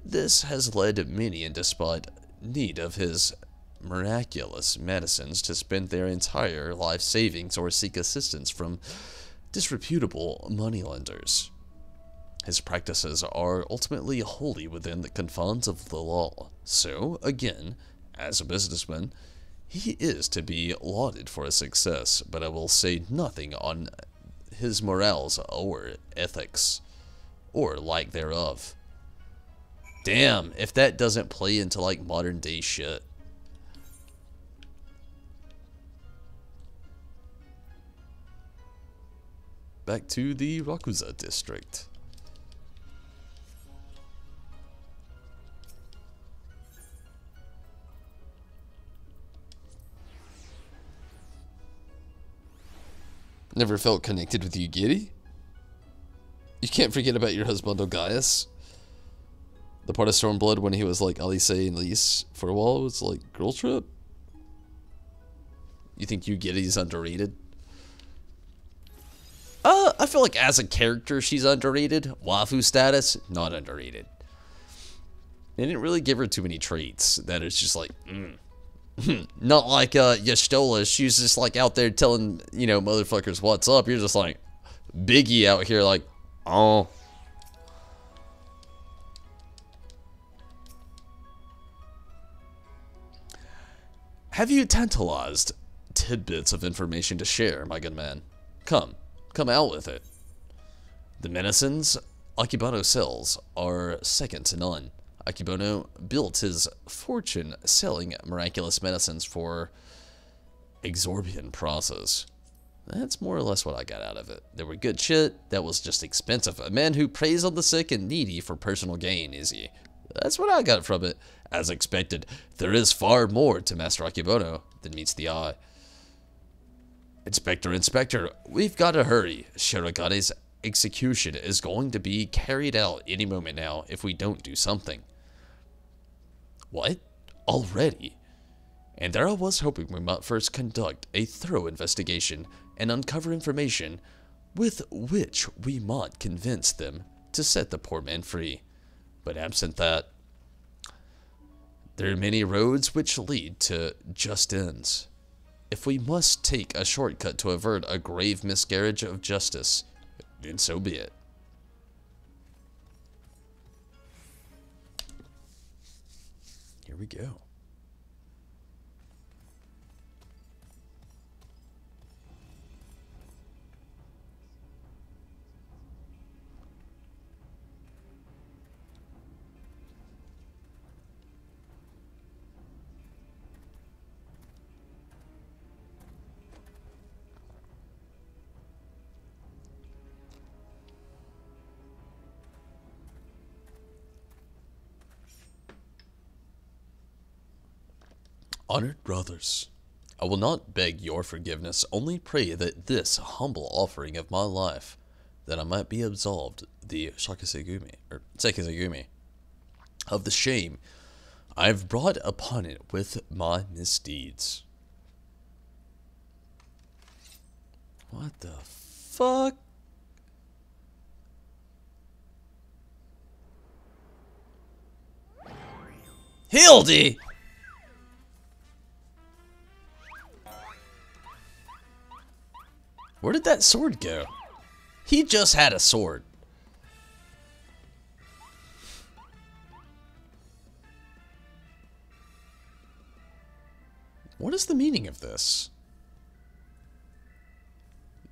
this has led many, in despite need of his miraculous medicines, to spend their entire life savings or seek assistance from disreputable moneylenders. His practices are ultimately wholly within the confines of the law. So, again, as a businessman, he is to be lauded for his success, but I will say nothing on his morals or ethics, or lack thereof. Damn, if that doesn't play into like modern day shit. Back to the Rakuza district. Never felt connected with you, Giddy? You can't forget about your husband, Gaius. The part of StormBlood when he was like Alice and Lise for a while was like girl trip? You think you Giddy's underrated? I feel like as a character she's underrated. Waifu status, not underrated. They didn't really give her too many traits that it's just like, Not like Yastola. She's just like out there telling, you know, motherfuckers what's up. You're just like Biggie out here like, oh. Have you tantalized tidbits of information to share, my good man? Come out with it. The medicines Akebono sells are second to none. Akebono built his fortune selling miraculous medicines for exorbitant prices. That's more or less what I got out of it. They were good shit, that was just expensive. A man who preys on the sick and needy for personal gain, is he? That's what I got from it. As expected, there is far more to Master Akebono than meets the eye. Inspector, we've got to hurry. Shiragane's execution is going to be carried out any moment now if we don't do something. What? Already? And there I was hoping we might first conduct a thorough investigation and uncover information with which we might convince them to set the poor man free. But absent that, there are many roads which lead to just ends. If we must take a shortcut to avert a grave miscarriage of justice, then so be it. Here we go. Honored brothers, I will not beg your forgiveness, only pray that this humble offering of my life, that I might be absolved the Sekizagumi, of the shame I have brought upon it with my misdeeds. What the fuck? Hildy! Where did that sword go? He just had a sword. What is the meaning of this?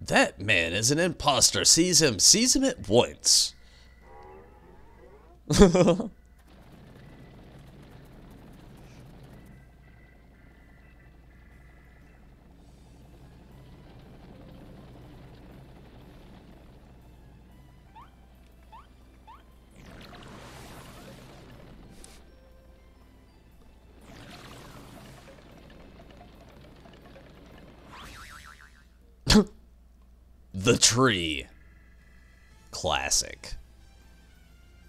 That man is an imposter. Seize him at once. The tree. Classic.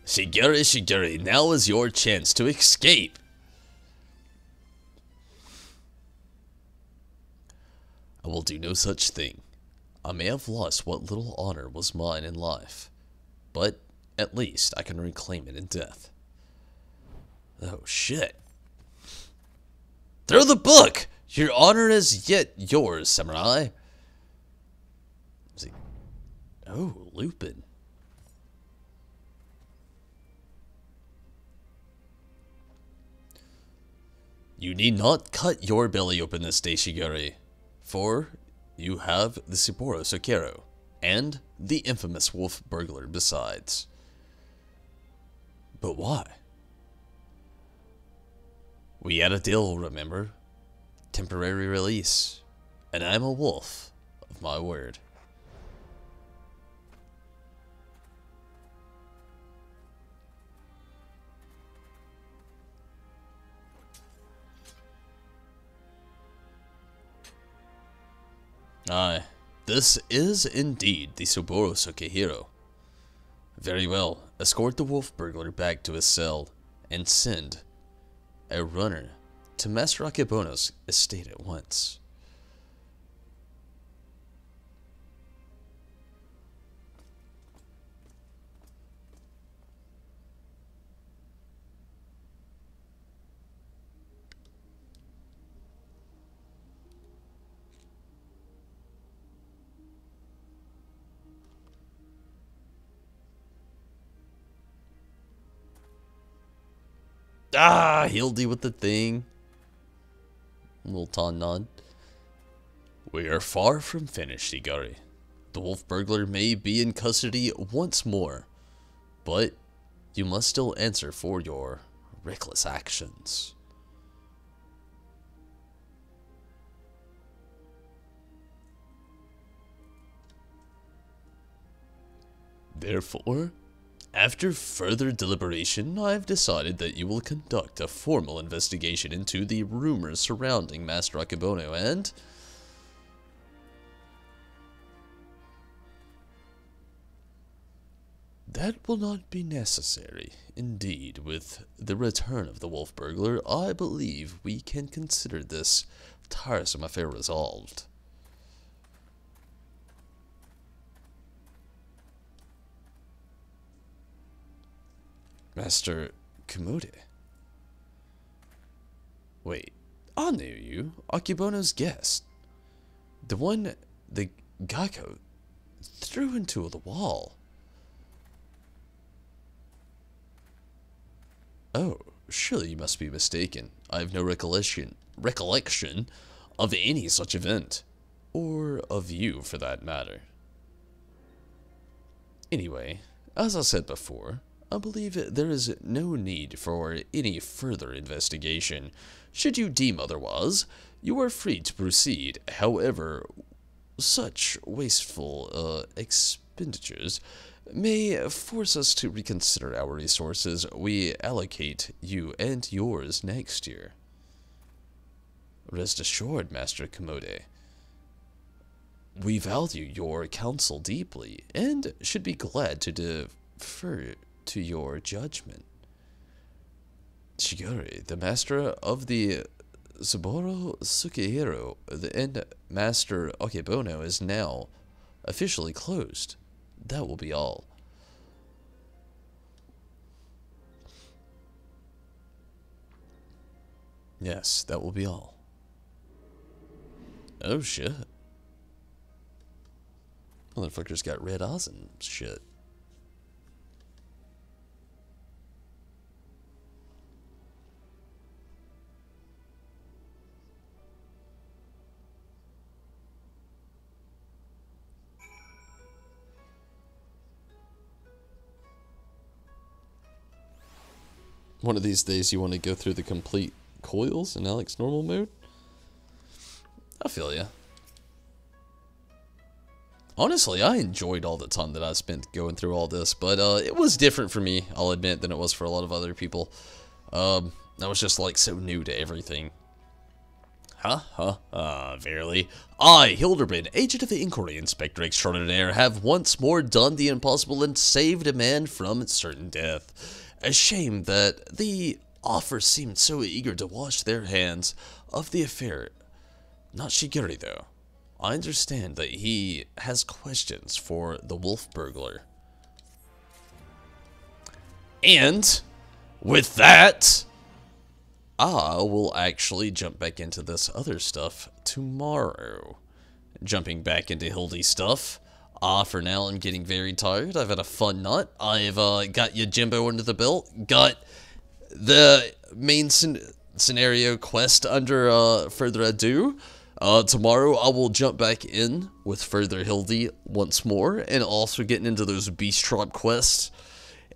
Shigure, now is your chance to escape. I will do no such thing. I may have lost what little honor was mine in life, but at least I can reclaim it in death. Oh shit. Throw the book! Your honor is yet yours, samurai. Oh, Lupin. You need not cut your belly open this day, Shigure, for you have the Sapporo Sokero, and the infamous wolf burglar besides. But why? We had a deal, remember? Temporary release, and I'm a wolf of my word. Aye, this is indeed the Sapporo Sokehiro. Very well, escort the wolf burglar back to his cell, and send a runner to Master Akebono's estate at once. Ah, Hildy with the thing. Little ton nod. We are far from finished, Igari. The wolf burglar may be in custody once more, but you must still answer for your reckless actions. Therefore, after further deliberation, I have decided that you will conduct a formal investigation into the rumors surrounding Master Akebono and... That will not be necessary. Indeed, with the return of the wolf burglar, I believe we can consider this tiresome affair resolved. Master Komode. Wait, I knew you. Akebono's guest. The one the Gakko threw into the wall. Oh, surely you must be mistaken. I have no recollection of any such event. Or of you, for that matter. Anyway, as I said before, I believe there is no need for any further investigation. Should you deem otherwise, you are free to proceed. However, such wasteful expenditures may force us to reconsider our resources we allocate you and yours next year. Rest assured, Master Commode. We value your counsel deeply, and should be glad to defer to your judgment. Shigure, the master of the Saburo Sukihiro and Master Akebono is now officially closed. That will be all. Yes, that will be all. Oh shit. Motherfuckers got red eyes and shit. One of these days you want to go through the complete coils in Alex normal mode? I feel ya. Honestly, I enjoyed all the time that I spent going through all this, but it was different for me, I'll admit, than it was for a lot of other people. I was just like so new to everything. Verily. I, Hilderman, agent of the Inquiry Inspector Extraordinaire, have once more done the impossible and saved a man from certain death. A shame that the offer seemed so eager to wash their hands of the affair. Not Shiguri, though. I understand that he has questions for the wolf burglar. And with that, I will actually jump back into this other stuff tomorrow. Jumping back into Hildy stuff. For now, I'm getting very tired. I've had a fun night. I've got Yojimbo under the belt. Got the main scenario quest under further ado. Tomorrow, I will jump back in with further Hildy once more. And also getting into those Beast Tribe quests.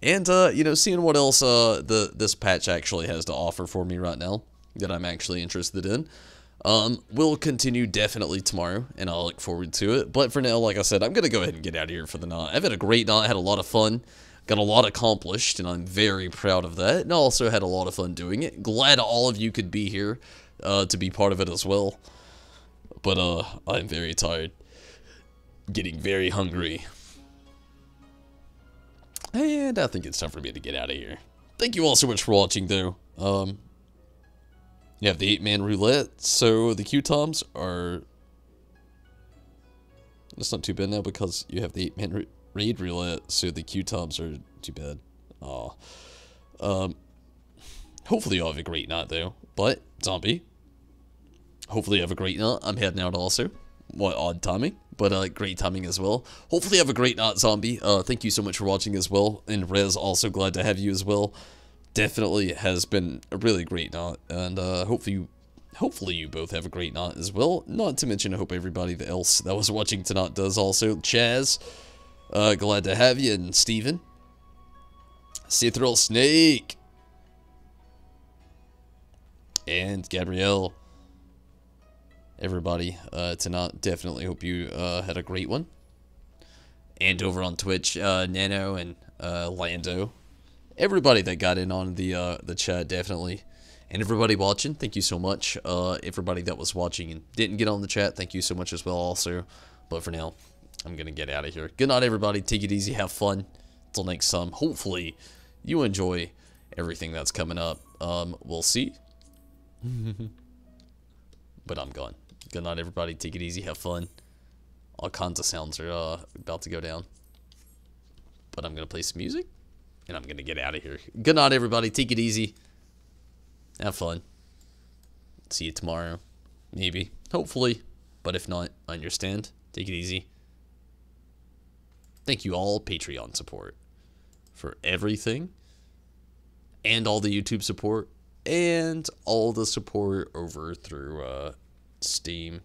And, you know, seeing what else this patch actually has to offer for me right now that I'm actually interested in. We'll continue definitely tomorrow, and I'll look forward to it. But for now, like I said, I'm going to go ahead and get out of here for the night. I've had a great night, had a lot of fun, got a lot accomplished, and I'm very proud of that. And I also had a lot of fun doing it. Glad all of you could be here to be part of it as well. But I'm very tired, getting very hungry. And I think it's time for me to get out of here. Thank you all so much for watching, though. You have the 8-man roulette, so the Q-toms are... It's not too bad now because you have the 8-man raid roulette, so the Q-toms are too bad. Aw. Hopefully you all have a great night, though. But, zombie, hopefully you have a great night. I'm heading out also. What odd timing, but great timing as well. Hopefully you have a great night, zombie. Thank you so much for watching as well. And Rez, also glad to have you as well. Definitely has been a really great night, and hopefully you both have a great night as well. Not to mention, I hope everybody else that was watching tonight does also. Chaz, glad to have you, and Steven. Cithril Snake. And Gabrielle. Everybody, tonight, definitely hope you had a great one. And over on Twitch, Nano and Lando. Everybody that got in on the chat, definitely. And everybody watching, thank you so much. Everybody that was watching and didn't get on the chat, thank you so much as well also. But for now, I'm going to get out of here. Good night, everybody. Take it easy. Have fun. Until next time, hopefully you enjoy everything that's coming up. We'll see. But I'm gone. Good night, everybody. Take it easy. Have fun. All kinds of sounds are about to go down. But I'm going to play some music. And I'm going to get out of here. Good night, everybody. Take it easy. Have fun. See you tomorrow. Maybe. Hopefully. But if not, I understand. Take it easy. Thank you all Patreon support for everything. And all the YouTube support. And all the support over through Steam,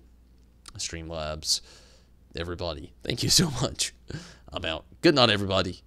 Streamlabs. Everybody. Thank you so much. I'm out. Good night, everybody.